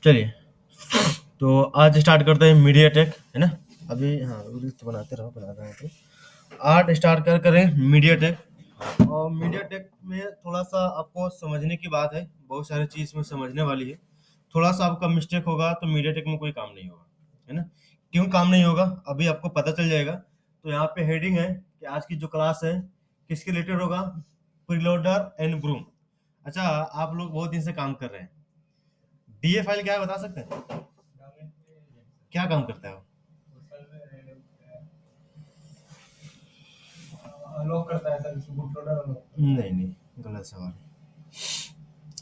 चलिए, तो आज स्टार्ट करते हैं मीडिया टेक, है ना? अभी हाँ, रील्स तो बनाते रहो, बना रहे हैं तो। आज स्टार्ट करें मीडिया टेक। और मीडिया टेक में थोड़ा-सा आपको समझने की बात है, बहुत सारी चीज़ इसमें समझने वाली है। थोड़ा-सा आपका मिस्टेक होगा तो मीडिया टेक में कोई काम नहीं होगा, है ना? क्यों काम नहीं होगा, अभी आपको पता चल जाएगा। तो यहाँ पे हेडिंग है कि आज की जो क्लास है, किसके रिलेटेड होगा? Preloader and BROM. अच्छा, आप लोग बहुत दिन से काम कर रहे हैं। डीए फाइल क्या है बता सकते हैं? क्या काम करता है वो? अनलॉक करता है सर, बूट लोडर अनलॉक। नहीं नहीं, गलत सवाल।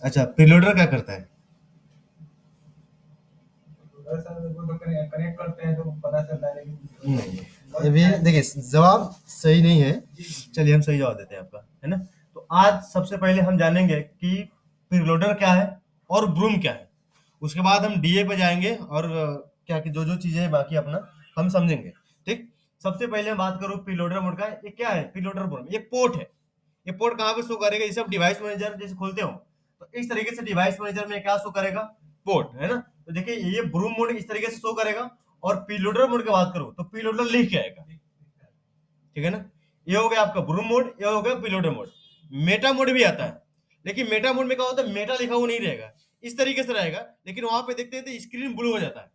अच्छा, प्रीलोडर क्या करता है? सर वो तो कनेक्ट करते हैं तो पता चलता है, लेकिन नहीं, अभी देखिए जवाब सही नहीं है। चलिए हम सही जवाब देते हैं आपका, है ना? तो आज सबसे पहले हम जानेंगे कि प्रीलोडर क्या है और ब्रूम क्या है। उसके बाद हम डीए पे जाएंगे और क्या कि जो जो चीजें हैं बाकी अपना हम समझेंगे। ठीक, सबसे पहले मैं बात करूं प्रीलोडर मोड का। ये क्या है? प्रीलोडर मोड ये पोर्ट है। ये पोर्ट कहाँ पे शो करेगा? जैसे आप डिवाइस मैनेजर जैसे खोलते हो तो इस तरीके से डिवाइस मैनेजर में क्या शो करेगा? पोर्ट, है ना? तो देखिए ये ब्रूम मोड इस तरीके से शो करेगा। और प्रीलोडर मोड की बात करूं तो प्रीलोडर लिख के आएगा। ठीक है ना? ये हो गया आपका ब्रूम मोड, ये हो गया प्रीलोडर मोड। मेटा मोड भी आता है, लेकिन मेटा मोड में क्या होता है? मेटा लिखा हुआ नहीं रहेगा, इस तरीके से रहेगा, लेकिन वहां पे देखते हैं तो स्क्रीन ब्लू हो जाता है।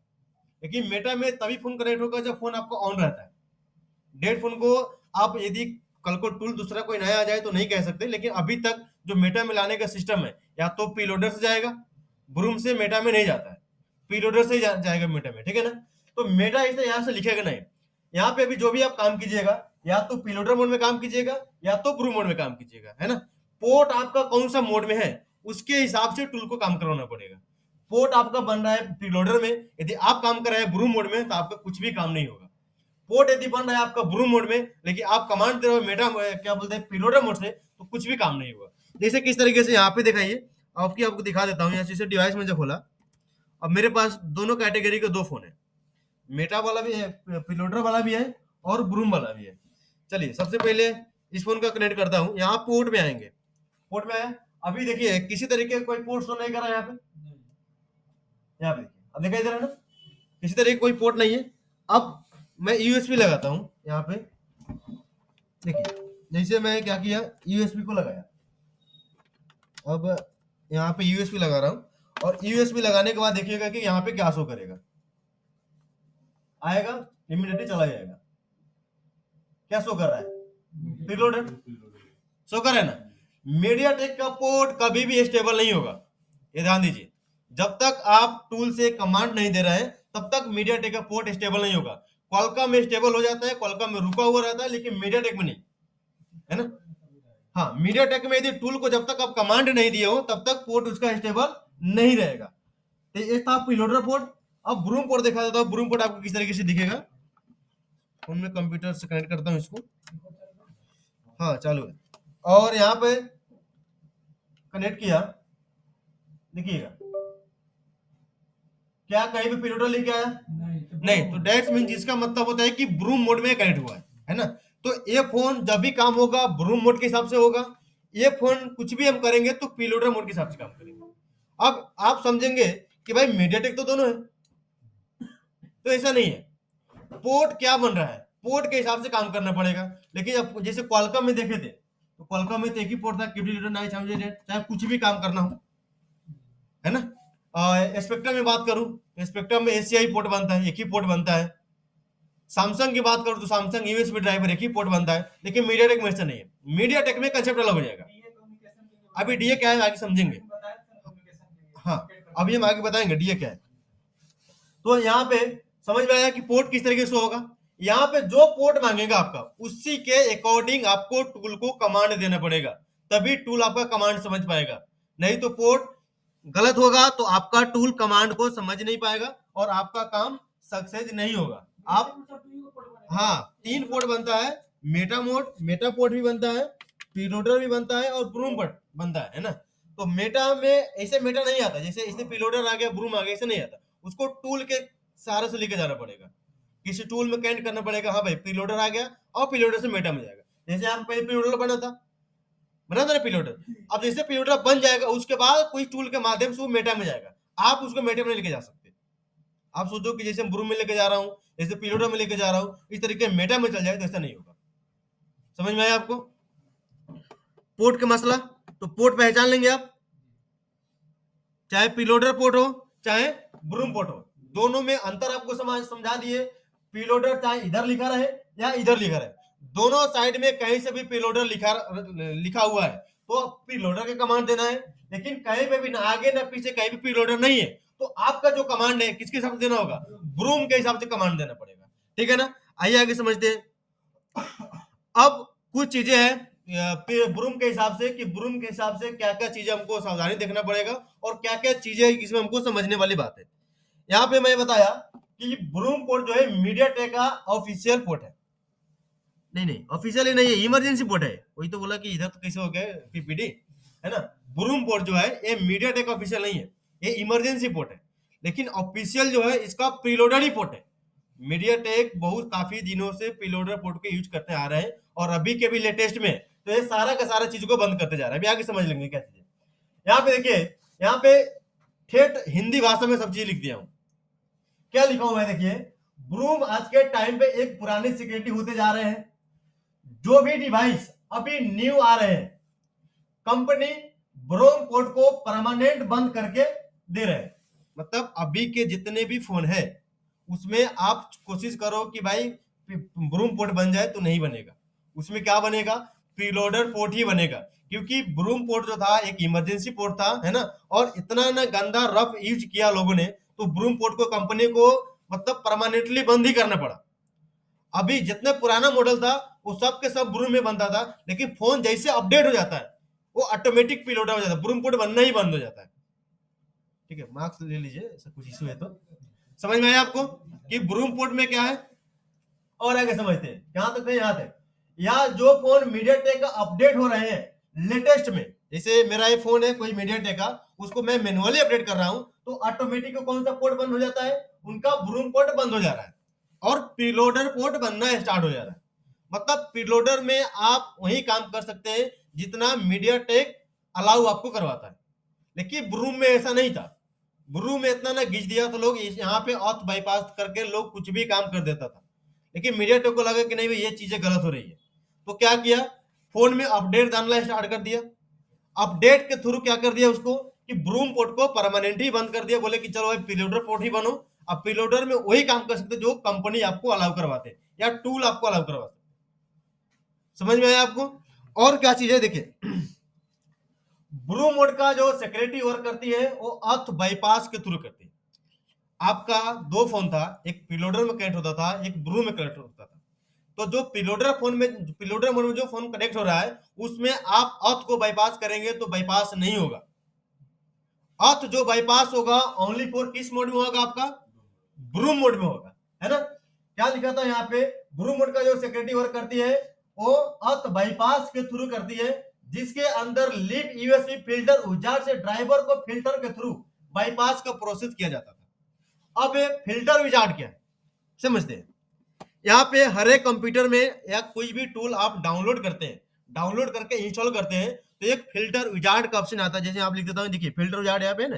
लेकिन मेटा में तभी फोन कनेक्ट होगा जब फोन आपका ऑन रहता है। डेड फोन को आप यदि कल को टूल दूसरा कोई नया आ जाए तो नहीं कह सकते, लेकिन अभी तक जो मेटा में लाने का सिस्टम है, या तो प्रीलोडर से जाएगा, ब्रूम से मेटा में नहीं जाता है, प्रीलोडर से ही जाएगा मेटा में। ठीक है ना? तो मेटा इसे यहाँ से लिखेगा नहीं। यहाँ पे अभी जो भी आप काम कीजिएगा, या तो प्रीलोडर मोड में काम कीजिएगा या तो ब्रूम मोड में काम कीजिएगा, है ना? पोर्ट आपका कौन सा मोड में है उसके हिसाब से टूल को काम करवाना पड़ेगा। पोर्ट आपका बन रहा है प्रीलोडर में, यदि आप काम कर रहे हैं ब्रूम मोड में तो आपका कुछ भी काम नहीं होगा। पोर्ट यदि बन रहा है आपका ब्रूम मोड में, लेकिन आप कमांड दे रहे हो मेटा क्या बोलते हैं प्रीलोडर मोड से, तो कुछ भी काम नहीं होगा। जैसे किस तरीके से यहाँ पे दिखाइए, आपको दिखा देता हूँ। जैसे डिवाइस में जब खोला, अब मेरे पास दोनों कैटेगरी के दो फोन है, मेटा वाला भी है, प्रीलोडर वाला भी है और ब्रूम वाला भी है। चलिए सबसे पहले इस फोन का कनेक्ट करता हूँ। यहाँ पोर्ट में आएंगे, पोर्ट में आया, अभी देखिए किसी तरीके का कोई पोर्ट शो नहीं कर रहा है यहाँ पे। यहाँ पे देखिए, अब दिखाई दे रहा है ना? किसी तरह की कोई पोर्ट नहीं है। अब मैं यूएसबी लगाता हूँ यहाँ पे। देखिए जैसे मैं क्या किया, यूएसबी को लगाया। अब यहाँ पे यूएसबी लगा रहा हूँ, और यूएसबी लगाने के बाद देखिएगा कि यहाँ पे क्या शो करेगा। आएगा, इमीडिएटली चला जाएगा। क्या शो कर रहा है? प्रीलोडेड शो कर रहा है ना? मीडियाटेक का पोर्ट कभी भी स्टेबल नहीं होगा, ये ध्यान दीजिए। जब तक आप टूल से कमांड नहीं दे रहे हैं तब तक मीडियाटेक का पोर्ट स्टेबल नहीं होगा। क्वालकॉम में स्टेबल हो जाता है, क्वालकॉम में रुका हुआ रहता है, लेकिन मीडियाटेक में नहीं, है ना? हाँ, मीडियाटेक में यदि टूल को जब तक आप कमांड नहीं दिए हो तब तक पोर्ट उसका स्टेबल नहीं रहेगा। तो ये था प्रीलोडर पोर्ट। अब ब्रूम पोर्ट देखा जाता है। ब्रूम पोर्ट आपको किस तरीके से दिखेगा? फोन में कंप्यूटर से कनेक्ट करता हूँ इसको। हाँ चालू है, और यहाँ पे कनेक्ट किया, देखिएगा क्या कहीं भी प्रीलोडर लेके आया? नहीं, तो दैट्स मीन जिसका मतलब होता है कि ब्रूम मोड में कनेक्ट हुआ है ना? तो ये फोन जब भी काम होगा ब्रूम मोड के हिसाब से होगा। ये फोन कुछ भी हम करेंगे तो प्रीलोडर मोड के हिसाब से काम करेंगे। अब आप समझेंगे कि भाई मीडियाटेक तो दोनों है, तो ऐसा नहीं है। पोर्ट क्या बन रहा है, पोर्ट के हिसाब से काम करना पड़ेगा। लेकिन अब जैसे क्वालकॉम में देखे थे, तो क्वालकॉम में तो एक ही पोर्ट था, चाहे कुछ भी काम करना हो, है ना? स्पेक्ट्रम में बात करूं, स्पेक्ट्रम में एसीआई पोर्ट बनता है, एक ही पोर्ट बनता है। सैमसंग की बात करूं तो सैमसंग यूएसबी ड्राइवर एक ही पोर्ट बनता है, लेकिन मीडियाटेक में ऐसा नहीं है। मीडियाटेक में कंसेप्ट अलग हो जाएगा। अभी डीए क्या है आगे समझेंगे। हाँ, अभी हम आगे बताएंगे डीए क्या है। तो यहाँ पे समझ में आया कि पोर्ट किस तरीके से होगा। यहाँ पे जो पोर्ट मांगेगा आपका, उसी के अकॉर्डिंग आपको टूल को कमांड देना पड़ेगा, तभी टूल आपका कमांड समझ पाएगा। नहीं तो पोर्ट गलत होगा तो आपका टूल कमांड को समझ नहीं पाएगा और आपका काम सक्सेस नहीं होगा। आप हाँ, 3 पोर्ट बनता है, मेटा पोर्ट भी बनता है, प्रीलोडर भी बनता है और ब्रूम पोर्ट बनता है ना? तो मेटा में ऐसे मेटा नहीं आता, जैसे इसमें प्रीलोडर आ गया, ब्रूम आ गया, ऐसे नहीं आता। उसको टूल के सहारे से लेके जाना पड़ेगा, किसी टूल में कनेक्ट करना पड़ेगा। हाँ भाई प्रीलोडर आ गया, और प्रीलोडर से मेटा में जाएगा। जैसे यहाँ पहले प्रीलोडर बना था ना प्रीलोडर। अब जैसे प्रीलोडर बन जाएगा उसके बाद कोई टूल के माध्यम से वो मेटा में जाएगा। आप उसको मेटे में लेके जा सकते। आप सोचो कि जैसे ब्रूम में लेके जा रहा हूँ, जैसे पिलोडर में लेके जा रहा हूँ, इस तरीके मेटा में चल जाए तो ऐसा नहीं होगा। समझ में आया आपको? पोर्ट का मसला, तो पोर्ट पहचान लेंगे आप, चाहे पिलोडर पोर्ट हो चाहे ब्रूम पोर्ट हो, दोनों में अंतर आपको समझा दिए। पिलोडर चाहे इधर लिखा रहे या इधर लिखा रहे, दोनों साइड में कहीं से भी पिलोडर लिखा हुआ है तो पिलोडर का कमांड देना है। लेकिन कहीं पे भी ना आगे ना पीछे कहीं भी पिलोडर नहीं है तो आपका जो कमांड है किसके हिसाब से देना होगा? ब्रूम के हिसाब से कमांड देना पड़ेगा। ठीक है ना? आइए आगे समझते हैं। अब कुछ चीजें हैं ब्रूम के हिसाब से कि ब्रूम के हिसाब से क्या क्या चीजें हमको सावधानी देखना पड़ेगा और क्या क्या चीजें इसमें हमको समझने वाली बात है। यहाँ पे मैं बताया कि ब्रूम पोर्ट जो है मीडियाटेक का ऑफिशियल पोर्ट है। नहीं ऑफिशियल ही नहीं है, इमरजेंसी पोर्ट है। वही तो बोला कि इधर तो कैसे हो गया पीपीडी, है ना? ब्रूम पोर्ट जो है ये मीडियाटेक ऑफिशियल नहीं है, ये इमरजेंसी पोर्ट है। लेकिन ऑफिशियल जो है इसका प्रीलोडर ही पोर्ट है। मीडियाटेक बहुत काफी दिनों से प्रीलोडर पोर्ट को यूज करते आ रहे हैं और अभी के भी लेटेस्ट में तो ये सारा का सारा चीज को बंद करते जा रहा है। अभी आगे समझ लेंगे क्या चीज। यहाँ पे देखिए, यहाँ पे ठेठ हिंदी भाषा में सब चीज लिख दिया हूं। क्या लिखा हुआ है देखिए, ब्रूम आज के टाइम पे एक पुरानी सिक्योरिटी होते जा रहे हैं। जो भी डिवाइस अभी न्यू आ रहे हैं, कंपनी ब्रूम पोर्ट को परमानेंट बंद करके दे रहे हैं। मतलब अभी के जितने भी फोन है उसमें आप कोशिश करो कि भाई ब्रूम पोर्ट बन जाए, तो नहीं बनेगा। उसमें क्या बनेगा? प्रीलोडर पोर्ट ही बनेगा, क्योंकि ब्रूम पोर्ट जो था एक इमरजेंसी पोर्ट था, है ना? और इतना ना गंदा रफ यूज किया लोगों ने, तो ब्रूम पोर्ट को कंपनी को मतलब परमानेंटली बंद ही करना पड़ा। अभी जितना पुराना मॉडल था वो सब के सब ब्रूम में बनता था, लेकिन फोन जैसे अपडेट हो जाता है वो ऑटोमेटिक प्रीलोडर हो जाता है, ब्रूम पोर्ट बनना ही बंद हो जाता है। ठीक है, मार्क्स ले लीजिए, ऐसा कुछ इशू है तो। समझ में आया आपको कि ब्रूम पोर्ट में क्या है? और आगे समझते हैं, यहां तक यहाँ तक। या जो फोन मीडियाटेक का अपडेट हो रहे हैं लेटेस्ट में, जैसे मेरा ये फोन है कोई मीडियाटेक का, उसको मैं मैनुअली अपडेट कर रहा हूं तो ऑटोमेटिक कौन सा पोर्ट बंद हो जाता है? उनका ब्रूम पोर्ट बंद हो जा रहा है और प्रीलोडर पोर्ट बनना स्टार्ट हो जा रहा है। मतलब प्रीलोडर में आप वही काम कर सकते हैं जितना मीडियाटेक अलाउ आपको करवाता है, लेकिन ब्रूम में ऐसा नहीं था। ब्रूम में इतना ना घिस दिया तो लोग यहाँ पे ऑथ बाईपास करके लोग कुछ भी काम कर देता था। लेकिन मीडियाटेक को लगा कि नहीं भाई ये चीजें गलत हो रही है, तो क्या किया? फोन में अपडेट डालना स्टार्ट कर दिया। अपडेट के थ्रू क्या कर दिया उसको कि ब्रूम पोर्ट को परमानेंट ही बंद कर दिया। बोले कि चलो भाई प्रीलोडर पोर्ट ही बनो। अब प्रीलोडर में वही काम कर सकते जो कंपनी आपको अलाउ करवाते या टूल आपको अलाउ करवाते। समझ में आया आपको? और क्या चीज है देखिए, ब्रूम मोड का जो सिक्योरिटी वर्क करती है वो ऑथ बाईपास के थ्रू करती है। आपका दो फोन था, एक प्रीलोडर में कनेक्ट होता था, एक ब्रूम में कनेक्ट होता था। तो जो प्रीलोडर मोड में जो फोन कनेक्ट हो रहा है उसमें आप ऑथ को बाईपास करेंगे तो बाईपास नहीं होगा। ऑथ जो बाईपास होगा ओनली फॉर किस मोड में होगा? आपका ब्रूम मोड में होगा, है ना? क्या लिखा था यहाँ पे? ब्रूम मोड का जो सिक्योरिटी वर्क करती है वो ऑथ बाईपास के थ्रू करती है, जिसके अंदर लीप यूएसबी फिल्टर उजाड़ से ड्राइवर को फिल्टर के थ्रू बाईपास का प्रोसेस किया जाता था। अब फिल्टर विजार्ड क्या है समझते हैं। यहाँ पे हर एक कंप्यूटर में या कोई भी टूल आप डाउनलोड करते हैं, डाउनलोड करके इंस्टॉल करते हैं तो एक फिल्टर विजार्ड का ऑप्शन आता है। जैसे आप लिख देता हूँ, देखिए फिल्टर विजार्ड यहाँ पे ना,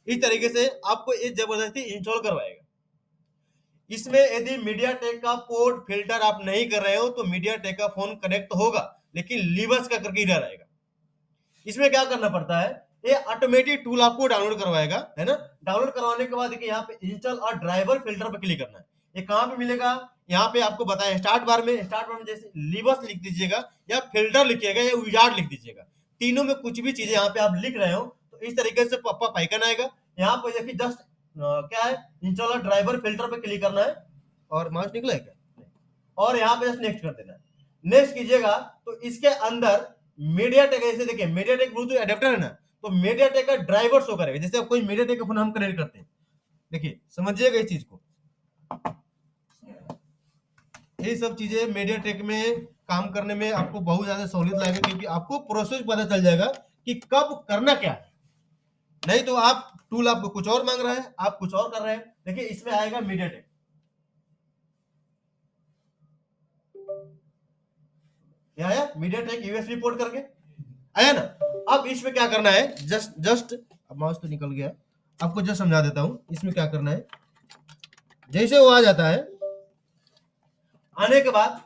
इस तरीके से आपको ये जबरदस्ती इंस्टॉल करवाएगा। इसमें यदि मीडियाटेक का पोर्ट फिल्टर आप नहीं कर रहे हो तो मीडियाटेक का फोन कनेक्ट होगा, लेकिन लीवर्स का करके इधर आएगा। इसमें क्या करना पड़ता है? ये ऑटोमेटिक टूल आपको डाउनलोड करवाएगा, है ना? डाउनलोड करवाने के बाद देखिए यहाँ पे इंस्टॉल और ड्राइवर फिल्टर पे क्लिक करना है। ये कहाँ पे मिलेगा? यहाँ पे आपको बताया स्टार्ट बार में जैसे लीवर्स लिख दीजिएगा या फिल्टर लिखिएगा या विजार्ड लिख दीजिएगा। तीनों में कुछ भी चीजें यहाँ पे आप लिख रहे हो तो इस तरीके से पप्पा पाइकन आएगा। यहाँ पे देखिए जस्ट क्या है, इंस्टॉल और ड्राइवर फिल्टर पे क्लिक करना है और माउस निकला है क्या? और यहाँ पे जस्ट नेक्स्ट कर देना है। नेक्स्ट कीजिएगा तो इसके अंदर मीडियाटेक, ऐसे देखिए मीडियाटेक ब्लूटूथ एडेप्टर है ना, तो मीडियाटेक का ड्राइवर शो करेगा। जैसे कोई मीडियाटेक का फोन हम कनेक्ट करते हैं, देखिए समझिएगा इस चीज को। ये सब चीजें मीडियाटेक में काम करने में आपको बहुत ज्यादा सहूलियत लगेगी, क्योंकि आपको प्रोसेस पता चल जाएगा कि कब करना क्या है। नहीं तो आप टूल आपको कुछ और मांग रहा है, आप कुछ और कर रहे हैं। देखिए इसमें आएगा मीडियाटेक, आया मीडियाटेक यूएसबी पोर्ट करके आया ना। अब इसमें क्या करना है, जस्ट अब माउस तो निकल गया, आपको जो समझा देता हूं इसमें क्या करना है। जैसे वो आ जाता है, आने के बाद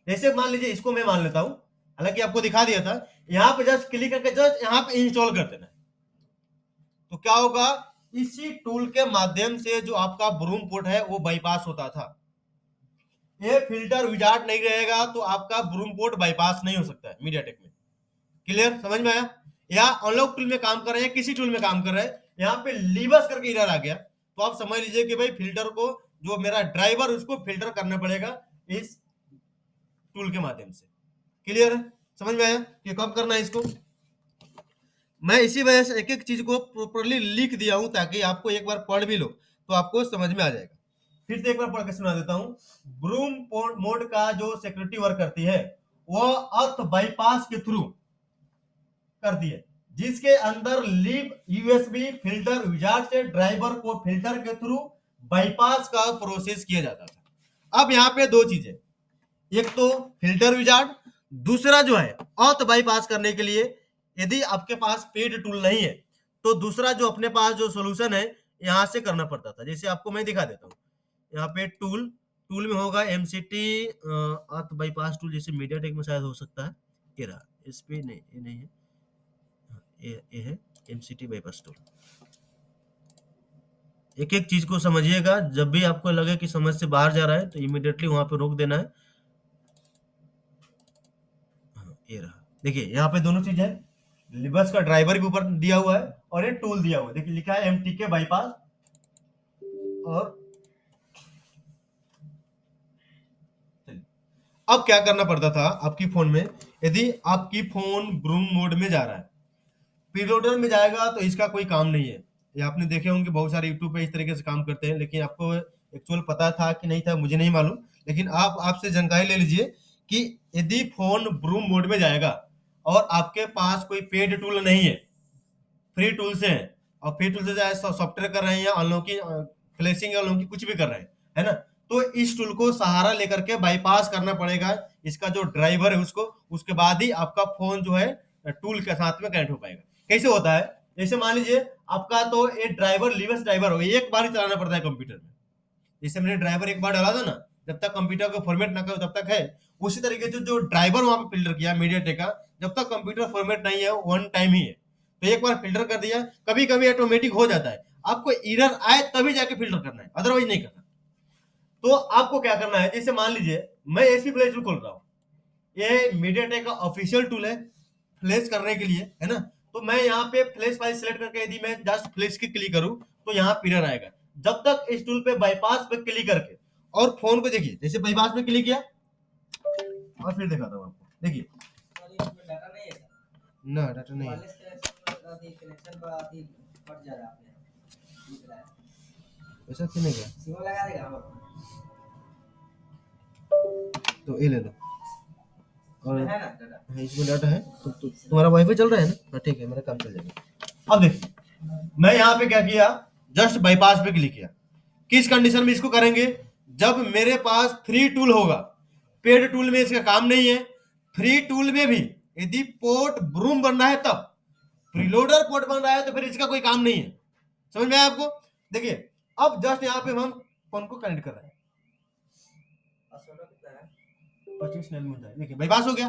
जैसे मान लीजिए इसको मैं मान लेता हूं, हालांकि आपको दिखा दिया था, यहां पे जस्ट क्लिक करके जस्ट यहां पे इंस्टॉल कर देना। तो क्या होगा, इसी टूल के माध्यम से जो आपका ब्रूम पोर्ट है वो बाईपास होता था। ये फिल्टर विजार्ड नहीं रहेगा तो आपका ब्रूम पोर्ट बाईपास नहीं हो सकता है मीडियाटेक में। क्लियर, समझ में आया? या अनलॉक टूल में काम कर रहे हैं, किसी टूल में काम कर रहे हैं, यहाँ पे लिबस करके इधर आ गया, तो आप समझ लीजिए कि भाई फिल्टर को, जो मेरा ड्राइवर उसको फिल्टर करना पड़ेगा इस टूल के माध्यम से। क्लियर है, समझ में आया कि कब करना है इसको? मैं इसी वजह से एक एक चीज को प्रॉपरली लिख दिया हूं ताकि आपको एक बार पढ़ भी लो तो आपको समझ में आ जाएगा। फिर से एक बार पढ़ के सुना देता हूं। ब्रूम मोड का जो सिक्योरिटी वर्क करती है वो अर्थ बाईपास के थ्रू करती है, जिसके अंदर लीव यूएसबी फिल्टर विजार्ड से ड्राइवर को फिल्टर के थ्रू बाईपास का प्रोसेस किया जाता था। अब यहाँ पे दो चीजें, एक तो फिल्टर विजार्ड, दूसरा जो है ऑथ बाईपास करने के लिए यदि आपके पास पेड टूल नहीं है तो दूसरा जो अपने पास जो सोल्यूशन है यहां से करना पड़ता था। जैसे आपको मैं दिखा देता हूँ, यहाँ पे टूल टूल में होगा एमसीटी ऑथ बाईपास टूल, जैसे मीडियाटेक में शायद हो सकता है, ये रहा, इस पे नहीं, ये नहीं है, ये है एमसीटी बाईपास टूल। एक एक चीज को समझिएगा, जब भी आपको लगे कि समझ से बाहर जा रहा है तो इमीडिएटली वहां पे रोक देना है। ये रहा, देखिए यहाँ पे दोनों चीज है, लिबस का ड्राइवर भी ऊपर दिया हुआ है और ये टूल दिया हुआ है, देखिए लिखा है एमटीके बाईपास। और अब क्या करना पड़ता था आपकी फोन में, यदि आपकी फोन ब्रूम मोड में जा रहा है, प्रीलोडर में जाएगा तो इसका कोई काम नहीं है। ये आपने देखे होंगे बहुत सारे यूट्यूब पे इस तरीके से काम करते हैं, लेकिन आपको एक्चुअल पता था कि नहीं था मुझे नहीं मालूम, लेकिन आप आपसे जानकारी ले लीजिए कि यदि फोन ब्रूम मोड में जाएगा और आपके पास कोई पेड टूल नहीं है, फ्री टूल से है, और फ्री टूल से चाहे सॉफ्टवेयर कर रहे हैं या अनलॉकिंग फ्लैशिंग या अनलॉकिंग कुछ भी कर रहे हैं, है ना, तो इस टूल को सहारा लेकर के बाईपास करना पड़ेगा इसका जो ड्राइवर है उसको, उसके बाद ही आपका फोन जो है टूल के साथ में कनेक्ट हो पाएगा। कैसे होता है, जैसे मान लीजिए आपका तो ये ड्राइवर लिवस ड्राइवर हो, एक बार ही चलाना पड़ता है कंप्यूटर में। जैसे मैंने ड्राइवर एक बार डाला था ना, जब तक कंप्यूटर को फॉर्मेट ना करो तब तक है, उसी तरीके से जो ड्राइवर वहां पे फिल्टर किया मीडियाटेक का, जब तक कंप्यूटर फॉर्मेट नहीं है वन टाइम ही है, तो एक बार फिल्टर कर दिया, कभी कभी ऑटोमेटिक हो जाता है, आपको एरर आए तभी जाके फिल्टर करना है, अदरवाइज नहीं करना। तो आपको क्या करना है, जैसे मान लीजिए मैं एसपी फ्लैश टूल खोल रहा हूँ, ये मीडियाटेक का ऑफिशियल टूल है फ्लैश करने के लिए, है ना, तो मैं यहाँ पे फ्लैश फाइल सिलेक्ट करके यदि मैं जस्ट फ्लैश की क्लिक करूँ तो यहाँ पिरर आएगा। जब तक इस टूल पे बाईपास पे क्लिक करके और फोन को देखिए, जैसे बाईपास पे क्लिक किया और फिर दिखाता हूँ आपको, देखिए डाटा नहीं है ना, डाटा नहीं है, कनेक्शन पर आती फट जा रहा है, दिख रहा है, ऐसा क्यों नहीं गया, सिम लगा देगा हम, तो ये ले लो, और है ना डाटा, इसमें डाटा है तो तुम्हारा वाईफाई चल रहा है ना, हाँ ठीक है, मेरा काम चल जाएगा। अब देखिए मैं यहाँ पे क्या किया, जस्ट बाईपास पे क्लिक किया, किस कंडीशन में इसको करेंगे, जब मेरे पास फ्री टूल होगा, पेड टूल में इसका काम नहीं है, फ्री टूल में भी यदि पोर्ट ब्रूम बनना है तब, प्रीलोडर पोर्ट बन रहा है तो फिर इसका कोई काम नहीं है। समझ में आया आपको? देखिए अब जस्ट यहाँ पे हम फोन को कनेक्ट कर रहे हैं, 25 नैनो मिल जाएगा, देखिए बाईपास हो गया,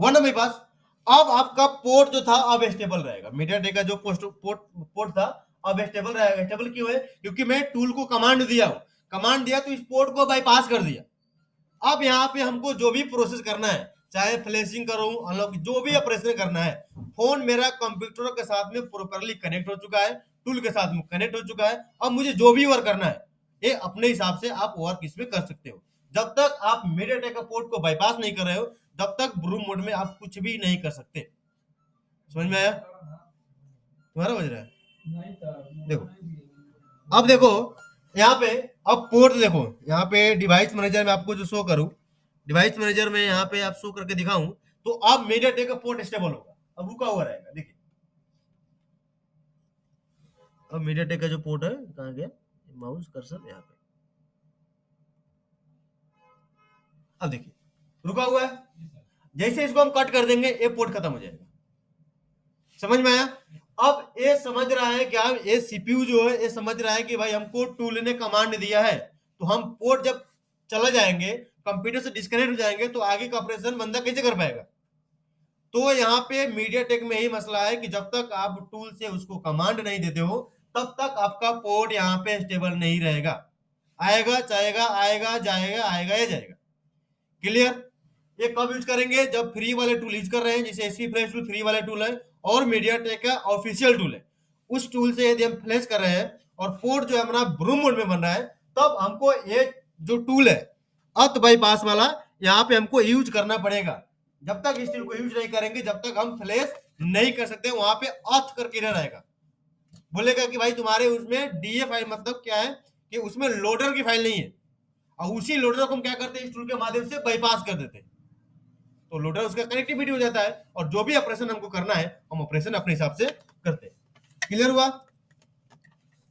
हुआ ना बाईपास। अब आपका पोर्ट जो था अब स्टेबल रहेगा, मीडियाटेक का जो पोर्ट था अब स्टेबल रहेगा। स्टेबल क्यों है, क्योंकि मैं टूल को कमांड दिया हूं, कमांड दिया तो इस पोर्ट को बाईपास कर दिया। अब यहाँ पे हमको जो भी प्रोसेस करना है, चाहे फ्लैशिंग करूं अनलॉक, जो भी ऑपरेशन करना है, फोन मेरा कंप्यूटर के साथ में प्रॉपरली कनेक्ट हो चुका है, टूल के साथ में कनेक्ट हो चुका है, अब मुझे जो भी वर्क करना है ये अपने हिसाब से आप वर्क इसमें कर सकते हो। जब तक आप मीडियाटेक का पोर्ट को बाईपास नहीं कर रहे हो तब तक ब्रूम मोड में आप कुछ भी नहीं कर सकते। समझ में आया? तुम्हारा बज रहा है, देखो अब देखो यहाँ पे, अब पोर्ट देखो यहाँ पे डिवाइस मैनेजर में आपको जो शो करूं, डिवाइस मैनेजर में यहाँ पे आप शो करके दिखाऊं तो अब मीडियाटेक का पोर्ट स्टेबल होगा, अब रुका हुआ रहेगा। देखिए अब मीडियाटेक का जो पोर्ट है कहाँ गया, माउस कर्सर यहाँ पे, अब देखिए रुका हुआ है, जैसे इसको हम कट कर देंगे ये पोर्ट खत्म हो जाएगा। समझ में आया? अब ये समझ रहा है कि हम ये सीपीयू जो है ये समझ रहा है कि भाई हमको टूल ने कमांड दिया है, तो हम पोर्ट जब चला जाएंगे, कंप्यूटर से डिस्कनेक्ट हो जाएंगे, तो आगे का ऑपरेशन बंदा कैसे कर पाएगा? तो यहाँ पे मीडियाटेक में ही मसला है कि जब तक आप टूल से उसको कमांड नहीं देते हो, तब तक आपका पोर्ट यहाँ पे स्टेबल नहीं रहेगा। आएगा जाएगा, आएगा जाएगा, आएगा या जाएगा। क्लियर? ये कब यूज करेंगे? जब फ्री वाले टूल यूज कर रहे हैं, जैसे एसपी फ्लैश टूल फ्री वाले टूल है और मीडियाटेक का ऑफिशियल टूल है, उस टूल से यदि हम फ्लैश कर रहे हैं और पोर्ट जो है हमारा ब्रूम मोड में बन रहा है, तब हमको ये जो टूल है अर्थ बाईपास वाला, यहाँ पे हमको यूज करना पड़ेगा। जब तक इस टूल को यूज नहीं करेंगे, जब तक हम फ्लैश नहीं कर सकते, वहां पे अर्थ करके रहेगा। बोलेगा कि भाई तुम्हारे उसमें डीए फाइल, मतलब क्या है कि उसमें लोडर की फाइल नहीं है, और उसी लोडर को हम क्या करते हैं, इस टूल के माध्यम से बाईपास कर देते हैं, तो लोडर उसका कनेक्टिविटी हो जाता है, और जो भी ऑपरेशन हमको करना है हम ऑपरेशन अपने हिसाब से करते हैं। क्लियर हुआ?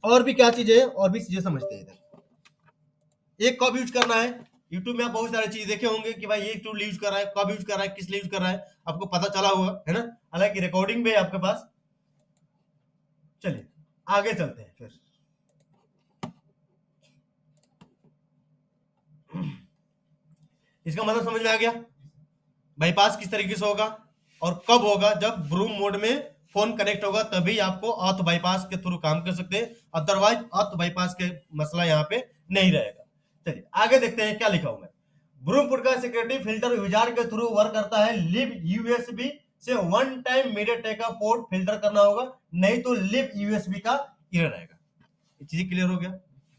और भी क्या चीजें, और भी चीजें समझते हैं इधर। एक कब यूज करना है, यूट्यूब में आप बहुत सारी चीज देखे होंगे कि भाई ये टूल यूज कर रहा है, कब यूज कर रहा है, किस लिए यूज कर रहा है, आपको पता चला होगा, है ना? हालांकि रिकॉर्डिंग भी है आपके पास। चलिए आगे चलते हैं फिर। इसका मतलब समझ में आ गया? बाईपास किस तरीके से होगा और कब होगा? जब ब्रूम मोड में फोन कनेक्ट होगा तभी आपको अर्थ बाईपास के थ्रू काम कर सकते हैं, अदरवाइज अर्थ बाईपास के मसला यहाँ पे नहीं रहेगा। चलिए आगे देखते हैं क्या लिखा हुआ है। ब्रूमपुट का सिक्योरिटी फिल्टर विजार्ड के थ्रू वर्क करता है। लिब यूएसबी से वन टाइम मीडियाटेक का पोर्ट फिल्टर करना होगा, नहीं तो लिब यूएसबी का एरर आएगा। ये चीज क्लियर हो गया?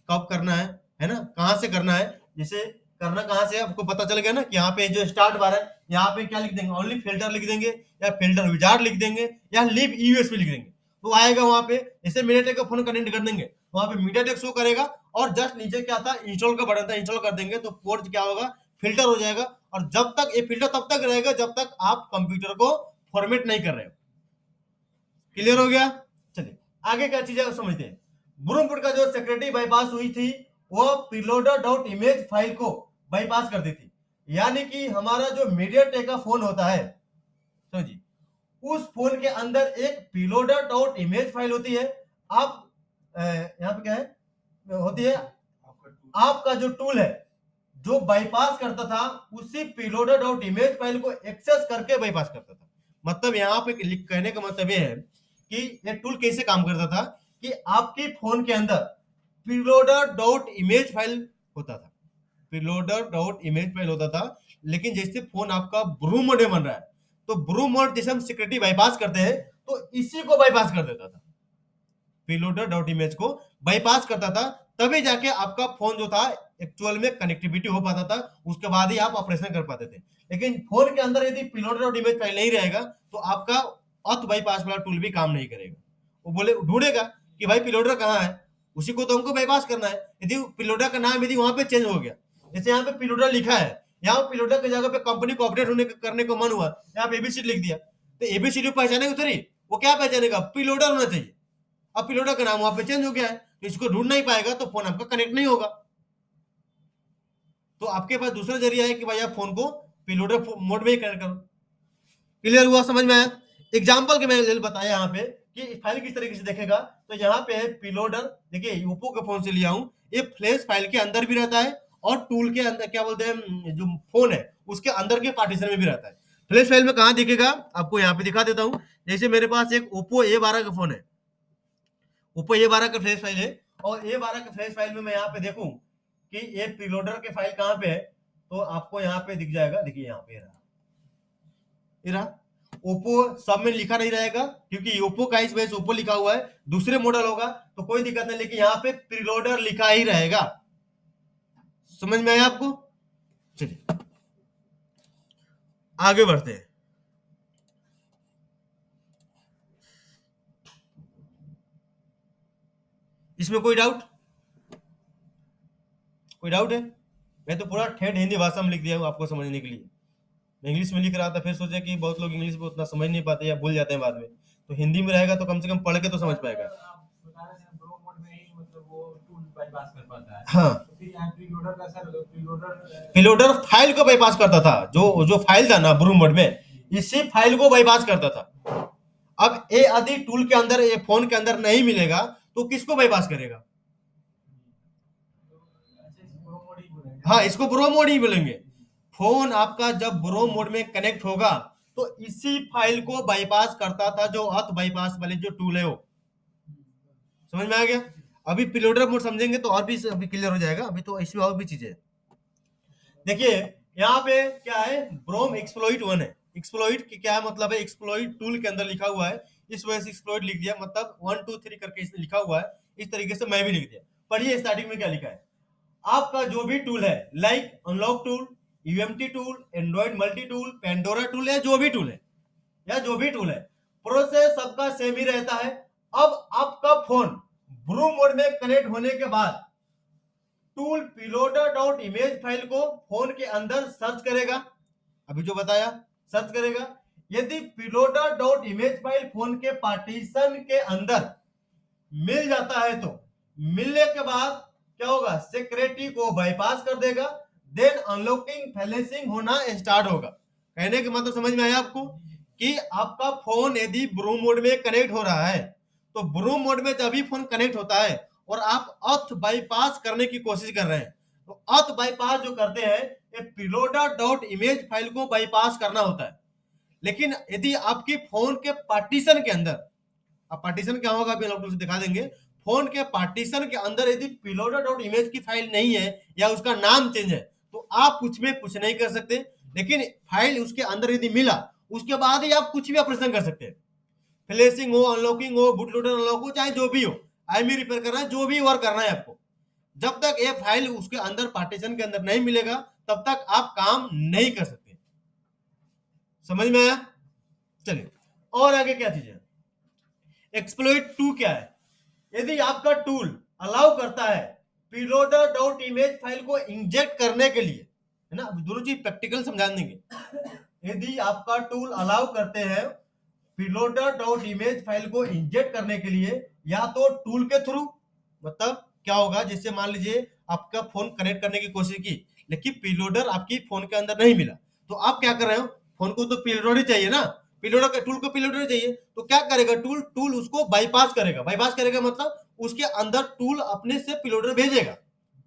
कब करना है ना? कहां से करना है? जैसे करना कहां से, आपको पता चल गया ना कि यहाँ पे जो स्टार्ट बार है, यहाँ पे क्या लिख देंगे, ओनली फिल्टर लिख देंगे, या फिल्टर विजार्ड लिख देंगे, या लिब यूएसबी लिख देंगे, तो आएगा वहां पे। जैसे मीडियाटेक का फोन कनेक्ट कर देंगे, वहां पे मीडियाटेक शो करेगा, और जस्ट नीचे क्या था, इंस्टॉल का बटन था, इंस्टॉल कर देंगे तो पोर्ट क्या होगा, फिल्टर हो जाएगा। और जब तक ये फिल्टर तब तक रहेगा जब तक आप कंप्यूटर को फॉर्मेट नहीं कर रहे हो। क्लियर हो गया? चलिए आगे क्या चीज है समझते हैं। ब्रूमपुट का जो सिक्योरिटी बाईपास हुई थी, वो प्रीलोडर डॉट इमेज फाइल को बाईपास कर दी थी। यानी कि हमारा जो मीडियाटेक का फोन होता है, समझिए, उस फोन के अंदर एक प्रीलोडर डॉट इमेज फाइल होती है। आप यहाँ पे क्या है होती है, आपका जो टूल है जो बाईपास करता था, उसी प्रीलोडर डॉट इमेज फाइल को एक्सेस करके बाईपास करता था। मतलब यहाँ पे कहने का मतलब ये है कि ये टूल कैसे काम करता था कि आपके फोन के अंदर प्रीलोडर डॉट इमेज फाइल होता था, प्रीलोडर डॉट इमेज फाइल होता था। लेकिन जैसे फोन आपका ब्रूम मोड में बन रहा है, तो ब्रूम मोड जैसे हम सिक्योरिटी बाईपास करते हैं, तो इसी को बाईपास कर देता था, प्रीलोडर डॉट इमेज को बाईपास करता था, तभी जाके आपका फोन जो था एक्चुअल में कनेक्टिविटी हो पाता था, उसके बाद ही आप ऑपरेशन कर पाते थे। लेकिन फोन के अंदर यदि प्रीलोडर डॉट इमेज फाइल नहीं रहेगा, तो आपका अर्थ बाईपास वाला टूल भी काम नहीं करेगा। वो बोले ढूंढेगा कि भाई प्रीलोडर कहाँ है, उसी को तो हमको बाईपास करना है। यदि प्रीलोडर का नाम यदि वहां पे चेंज हो गया, जैसे यहाँ पे प्रीलोडर लिखा है, यहाँ प्रीलोडर की जगह पे कंपनी को अपडेट होने करने को मन हुआ, यहाँ पे एबीसीडी लिख दिया, तो एबीसीडी पहचानेगा उतरी, वो क्या पहचानेगा, प्रीलोडर होना चाहिए। अब प्रीलोडर का नाम वहां पे चेंज हो गया है, तो इसको ढूंढ नहीं पाएगा, तो फोन आपका कनेक्ट नहीं होगा। तो आपके पास दूसरा जरिया है कि भाई आप फोन को प्रीलोडर मोड में ही कनेक्ट करो। क्लियर हुआ? समझ में आया? एग्जाम्पल के मैंने बताया यहाँ पे कि फाइल किस तरीके से देखेगा। तो यहाँ पे है प्रीलोडर, देखिए ओप्पो के फोन से लिया हूँ, ये फ्लैश फाइल के अंदर भी रहता है और टूल के अंदर क्या बोलते हैं, जो फोन है उसके अंदर के पार्टीशन में भी रहता है। फ्लैश फाइल में कहाँ दिखेगा, आपको यहाँ पे दिखा देता हूँ। जैसे मेरे पास एक ओप्पो A12 का फोन है, ओप्पो A12 का फ्लैश फाइल है, और A12 के फ्लैश फाइल में मैं यहाँ पे देखूं कि ये प्रीलोडर के फाइल कहाँ पे है, तो आपको यहाँ पे दिख जाएगा। देखिए यहाँ पे रहा, ओप्पो सब में लिखा नहीं रहेगा क्योंकि ओप्पो का इस वजह से ओप्पो लिखा हुआ है, दूसरे मॉडल होगा तो कोई दिक्कत नहीं, लेकिन यहाँ पे प्रीलोडर लिखा ही रहेगा। समझ में आया आपको? चलिए आगे बढ़ते हैं। इसमें कोई डाउट है? मैं तो पूरा ठेठ हिंदी भाषा में लिख दिया हूँ आपको समझने के लिए। मैं इंग्लिश में लिख रहा था, फिर सोचा कि बहुत लोग इंग्लिश में उतना समझ नहीं पाते या भूल जाते हैं बाद में, तो हिंदी में रहेगा तो कम से कम पढ़ के तो समझ पाएगा। हाँ, प्रीलोडर फाइल को बाईपास करता था, जो फाइल था ना ब्रूम मोड में, इसी फाइल को बाईपास करता था। अब ये यदि टूल के अंदर, ये फोन के अंदर नहीं मिलेगा तो किसको बाईपास करेगा? हाँ, इसको ब्रो मोड ही बोलेंगे। फोन आपका जब ब्रो मोड में कनेक्ट होगा तो इसी फाइल को बाईपास करता था, जो अथ बाईपास वाले जो टूल है वो। समझ में आ गया? अभी प्रीलोडर मोड समझेंगे तो और भी अभी क्लियर हो जाएगा। अभी तो इसमें और भी चीजें हैं। देखिए यहाँ पे क्या है, ब्रोम एक्सप्लॉइट 1 है। एक्सप्लॉइट की क्या मतलब है? एक्सप्लॉइट टूल के अंदर लिखा हुआ है, इस वजह से एक्सप्लॉइट लिख दिया, मतलब 1 2 3 करके इसमें लिखा हुआ है, इस तरीके से मैं भी लिख दिया। पढ़िए स्टार्टिंग में क्या लिखा है। आपका जो भी टूल है, like unlock tool, UMT tool, Android multi tool, Pandora tool, या जो भी टूल है, प्रोसेस सबका सेम ही रहता है। अब आपका फोन ब्रू मोड में कनेक्ट होने के बाद टूल पीलोडर डॉट इमेज फाइल को फोन के अंदर सर्च करेगा, अभी जो बताया, सर्च करेगा। यदि पीलोडर डॉट इमेज फाइल फोन के पार्टीशन के अंदर मिल जाता है तो मिलने के बाद क्या होगा, सिक्योरिटी को बाईपास कर देगा, देन अनलॉकिंग फ्लैशिंग होना स्टार्ट होगा। कहने के मतलब समझ में आया आपको कि आपका फोन यदि ब्रू मोड में कनेक्ट हो रहा है तो ब्रू मोड में जब भी फोन कनेक्ट होता है और आप ऑथ बाईपास करने की कोशिश कर रहे हैं तो ऑथ बाईपास जो करते हैं ये प्रीलोडर डॉट इमेज फाइल को बाईपास करना होता है। लेकिन यदि आपकी फोन के पार्टीशन के अंदर, अब पार्टीशन क्या होगा अभी हम दिखा देंगे, फोन के पार्टीशन के अंदर यदि प्रीलोडर डॉट इमेज की फाइल नहीं है या उसका नाम चेंज है तो आप कुछ में कुछ नहीं कर सकते। लेकिन फाइल उसके अंदर यदि मिला उसके बाद ही आप कुछ भी ऑपरेशन कर सकते हैं, फ्लैशिंग हो, अनलॉकिंग हो, बूट लोडर अनलॉक हो, चाहे जो भी हो, आईएमई रिपेयर करना है, जो भी वर्क करना है आपको, जब तक ये फाइल उसके अंदर पार्टीशन के अंदर नहीं मिलेगा तब तक आप काम नहीं कर सकते। समझ में आया? चलिए और आगे क्या चीज है। एक्सप्लॉइट 2 क्या है? यदि आपका टूल अलाउ करता है प्रीलोडर डॉट इमेज फाइल को इंजेक्ट करने के लिए, है ना, दोनों चीज प्रैक्टिकल समझा देंगे। यदि आपका टूल अलाउ करते हैं प्रीलोडर डॉट इमेज फाइल को इंजेक्ट करने के लिए, या तो टूल के थ्रू, मतलब क्या होगा, जैसे मान लीजिए आपका फोन कनेक्ट करने की कोशिश की लेकिन प्रीलोडर आपकी फोन के अंदर नहीं मिला तो आप क्या कर रहे हो, फोन को तो प्रीलोडर ही चाहिए ना, प्रीलोडर का टूल को प्रीलोडर चाहिए, तो क्या करेगा टूल उसको बाईपास करेगा। बाईपास करेगा मतलब उसके अंदर टूल अपने से प्रीलोडर भेजेगा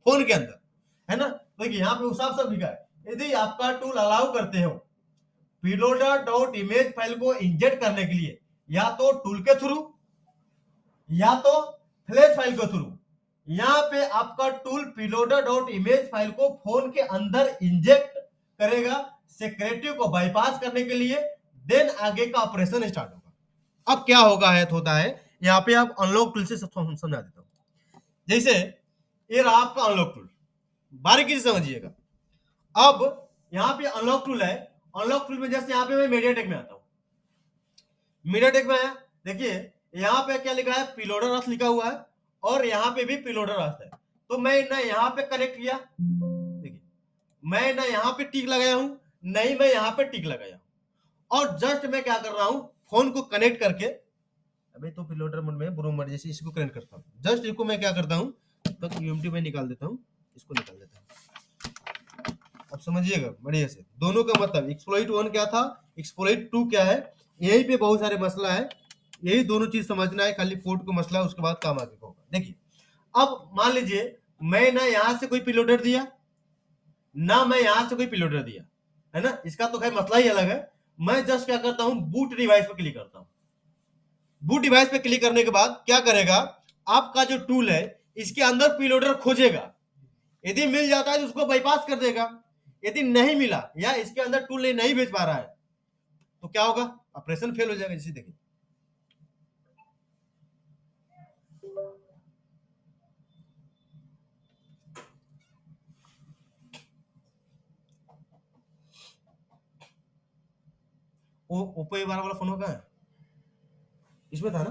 फोन के अंदर, है ना। देखिए यहाँ पे साफ साफ लिखा है, यदि आपका टूल अलाउ करते हो प्रीलोडर डॉट इमेज फाइल को इंजेक्ट करने के लिए, या तो टूल के थ्रू या तो फ्लैश फाइल के थ्रू, यहाँ पे आपका tool preloader dot image file को फोन के अंदर इंजेक्ट करेगा सिक्योरिटी को बाईपास करने के लिए, देन आगे का ऑपरेशन स्टार्ट होगा। अब क्या होगा है होता है, यहाँ पे आप अनलॉक टूल से समझा देता हूँ। जैसे ये रहा आपका अनलॉक टूल, बारीकी से समझिएगा। अब यहाँ पे अनलॉक टूल है, अनलॉक टूल में जैसे यहाँ पे मैं मीडियाटेक में आता हूँ, मीडियाटेक में आया, देखिए यहाँ पे क्या लिखा है, प्रीलोडर अर्थ लिखा हुआ है और यहाँ पे भी प्रीलोडर अर्थ है। तो मैं ना यहाँ पे कनेक्ट किया, देखिए मैं ना यहाँ पे टिक लगाया हूं, नहीं मैं यहाँ पे टिक लगाया हूं, और जस्ट मैं क्या कर रहा हूं, फोन को कनेक्ट करके, अभी तो प्रीलोडर मोड में ब्रो मोड जैसे इसको कनेक्ट करता हूं, जस्ट इसको मैं क्या करता हूं, तब तक यूएमटी में निकाल देता हूं, इसको निकाल देता हूं। अब समझिएगा बढ़िया से, दोनों का मतलब एक्सप्लॉइट 1 क्या था, एक्सप्लॉइट 2 क्या है, यही पे बहुत सारे मसला है, यही दोनों चीज समझना है, खाली पोर्ट को मसला, उसके बाद काम आगे होगा। देखिए अब मान लीजिए मैं ना यहां से कोई प्रीलोडर दिया ना मैं यहां से कोई प्रीलोडर दिया, है ना, इसका तो खैर मसला ही अलग है। मैं जस्ट क्या करता हूं, बूट डिवाइस पे क्लिक करता हूं। बूट डिवाइस पे क्लिक करने के बाद क्या करेगा, आपका जो टूल है इसके अंदर प्रीलोडर खोजेगा, यदि मिल जाता है तो उसको बाईपास कर देगा, यदि नहीं मिला या इसके अंदर टूल नहीं भेज पा रहा है तो क्या होगा, ऑपरेशन फेल हो जाएगा। जैसे देखिए वो ओप्पो A12 वाला फोन होगा, इसमें था ना,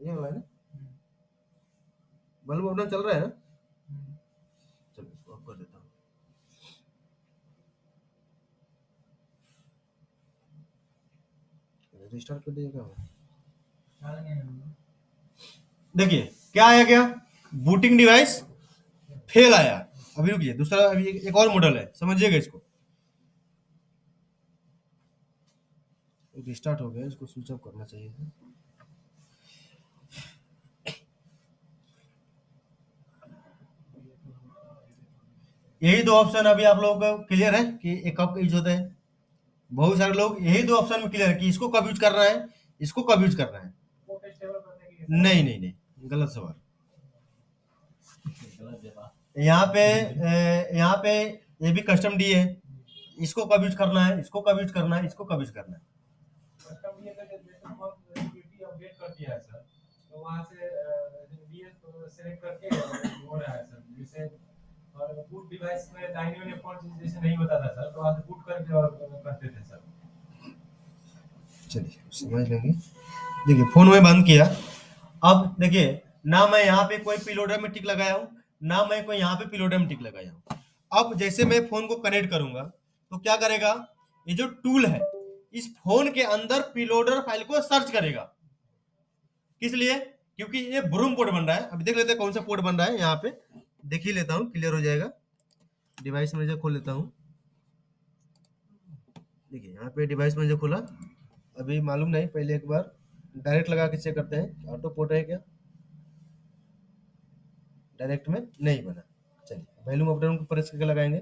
ये वाला है ना, बल्ब अपना चल रहा है ना, चलो इसको ऑफ कर देता हूँ। रिस्टार्ट कर दीजिएगा। देखिए क्या आया, क्या बूटिंग डिवाइस फेल आया। अभी रुकिए, दूसरा अभी एक और मॉडल है, समझिएगा इसको। रिस्टार्ट हो गया, इसको स्विच ऑफ करना चाहिए था। यही दो ऑप्शन अभी आप लोगों को क्लियर है कि एक कब यूज होता है। बहुत सारे लोग यही दो ऑप्शन में क्लियर है कि इसको कब यूज करना है, इसको कब यूज करना है। नहीं नहीं नहीं, गलत सवाल। यहाँ पे ये भी कस्टम डी है, इसको कब यूज करना है, इसको कब यूज करना है, इसको कब यूज करना है। कस्टम ये जैसे सिक्योरिटी अपडेट कर दिया है सर, तो वहाँ से डीएस को सेलेक्ट करके हो रहा है सर। जैसे और बूट डिवाइस में दाहिने वाले फॉन्ट जैसे नहीं होता था सर, तो वहाँ से बूट करके और करते थे सर। चलिए समझ लेंगे। देखिए फोन में बंद किया, अब देखिए ना मैं यहाँ पे कोई पिलोडर में टिक लगाया हूँ, ना मैं कोई यहाँ पे पिलोडर में टिक लगाया हूँ। अब जैसे मैं फोन को कनेक्ट करूंगा तो क्या करेगा, ये जो टूल है इस फोन के अंदर पिलोडर फाइल को सर्च करेगा। किस लिए, क्योंकि ये ब्रूम पोर्ट बन रहा है। अभी देख लेते हैं कौन सा पोर्ट बन रहा है, यहाँ पे देख ही लेता हूँ, क्लियर हो जाएगा। डिवाइस मैनेजर खोल लेता हूँ। देखिए यहाँ पे डिवाइस मैनेजर खोला, अभी मालूम नहीं, पहले एक बार डायरेक्ट लगा के चेक करते हैं ऑटो पोर्ट है क्या। डायरेक्ट में नहीं बना। चलिए वॉल्यूम अप डाउन को प्रेस करके लगाएंगे।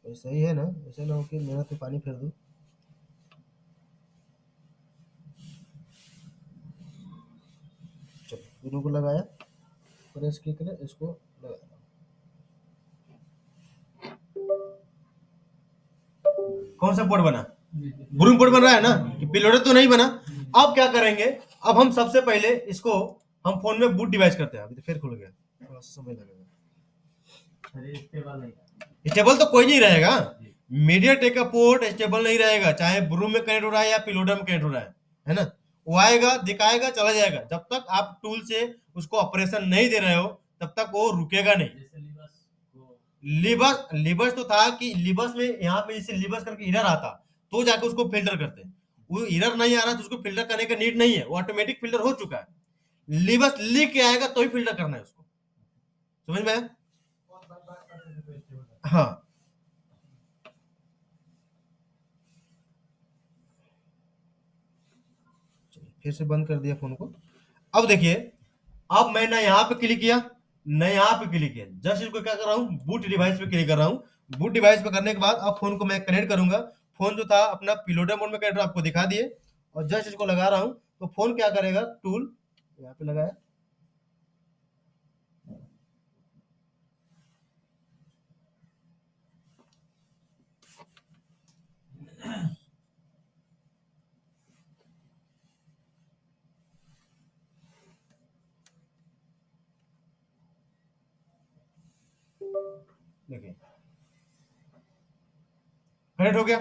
सही है ना, ऐसा ना हो कि मेरा तो पानी फेर दूं। चलो दोनों को लगाया, प्रेस की करें, इसको लगा। कौन सा पोर्ट बना, ब्रूम पोर्ट बन रहा है ना, कि पिलोडर तो नहीं बना। अब क्या करेंगे, अब हम सबसे पहले इसको हम फोन में बूट डिवाइस करते हैं। अभी तो फिर खुल गया, थोड़ा सा समय लगेगा। स्टेबल तो कोई नहीं रहेगा, मीडियाटेक का पोर्ट स्टेबल नहीं रहेगा, चाहे ब्रूम में कनेक्ट हो रहा है या पिलोडर में कनेक्ट हो रहा है ना। वो आएगा, दिखाएगा, चला जाएगा। जब तक आप टूल से उसको ऑपरेशन नहीं दे रहे हो तब तक वो रुकेगा नहीं। लिबस तो था कि लिबस में यहाँ पे जैसे लिबस करके एरर आता तो जाके उसको फिल्टर करते हैं। वो एरर नहीं आ रहा तो उसको फिल्टर करने का नीड नहीं है, वो ऑटोमेटिक फिल्टर हो चुका है। लिबस लिख के आएगा तो ही फिल्टर करना है उसको, समझ में आया? हाँ फिर से बंद कर दिया फोन को। अब देखिए, अब मैं ना यहाँ पे क्लिक किया ना यहाँ पे क्लिक किया, जस्ट इसको क्या कर रहा हूँ, बूट डिवाइस पे क्लिक कर रहा हूँ। बूट डिवाइस पे करने के बाद अब फोन को मैं कनेक्ट करूंगा। फोन जो था अपना पिलोडर मोड में कनेक्ट आपको दिखा दिए, और जस्ट इसको लगा रहा हूँ तो फोन क्या करेगा, टूल यहाँ पे लगाया, देखिए कनेक्ट हो गया।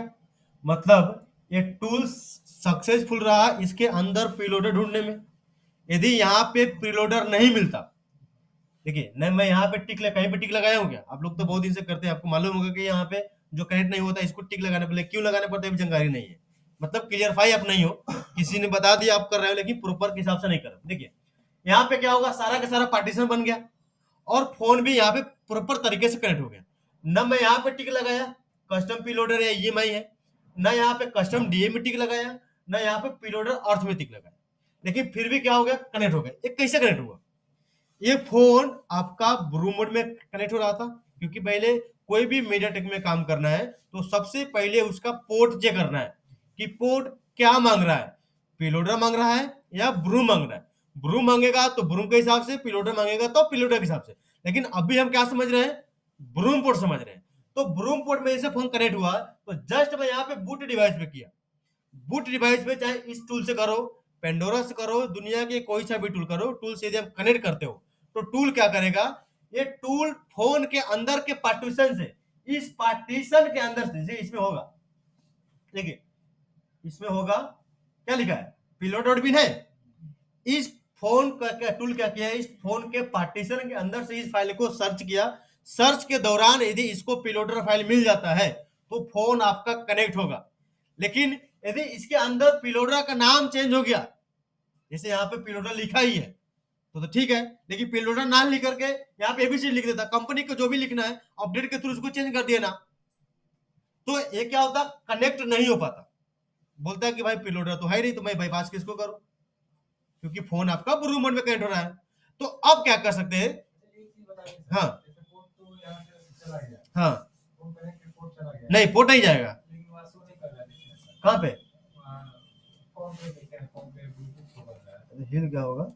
मतलब ये टूल सक्सेसफुल रहा इसके अंदर प्रीलोडर ढूंढने में। यदि यहाँ पे प्रीलोडर नहीं मिलता, देखिए न मैं यहाँ पे कहीं पे टिक लगाया हूँ क्या, आप लोग तो बहुत दिन से करते हैं, आपको मालूम होगा कि यहाँ पे जो कनेक्ट नहीं होता इसको टिक लगाने पड़े, क्यों लगाने पड़ते हैं जानकारी नहीं है। मतलब क्लियरफाई आप नहीं हो, किसी ने बता दिया आप कर रहे हो लेकिन प्रॉपर के हिसाब से नहीं कर रहे। देखिए यहाँ पे क्या होगा, सारा का सारा पार्टीशन बन गया और फोन भी यहाँ पे प्रॉपर तरीके से कनेक्ट हो गया। न मैं यहाँ पे टिक लगाया कस्टम पीलोडर है EMI है, न यहाँ पे कस्टम DA में टिक लगाया, न यहाँ पे पीलोडर अर्थ में टिक लगाया, लेकिन फिर भी क्या हो गया, कनेक्ट हो गया। ये कैसे कनेक्ट हुआ, ये फोन आपका ब्रूम मोड में कनेक्ट हो रहा था, क्योंकि पहले कोई भी मीडियाटेक में काम करना है तो सबसे पहले उसका पोर्ट चेक करना है कि पोर्ट क्या मांग रहा है, पिलोडर मांग रहा है या ब्रूम मांग रहा है। ब्रूम मांगेगा तो ब्रूम के हिसाब से, पिलोडर मांगेगा तो पिलोडर के हिसाब से। लेकिन अभी हम क्या समझ रहे हैं, ब्रूम पोर्ट समझ रहे हैं। तो ब्रूम पोर्ट में जैसे फोन कनेक्ट हुआ तो जस्ट मैं यहाँ पे बूट डिवाइस पे किया। बूट डिवाइस पे चाहे इस टूल से करो, पेंडोरा से करो, दुनिया के कोई सा भी टूल करो, टूल से यदि हम कनेक्ट करते हो तो टूल क्या करेगा, ये टूल फोन के अंदर के पार्टीशन से, इस पार्टीशन के अंदर से इसमें होगा, देखिए इसमें होगा क्या लिखा है, पिलो.bin है। इस फोन का टूल क्या किया है, इस फोन के पार्टीशन के अंदर से इस फाइल को सर्च किया। सर्च के दौरान यदि इसको पिलोडर फाइल मिल जाता है तो फोन आपका कनेक्ट होगा। लेकिन यदि इसके अंदर पिलोडर का नाम चेंज हो गया, जैसे यहाँ पे पिलोडर लिखा ही है, तो ठीक है, लेकिन पेलोडर ना लिख करके यहाँ पे एबीसी लिख देता, कंपनी को जो भी लिखना है अपडेट के थ्रू उसको चेंज कर दिया ना, तो ये क्या होता, कनेक्ट नहीं हो पाता। बोलता है कि भाई पेलोडर तो है नहीं, तो मैं बाईपास किसको करूं, क्योंकि फोन आपका ब्लू मोड में कनेक्ट हो रहा है। तो अब क्या कर सकते हैं, एक चीज बता दीजिए सर, हाँ जैसे पोर्ट तो यहाँ से चला गया, हाँ, फोन कनेक्टेड पोर्ट चला गया, नहीं पोर्ट नहीं जाएगा, लेकिन वहाँ शो नहीं कर रहा है, देखिए सर, कहाँ पे वहाँ फोन पे देखते हैं, फोन पे ब्लूटूथ शो कर रहा है, हिल क्या होगा,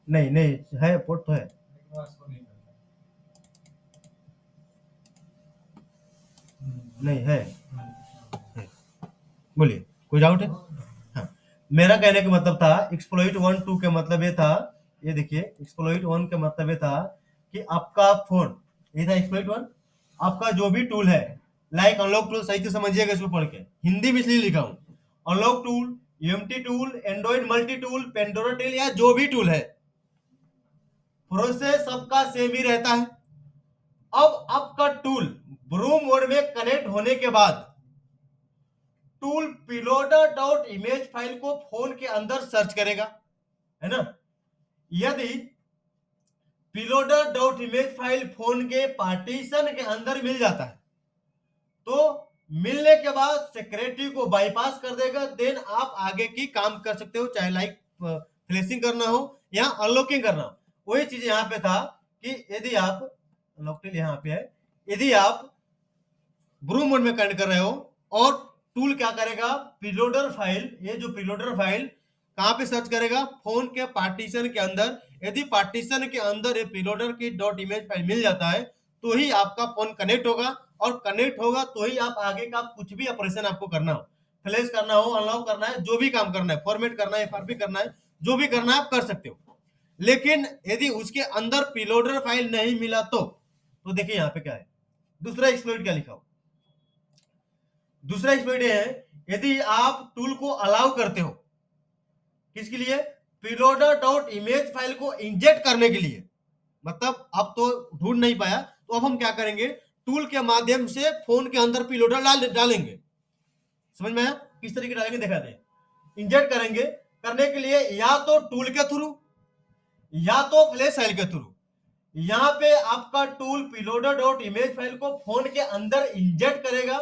नहीं नहीं है, पोर्ट तो है, लेकिन वहाँ शो नहीं कर रहा नहीं है, है। बोलिए कोई डाउट है। हाँ, मेरा कहने का मतलब था एक्सप्लॉइट 1 2 के मतलब ये था, ये देखिए एक्सप्लॉइट 1 का मतलब ये था कि आपका फोन, ये था एक्सप्लॉइट 1, आपका जो भी टूल है, लाइक अनलॉक टूल, सही से समझिएगा इसको पढ़ के, हिंदी में इसलिए लिखा हूं, unlock tool, UMT tool, Android multi tool, Pandora tool, या जो भी टूल है, प्रोसेस सबका सेम ही रहता है। अब आपका टूल ब्रूम मोड में कनेक्ट होने के बाद टूल पिलोडर डॉट इमेज फाइल को फोन के अंदर सर्च करेगा, है ना। यदि पिलोडर डॉट इमेज फाइल फोन के पार्टीशन के अंदर मिल जाता है, तो मिलने के बाद सिक्योरिटी को बाईपास कर देगा, देन आप आगे की काम कर सकते हो, चाहे लाइक फ्लैशिंग करना हो या अनलॉकिंग करना हो। वही चीज यहाँ पे था कि यदि आप अनलॉकिंग यहाँ पे है, यदि आप ब्रूम मोड में कनेक्ट कर रहे हो और टूल क्या करेगा, प्रीलोडर फाइल, ये जो प्रीलोडर फाइल कहां पे सर्च करेगा, फोन के पार्टीशन के अंदर। यदि पार्टीशन के अंदर ये प्रीलोडर की डॉट इमेज फाइल मिल जाता है, तो ही आपका फोन कनेक्ट होगा, और कनेक्ट होगा तो ही आप आगे का कुछ भी ऑपरेशन आपको करना हो, फ्लैश करना हो, अनलॉक करना है, जो भी काम करना है, फॉर्मेट करना है, एफआरपी करना है, जो भी करना है आप कर सकते हो। लेकिन यदि उसके अंदर प्रीलोडर फाइल नहीं मिला तो देखिए यहाँ पे क्या है, दूसरा एक्सप्लॉइट क्या लिखा हो, दूसरा एक्सप्लॉइट है, यदि आप टूल को अलाउ करते हो, किसके लिए, प्रीलोडर डॉट इमेज फाइल को इंजेक्ट करने के लिए, मतलब अब तो ढूंढ नहीं पाया, तो अब हम क्या करेंगे, टूल के माध्यम से फोन के अंदर प्रीलोडर डालेंगे। समझ में आया, किस तरीके डालेंगे दिखा दे, इंजेक्ट करेंगे, करने के लिए या तो टूल के थ्रू या तो फ्लैश फाइल के थ्रू। यहां पे आपका tool preloader dot image file को फोन के अंदर इंजेक्ट करेगा,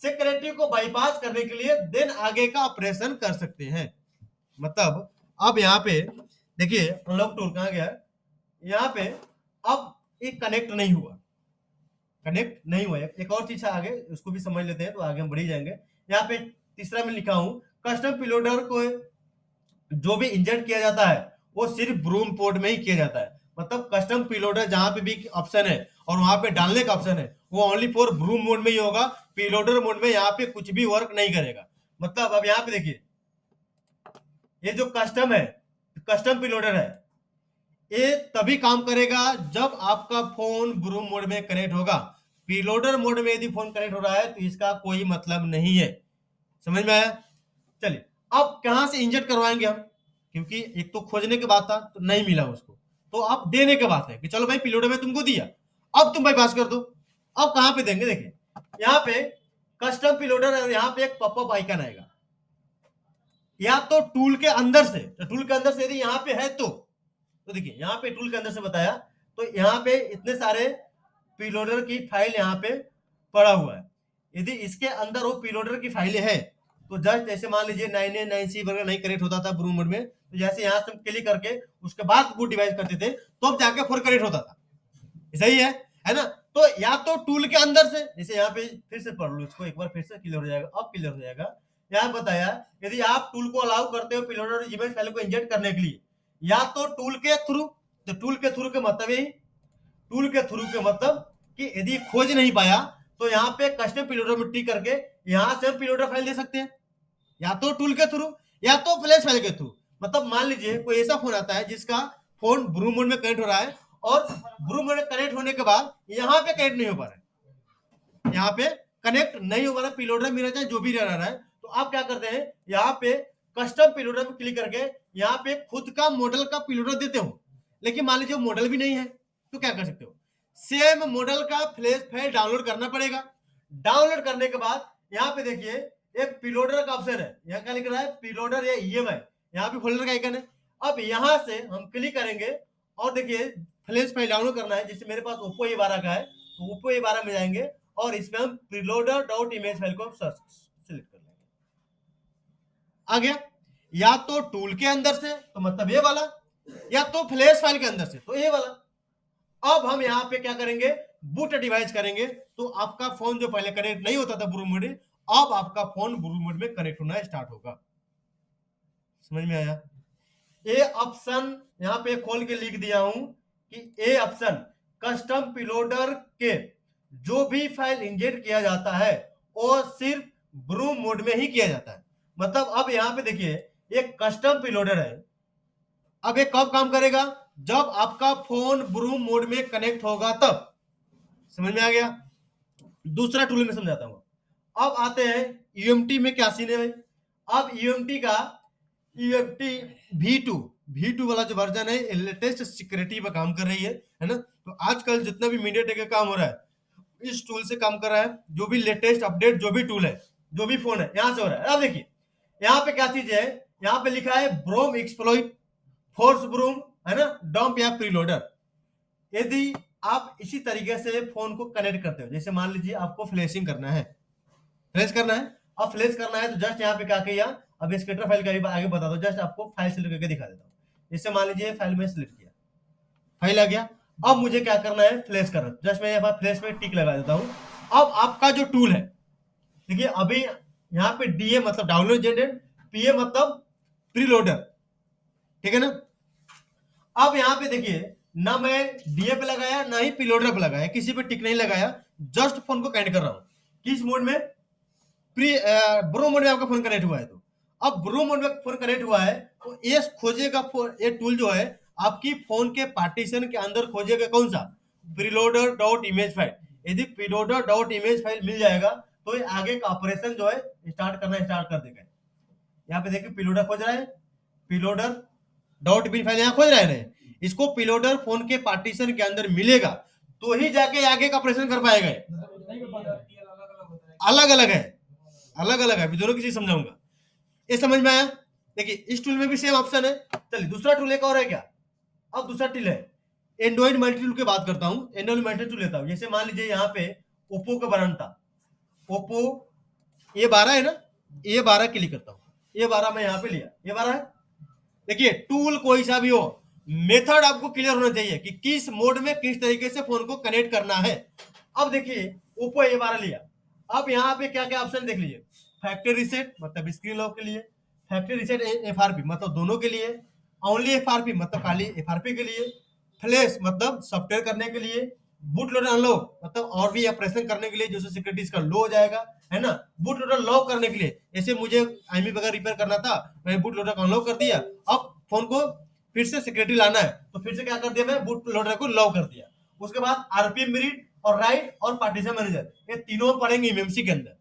सिक्योरिटी को बाईपास करने के लिए, देन आगे का ऑपरेशन कर सकते हैं। मतलब अब यहाँ पे देखिए अनलॉक टूल कहाँ गया, यहाँ पे अब एक कनेक्ट नहीं हुआ, कनेक्ट नहीं हुआ। एक और चीज आगे उसको भी समझ लेते हैं, तो आगे हम बढ़ी जाएंगे। यहाँ पे तीसरा में लिखा हूं, कस्टम प्रीलोडर को जो भी इंजेक्ट किया जाता है वो सिर्फ ब्रूम पोर्ट में ही किया जाता है। मतलब कस्टम प्रीलोडर जहां पे भी ऑप्शन है और वहां पे डालने का ऑप्शन है, वो ओनली फॉर ब्रूम मोड में ही होगा, प्रीलोडर मोड में यहाँ पे कुछ भी वर्क नहीं करेगा। मतलब अब यहाँ पे देखिए, ये जो कस्टम है, कस्टम प्रीलोडर है, ये तभी काम करेगा जब आपका फोन ब्रूम मोड में कनेक्ट होगा। प्रीलोडर मोड में यदि फोन कनेक्ट हो रहा है तो इसका कोई मतलब नहीं है। समझ में आया। चलिए अब कहां से इंजेक्ट करवाएंगे हम, क्योंकि एक तो खोजने के बाद था तो नहीं मिला उसको, तो अब देने के बाद है कि चलो भाई प्रीलोडर में तुमको दिया, अब तुम बाईपास कर दो। अब कहां पे देंगे, देखिए यहाँ पे कस्टम प्रीलोडर है, यहाँ पे एक पॉपअप आइकन आएगा, या तो टूल के अंदर से, तो टूल के अंदर से यदि यहाँ पे है तो देखिए यहाँ पे टूल के अंदर से बताया, तो यहाँ पे इतने सारे प्रीलोडर की फाइल यहाँ पे पड़ा हुआ है। यदि इसके अंदर वो प्रीलोडर की फाइलें हैं, तो जस्ट जैसे मान लीजिए 9A9C वगैरह नहीं कनेक्ट होता था ब्रूम मोड में, तो जैसे यहाँ से हम क्लिक करके उसके बाद बूट डिवाइस करते थे, तो अब जाके फोन कनेक्ट होता था। सही है ना। तो या तो टूल के अंदर से, जैसे यहाँ पे फिर से पढ़ लो इसको एक बार, फिर से क्लियर हो जाएगा, अब क्लियर हो जाएगा। यहाँ बताया यदि आप टूल को अलाउ करते हो प्रीलोडर इमेज फाइल को इंजेक्ट करने के लिए, या तो टूल के थ्रू, तो टूल के थ्रू के मतलब यही, टूल के थ्रू के मतलब कि यदि खोज नहीं पाया तो यहाँ पे कस्टम प्रीलोडर में टिक करके यहाँ से हम प्रीलोडर फाइल दे सकते हैं, या तो टूल के थ्रू या तो फ्लैश फाइल के थ्रू। मतलब मान लीजिए कोई ऐसा फोन आता है जिसका फोन ब्रूम मोड में कनेक्ट हो रहा है, और ब्रूम मोड में कनेक्ट होने के बाद यहाँ पे कनेक्ट नहीं हो पा रहा है, यहाँ पे कनेक्ट नहीं हो पा रहा है, प्रीलोडर मेरा चाहे जो भी रह रहा है, तो आप क्या करते हैं, यहाँ पे कस्टम प्रीलोडर में क्लिक करके यहाँ पे खुद का मॉडल का प्रीलोडर देते हो। लेकिन मान लीजिए मॉडल भी नहीं है, तो क्या कर सकते हो, सेम मॉडल का फ्लैश फाइल डाउनलोड करना पड़ेगा। डाउनलोड करने के बाद यहाँ पे देखिए एक प्रीलोडर का ऑप्शन है, यहाँ क्या लिख रहा है, प्रीलोडर या ईएमआई, यहाँ पे फोल्डर का आइकन है। अब यहां से हम क्लिक करेंगे और देखिए फ्लैश फाइल डाउनलोड करना है, जैसे मेरे पास ओप्पो A12 का है तो ओप्पो A12 में जाएंगे और इसमें हम preloader.image फाइल को सर्च सिलेक्ट कर लेंगे। आ गया, या तो टूल के अंदर से तो मतलब ये वाला, या तो फ्लैश फाइल के अंदर से तो ये वाला। अब हम यहाँ पे क्या करेंगे, बूट डिवाइस करेंगे, तो आपका फोन जो पहले कनेक्ट नहीं होता था ब्लू मोड में, अब आपका फोन ब्लू मोड में कनेक्ट होना स्टार्ट होगा। समझ में आया? ये ऑप्शन यहाँ पे खोल के लिख दिया हूं कि ये ऑप्शन कस्टम प्रीलोडर के जो भी फाइल इंजेक्ट किया जाता है वो सिर्फ ब्लू मोड में ही किया जाता है। मतलब अब यहाँ पे देखिए एक कस्टम प्रीलोडर है, अब ये कब काम करेगा, जब आपका फोन ब्लू मोड में कनेक्ट होगा तब। समझ में आ गया? दूसरा टूल में समझाता हूं। अब आते हैं यूएमटी में क्या सीन है भाई। अब यूएमटी का यूएमटी V2 वाला जो वर्जन है लेटेस्ट सिक्योरिटी पर काम कर रही है ना। तो आजकल जितना भी मीडियाटेक का काम हो रहा है इस टूल से काम कर रहा है। जो भी लेटेस्ट अपडेट जो भी टूल है जो भी फोन है यहां से हो रहा है। अब देखिए यहाँ पे क्या चीज है, यहाँ पे लिखा है ब्रोम एक्सप्लॉइट फोर्स ब्रूम है ना, डंप या प्रीलोडर। यदि आप इसी तरीके से फोन को कनेक्ट करते हो, जैसे मान लीजिए आपको फ्लैशिंग करना है, फ्लैश करना है, अब फ्लैश करना है तो जस्ट यहाँ पे क्या किया, अब स्केटर फाइल का भी आगे बता दो, जस्ट आपको फाइल सिलेक्ट करके दिखा देता हूँ। जैसे मान लीजिए फाइल में सिलेक्ट किया, फाइल आ गया। अब मुझे क्या करना है, फ्लैश करना, जस्ट मैं यहाँ पर फ्लैश में टिक लगा देता हूँ। अब आपका जो टूल है देखिए अभी यहाँ पे डीए मतलब डाउनलोड जनरेट, पीए मतलब प्रीलोडर, ठीक है ना। अब यहाँ पे देखिए ना मैं डीए पे लगाया ना ही प्रीलोडर पे लगाया, किसी पे टिक नहीं लगाया, जस्ट फोन को कनेक्ट कर रहा हूं किस मोड में, ब्रो मोड में आपका फोन कनेक्ट हुआ है। तो अब ब्रो मोड में फोन कनेक्ट हुआ है तो ये खोजेगा, ये टूल जो है आपकी फोन के पार्टीशन के अंदर खोजेगा कौन सा, preloader.image फाइल। यदि preloader.image फाइल मिल जाएगा तो ये आगे का ऑपरेशन जो है स्टार्ट कर देगा। यहाँ पे देखिए प्रीलोडर खोज रहा है, preloader.bin फाइल यहाँ खोज रहा है ना, इसको प्रीलोडर फोन के पार्टीशन के अंदर मिलेगा तो ही जाके आगे का ऑपरेशन कर पाएगा। अलग अलग है, दोनों की चीज समझाऊंगा। ये समझ में आया? देखिए इस टूल में भी सेम ऑप्शन है। चलिए दूसरा टूल एक और है क्या, अब दूसरा टूल है एंड्रॉइड मल्टी टूल की बात करता हूँ। एंड्रॉइड मल्टी टूल लेता हूँ, जैसे मान लीजिए यहाँ पे ओप्पो का ब्रांड था, ओप्पो A12 है ना, A12 क्लिक करता हूँ, A12 में यहाँ पे लिया, A12 है। देखिए टूल कोई सा भी हो, मेथड आपको क्लियर होना चाहिए कि किस मोड में किस तरीके से फोन को कनेक्ट करना है। अब देखिए ओप्पो A12 लिया, अब यहाँ पे क्या क्या ऑप्शन देख लीजिए, फैक्ट्री रीसेट मतलब स्क्रीन लॉक के लिए, फैक्ट्री रीसेट FRP मतलब दोनों के लिए, ओनली FRP मतलब खाली FRP के लिए, फ्लैश मतलब सॉफ्टवेयर करने के लिए, बूट लोडर अनलॉक मतलब और भी ऑपरेशन करने के लिए जो सिक्योरिटी इसका लो हो जाएगा है ना, बूट लोडर लॉक करने के लिए, जैसे मुझे आईएमई वगैरह रिपेयर करना था, मैं बूट लोडर को अनलॉक कर दिया, अब फोन को फिर से सिक्योरिटी लाना है तो फिर से क्या कर दिया, मैं बूट लोडर को लॉक कर दिया। उसके बाद आरपीएम रीड और राइट और पार्टीशन मैनेजर, ये तीनों पढ़ेंगे एमएमसी के अंदर।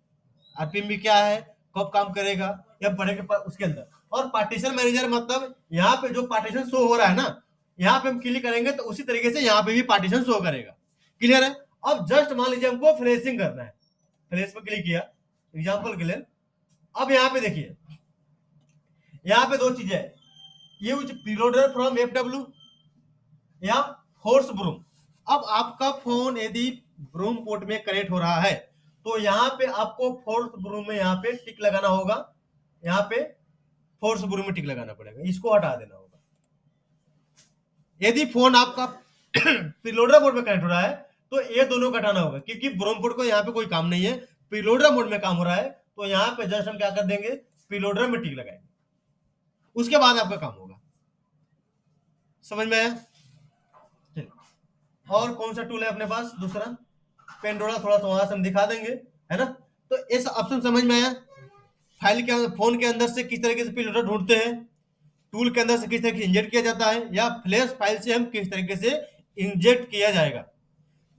आरपीएम भी क्या है, कब काम करेगा, या पढ़ेंगे उसके अंदर। और पार्टीशन मैनेजर मतलब यहाँ पे जो पार्टीशन शो हो रहा है ना, यहाँ पे हम क्लिक करेंगे तो उसी तरीके से यहाँ पे भी पार्टीशन शो करेगा। क्लियर है? अब जस्ट मान लीजिए हमको फ्लैशिंग करना है, फ्लैश पे क्लिक किया एग्जांपल के लिए। अब यहाँ पे देखिए यहाँ पे दो चीजें है, यूज प्रीलोडर फ्रॉम FW या फोर्स ब्रूम। अब आपका फोन यदि ब्रूम पोर्ट में कनेक्ट हो रहा है तो यहाँ पे आपको फोर्स ब्रूम में यहाँ पे टिक लगाना होगा, यहाँ पे फोर्स ब्रूम में टिक लगाना पड़ेगा, इसको हटा देना होगा। यदि फोन आपका प्रीलोडर मोड में कनेक्ट हो रहा है तो ये दोनों घटाना होगा, क्योंकि ब्रूम पोर्ट को यहाँ पे कोई काम नहीं है, प्रीलोडर मोड में काम हो रहा है। तो यहाँ पे जस्ट हम क्या कर देंगे, प्रीलोडर में टिक लगाएंगे, उसके बाद आपका काम होगा। समझ में आया? और कौन सा टूल है अपने पास दूसरा, पेंडोरा, थोड़ा सा वहां से हम दिखा देंगे है ना। तो इस ऑप्शन समझ में आया, फाइल के फोन के अंदर से किस तरीके से प्रीलोडर ढूंढते हैं, टूल के अंदर से किस तरीके से इंजेक्ट किया जाता है, या फ्लैश फाइल से हम किस तरीके से इंजेक्ट किया जाएगा।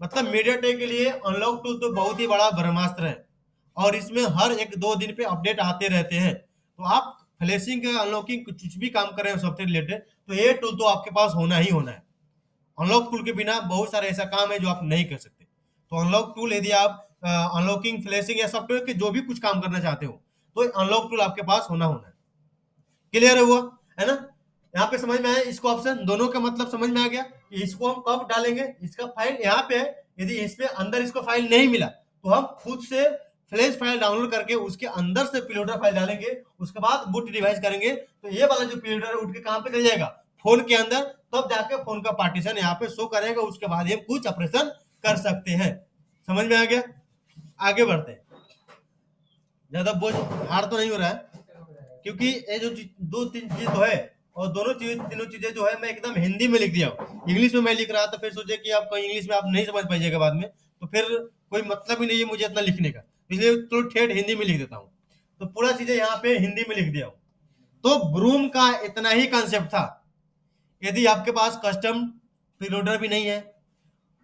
मतलब मीडियाटेक के लिए अनलॉक टूल तो बहुत ही बड़ा ब्रह्मास्त्र है और इसमें हर 1-2 दिन पे अपडेट आते रहते हैं। तो आप फ्लैशिंग अनलॉकिंग कुछ भी काम कर रहे हैं सॉफ्टवेयर रिलेटेड तो ये टूल तो आपके पास होना ही होना है। अनलॉक टूल के बिना बहुत सारे ऐसा काम है जो आप नहीं कर सकते। तो अनलॉक टूल यदि आप अनलॉकिंग, फ्लैशिंग या सॉफ्टवेयर के जो भी कुछ काम करना चाहते हो तो अनलॉक टूल आपके पास होना है। क्लियर है हुआ है ना। यहाँ पे समझ में आया इसको ऑप्शन दोनों का मतलब समझ में आ गया कि इसको हम कब डालेंगे, इसका फाइल यहाँ पे है, यदि इसमें अंदर इसको फाइल नहीं मिला तो हम खुद से फ्लैश फाइल डाउनलोड करके उसके अंदर से प्रीलोडर फाइल डालेंगे, उसके बाद बूट डिवाइस करेंगे तो ये वाला जो प्रीलोडर उठ के कहाँ पे चल जाएगा, फोन के अंदर, तब जाके फोन का पार्टीशन यहाँ पे शो करेगा, उसके बाद हम कुछ ऑपरेशन कर सकते हैं। समझ में आ गया? आगे बढ़ते हैं, ज्यादा बोझ हार्ड तो नहीं हो रहा है क्योंकि ये जो दो तीन चीज तो है और दोनों तीनों चीजें जो है मैं एकदम हिंदी में लिख दिया हूँ। इंग्लिश में मैं लिख रहा था फिर सोचे कि आप इंग्लिश में आप नहीं समझ पाइएगा बाद में, तो फिर कोई मतलब ही नहीं है मुझे इतना लिखने का, इसलिए तो ठेठ हिंदी में लिख देता हूँ। तो पूरा चीजें यहाँ पे हिंदी में लिख दिया हूँ। तो ब्रूम का इतना ही कॉन्सेप्ट था। यदि आपके पास कस्टम प्रीलोडर भी नहीं है,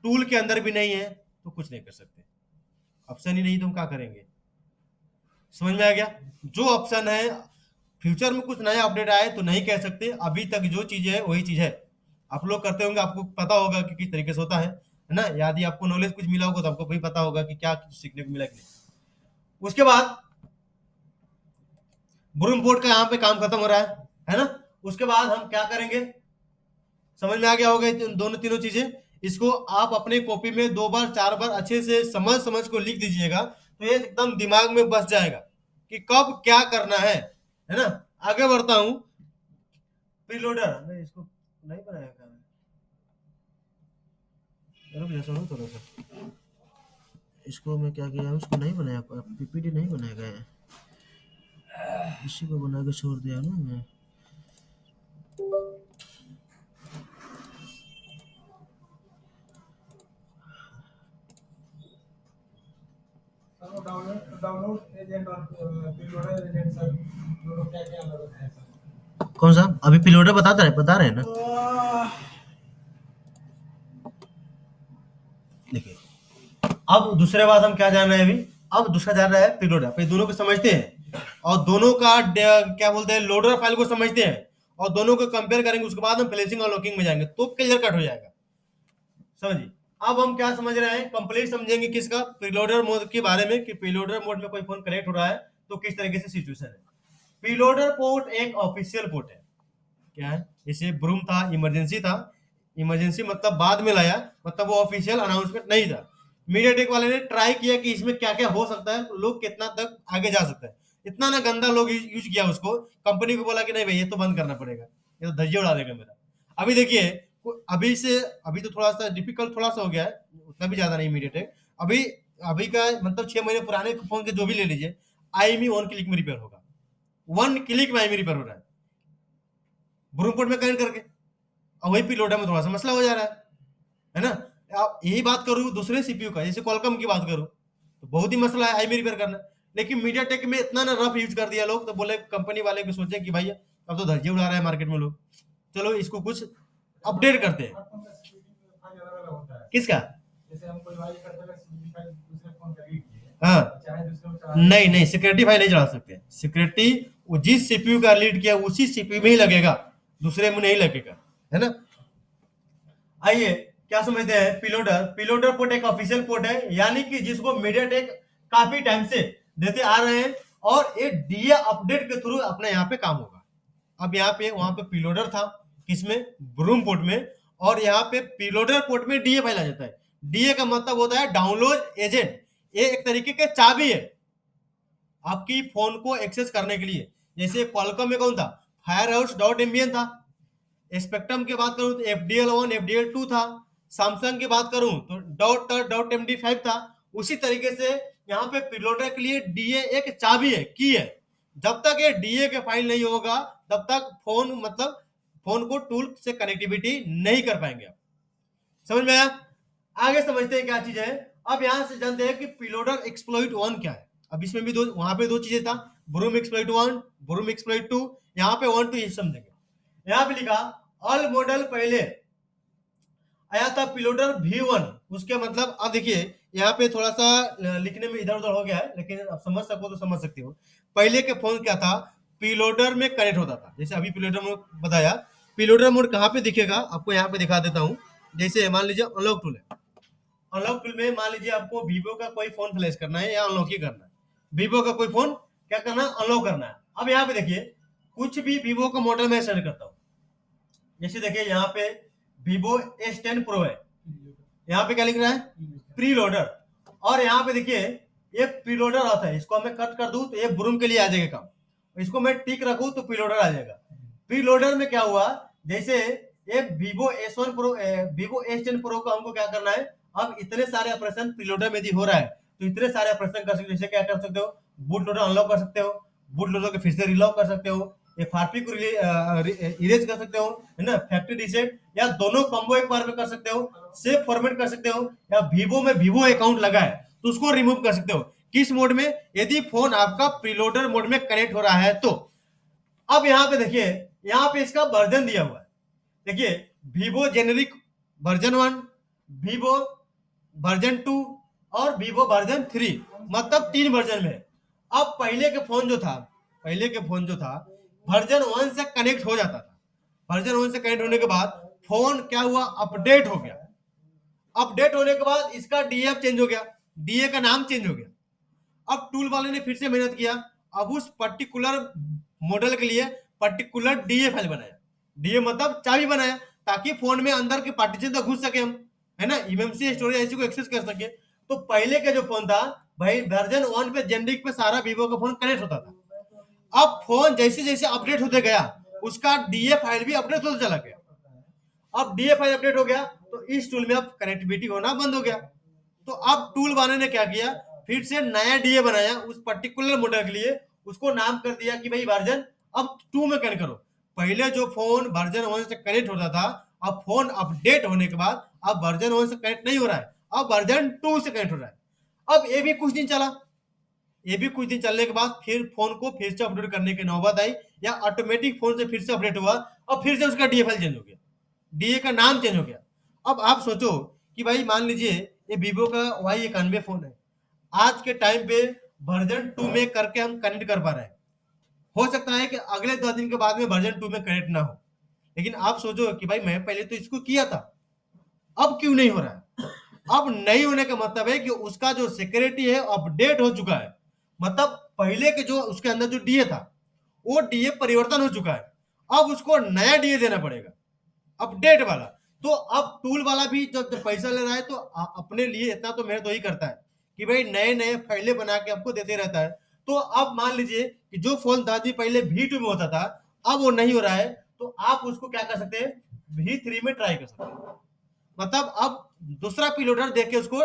टूल के अंदर भी नहीं है, तो कुछ नहीं कर सकते। ऑप्शन ही नहीं तो हम क्या करेंगे? समझ में आ गया? जो ऑप्शन है फ्यूचर में कुछ नया अपडेट आए तो नहीं कह सकते, अभी तक जो चीज है वही चीज है। आप लोग करते होंगे, आपको पता होगा कि किस तरीके से होता है ना? यदि आपको नॉलेज कुछ मिला होगा तो आपको भी पता होगा कि क्या सीखने को मिला कि नहीं। उसके बाद ब्रूम बोर्ड का यहाँ पे काम खत्म हो रहा है ना? उसके बाद हम क्या करेंगे, समझ में आ गया होगा दोनों तीनों चीजें। इसको आप अपने कॉपी में 2 बार 4 बार अच्छे से समझ को लिख दीजिएगा तो ये एकदम दिमाग में बस जाएगा कि कब क्या करना है ना? आगे बढ़ता हूं। प्रीलोडर मैं इसको नहीं बनाया क्या? रुक जा, सुनो थोड़ा सा, इसको मैं क्या किया, इसको नहीं बनाया, पीपीटी नहीं बनाया गया है, इसी को बना के छोड़ दिया ना मैं। डाउनलोड एजेंट और प्रीलोडर एजेंट सर दोनों क्या क्या अलग है सर? कौन सा? अभी प्रीलोडर बता रहे हैं ना? देखिए, अब दूसरे बात हम क्या जान रहे हैं अभी, अब दूसरा जान रहा है प्रीलोडर। पे दोनों को समझते हैं और दोनों का क्या बोलते हैं, लोडर फाइल को समझते हैं और दोनों को कंपेयर करेंगे, उसके बाद हम फ्लैशिंग और लॉकिंग में जाएंगे तो क्लियर कट हो जाएगा। समझिए, अब हम क्या समझ रहे हैं, कंप्लीट समझेंगे किसका, प्रीलोडर मोड के बारे में, कि प्रीलोडर मोड में कोई फोन कनेक्ट हो रहा है तो किस तरीके से सिचुएशन है। प्रीलोडर पोर्ट एक ऑफिशियल पोर्ट है। क्या है? जैसे ब्रूम था, इमरजेंसी था, इमरजेंसी मतलब बाद में लाया, मतलब वो ऑफिशियल अनाउंसमेंट नहीं था। मीडियाटेक वाले ने ट्राई किया कि इसमें क्या क्या हो सकता है, लोग कितना तक आगे जा सकता है, इतना ना गंदा लोग यूज किया उसको, कंपनी को बोला कि नहीं भाई ये तो बंद करना पड़ेगा, ये तो धज्जे उड़ा देगा मेरा। अभी देखिए, अभी तो थोड़ा सा डिफिकल्ट थोड़ा सा हो गया है, उतना भी ज्यादा नहीं मीडियाटेक। अभी अभी का मतलब 6 महीने पुराने फोन के जो भी ले लीजिए, आईएमई 1 क्लिक में रिपेयर होगा, 1 क्लिक में आईएमई रिपेयर हो रहा है ब्रूम पोर्ट में कनेक्ट करके। और वही प्रीलोडर में थोड़ा सा मसला हो जा रहा है ना? आप यही बात करूँ दूसरे सीपीयू का, जैसे क्वालकॉम की बात करूँ तो बहुत ही मसला है आईएमई रिपेयर करना, लेकिन मीडियाटेक में इतना ना रफ यूज कर दिया लोग, तो बोले कंपनी वाले को सोचे कि भाई अब तो धज्जे उड़ा रहा है मार्केट में लोग, चलो इसको कुछ अपडेट करते हैं। हर फोन का सिक्योरिटी फाइल अलग अलग होता है। किसका? जैसे हम कोई वाई करते हैं सिक्योरिटी फाइल दूसरे फोन का रीड किए, हाँ, चाहे दूसरे को चला नहीं सिक्योरिटी फाइल नहीं चला सकते। सिक्योरिटी वो जिस सीपीयू का लीड किया उसी सीपीयू में ही लगेगा, दूसरे में नहीं लगेगा, है ना? आइए क्या समझते हैं प्रीलोडर। प्रीलोडर पोर्ट एक ऑफिशियल पोर्ट है, यानी कि जिसको मीडियाटेक काफी टाइम से देते आ रहे हैं और ये डीए अपडेट के थ्रू अपने यहाँ पे काम होगा। अब यहाँ पे वहां पे प्रीलोडर था किसमें, ब्रूम पोर्ट में, और यहाँ पे प्रीलोडर पोर्ट में डीए फाइल आ जाता है। डीए का मतलब होता है डाउनलोड एजेंट, ये एक तरीके के चाबी है आपकी फोन को एक्सेस करने के लिए। जैसे क्वालकॉम में कौन था, Firehouse.mbn था, स्पेक्ट्रम की बात करूं तो FDL1 FDL2 था, सैमसंग की बात करूं तो .MD5 था। उसी तरीके से यहाँ पे प्रीलोडर के लिए डीए एक चाबी है, की है। जब तक ये डीए के फाइल नहीं होगा तब तक फोन को टूल से कनेक्टिविटी नहीं कर पाएंगे आप। समझ में आया? आगे समझते हैं क्या चीज है। अब यहां से जानते हैं कि प्रीलोडर एक्सप्लॉइट 1 क्या है। अब इसमें भी वहां पे दो चीजें था, ब्रूम एक्सप्लॉइट 1, ब्रूम एक्सप्लॉइट 2। यहाँ पे 1 2 समझेंगे। यहाँ पे लिखा ऑल मॉडल पहले आया था प्रीलोडर V1, उसके मतलब अब देखिए यहाँ पे थोड़ा सा लिखने में इधर उधर हो गया है, लेकिन आप समझ सको तो समझ सकते हो। पहले के फोन क्या था, प्रीलोडर में कनेक्ट होता था। जैसे अभी प्रीलोडर मोड बताया, प्रीलोडर मोड कहाँ पे दिखेगा आपको, यहाँ पे दिखा देता हूँ। जैसे मान लीजिए अनलॉक टूल है, अनलॉक टूल में मान लीजिए आपको वीवो का कोई फोन फ्लैश करना है या अनलॉक ही करना है, वीवो का कोई फोन क्या करना है, अनलॉक करना है। अब यहाँ पे देखिए कुछ भी वीवो का मॉडल मैं सेलेक्ट करता हूँ, जैसे देखिए यहाँ पे Vivo S10 Pro है, यहाँ पे क्या लिख रहा है, प्री लोडर। और यहाँ पे देखिए ये प्री लोडर आता है, इसको मैं कट कर दूं तो ये ब्रूम के लिए आ जाएगा काम, इसको मैं टिक रखूं तो प्री लोडर आ जाएगा। प्री लोडर में क्या हुआ, जैसे ये Vivo S1 Pro Vivo S10 Pro को हमको क्या करना है, अब इतने सारे ऑपरेशन प्री लोडर में यदि हो रहा है तो इतने सारे ऑपरेशन कर सकते हो। जैसे क्या कर सकते हो, बूट लोडर अनलॉक कर सकते हो, बूट लोडर को फिर से रिलॉक कर सकते हो, FRP को इरेज कर सकते हो, है ना, फैक्ट्री रीसेट, या दोनों कॉम्बो एक बार में कर सकते हो, सेव फॉर्मेट कर सकते हो, या Vivo में Vivo अकाउंट लगा है तो उसको रिमूव कर सकते हो। किस मोड में, यदि फोन आपका प्रीलोडर मोड में कनेक्ट हो रहा है तो। अब यहाँ पे देखिए, यहाँ पे इसका वर्जन दिया हुआ है, देखिए Vivo generic version 1, Vivo version 2 और Vivo वर्जन 3, मतलब 3 वर्जन में। अब पहले के फोन जो था वर्जन 1 से कनेक्ट हो जाता था, वर्जन 1 से कनेक्ट होने के बाद फोन क्या हुआ, अपडेट हो गया। अपडेट होने के बाद इसका डीएफ चेंज हो गया, डीए का नाम चेंज हो गया। अब टूल वाले ने फिर से मेहनत किया, अब उस पर्टिकुलर मॉडल के लिए पर्टिकुलर डीए फाइल बनाया, डीए मतलब चाबी बनाया, ताकि फोन में अंदर के पार्टीशन तक घुस सके हम, है ना, ईएमसी स्टोरेज ऐसी को एक्सेस कर सके। तो पहले का जो फोन था भाई वर्जन 1 पे जेनरिक पे सारा Vivo का फोन कनेक्ट होता था। अब फोन जैसे जैसे अपडेट होते गया उसका डीए फाइल भी अपडेट होता चला गया। अब डीए फाइल अपडेट हो गया तो इस टूल में अब कनेक्टिविटी होना बंद हो गया। तो अब टूल वाले ने क्या किया, फिर से नया डीए बनाया उस पर्टिकुलर मॉडल के लिए, उसको नाम कर दिया कि भाई वर्जन अब 2 में कनेक्ट करो। पहले जो फोन वर्जन 1 से कनेक्ट होता था, अब फोन अपडेट होने के बाद अब वर्जन 1 से कनेक्ट नहीं हो रहा है, अब वर्जन 2 से कनेक्ट हो रहा है। अब ये भी कुछ दिन चला, ये भी कुछ दिन चलने के बाद फिर फोन को फिर से अपडेट करने की नौबत आई, या ऑटोमेटिक फोन से फिर से अपडेट हुआ और फिर से उसका डीए फाइल चेंज हो गया, डीए का नाम चेंज हो गया। अब आप सोचो कि भाई मान लीजिए ये Vivo का Y91 फोन है, आज के टाइम पे वर्जन 2 में करके हम कनेक्ट कर पा रहे हैं। हो सकता है कि अगले 2 दिन के बाद में वर्जन 2 में कनेक्ट ना हो, लेकिन आप सोचो कि भाई मैं पहले तो इसको किया था, अब क्यों नहीं हो रहा है। अब नहीं होने का मतलब है कि उसका जो सिक्योरिटी है अपडेट हो चुका है, मतलब पहले के जो उसके अंदर जो डीए था वो डीए परिवर्तन हो चुका है, अब उसको नया डीए देना पड़ेगा अपडेट वाला। तो अब टूल वाला भी जब पैसा ले रहा है तो अपने लिए इतना तो मेहनत वही करता है कि भाई नए नए फाइलें बना के आपको देते रहता है। तो अब मान लीजिए कि जो फोन दादी पहले V2 में होता था अब वो नहीं हो रहा है, तो आप उसको क्या कर सकते हैं, V3 में ट्राई कर सकते हैं। मतलब अब दूसरा प्रीलोडर देख के उसको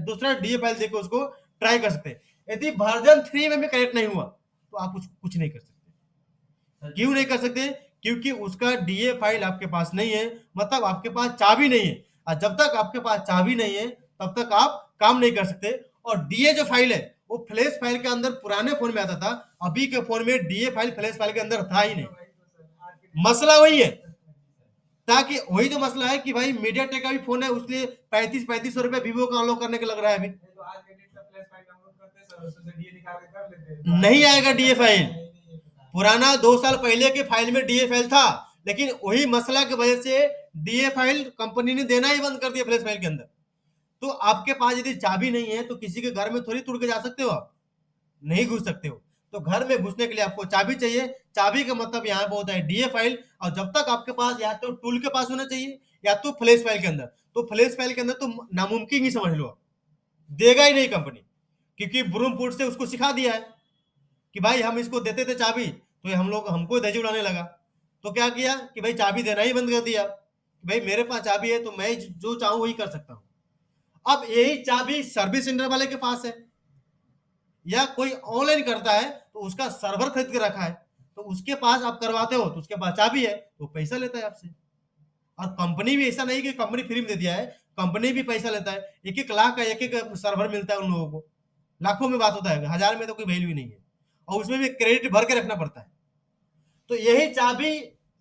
दूसरा डीए फाइल देख के उसको ट्राई कर सकते हैं। यदि वर्जन 3 में भी कनेक्ट नहीं हुआ तो आप कुछ नहीं कर सकते। क्यों नहीं कर सकते, क्योंकि उसका डीए फाइल आपके पास नहीं है, मतलब आपके पास चाबी नहीं है, और जब तक आपके पास चाबी नहीं है तब तक आप काम नहीं कर सकते। और डीए जो फाइल है वो फ्लैश फाइल के अंदर पुराने फोन में आता था, अभी के फोन में डीए फाइल फ्लैश फाइल के अंदर था ही नहीं। मसला वही है, ताकि वही जो मसला है कि भाई मीडियाटेक का भी फोन है, उसके 3500 रुपए Vivo का अनलॉक करने के लग रहा है। अभी तो आज के डेट में फ्लैश फाइल डाउनलोड करते हैं सर, उससे डीए निकाल के कर लेते हैं। नहीं आएगा डीए फाइल, पुराना 2 साल पहले के फाइल में डीए फाइल था, लेकिन वही मसला की वजह से डीए फाइल कंपनी ने देना ही बंद कर दिया फ्लैश फाइल के अंदर। तो आपके पास यदि चाबी नहीं है तो किसी के घर में थोड़ी तोड़ के जा सकते हो, आप नहीं घुस सकते हो। तो घर में घुसने के लिए आपको चाबी चाहिए, चाबी का मतलब यहाँ पे होता है डीए फाइल, और जब तक आपके पास या तो टूल के पास होना चाहिए या तो फ्लैश फाइल के अंदर। तो फ्लैश फाइल के अंदर तो नामुमकिन ही समझ लो, देगा ही नहीं कंपनी, क्योंकि ब्रूमपुट से उसको सिखा दिया है कि भाई हम इसको देते थे चाबी तो हमको दहेज उड़ाने लगा। तो क्या किया कि भाई चाबी देना ही बंद कर दिया, भाई मेरे पास चाबी है तो मैं जो चाहूं वही कर सकता हूं। अब यही चाबी सर्विस सेंटर वाले के पास है, या कोई ऑनलाइन करता है तो उसका सर्वर खरीद के रखा है, तो उसके पास आप करवाते हो तो उसके पास चाबी है तो पैसा लेता है आपसे। और कंपनी भी ऐसा नहीं कि कंपनी फ्री में दे दिया है, कंपनी भी पैसा लेता है, 1-1 लाख का एक सर्वर मिलता है उन लोगों को, लाखों में बात होता है, हजार में तो कोई वैल्यू नहीं है, और उसमें भी क्रेडिट भर के रखना पड़ता है। तो यही चाबी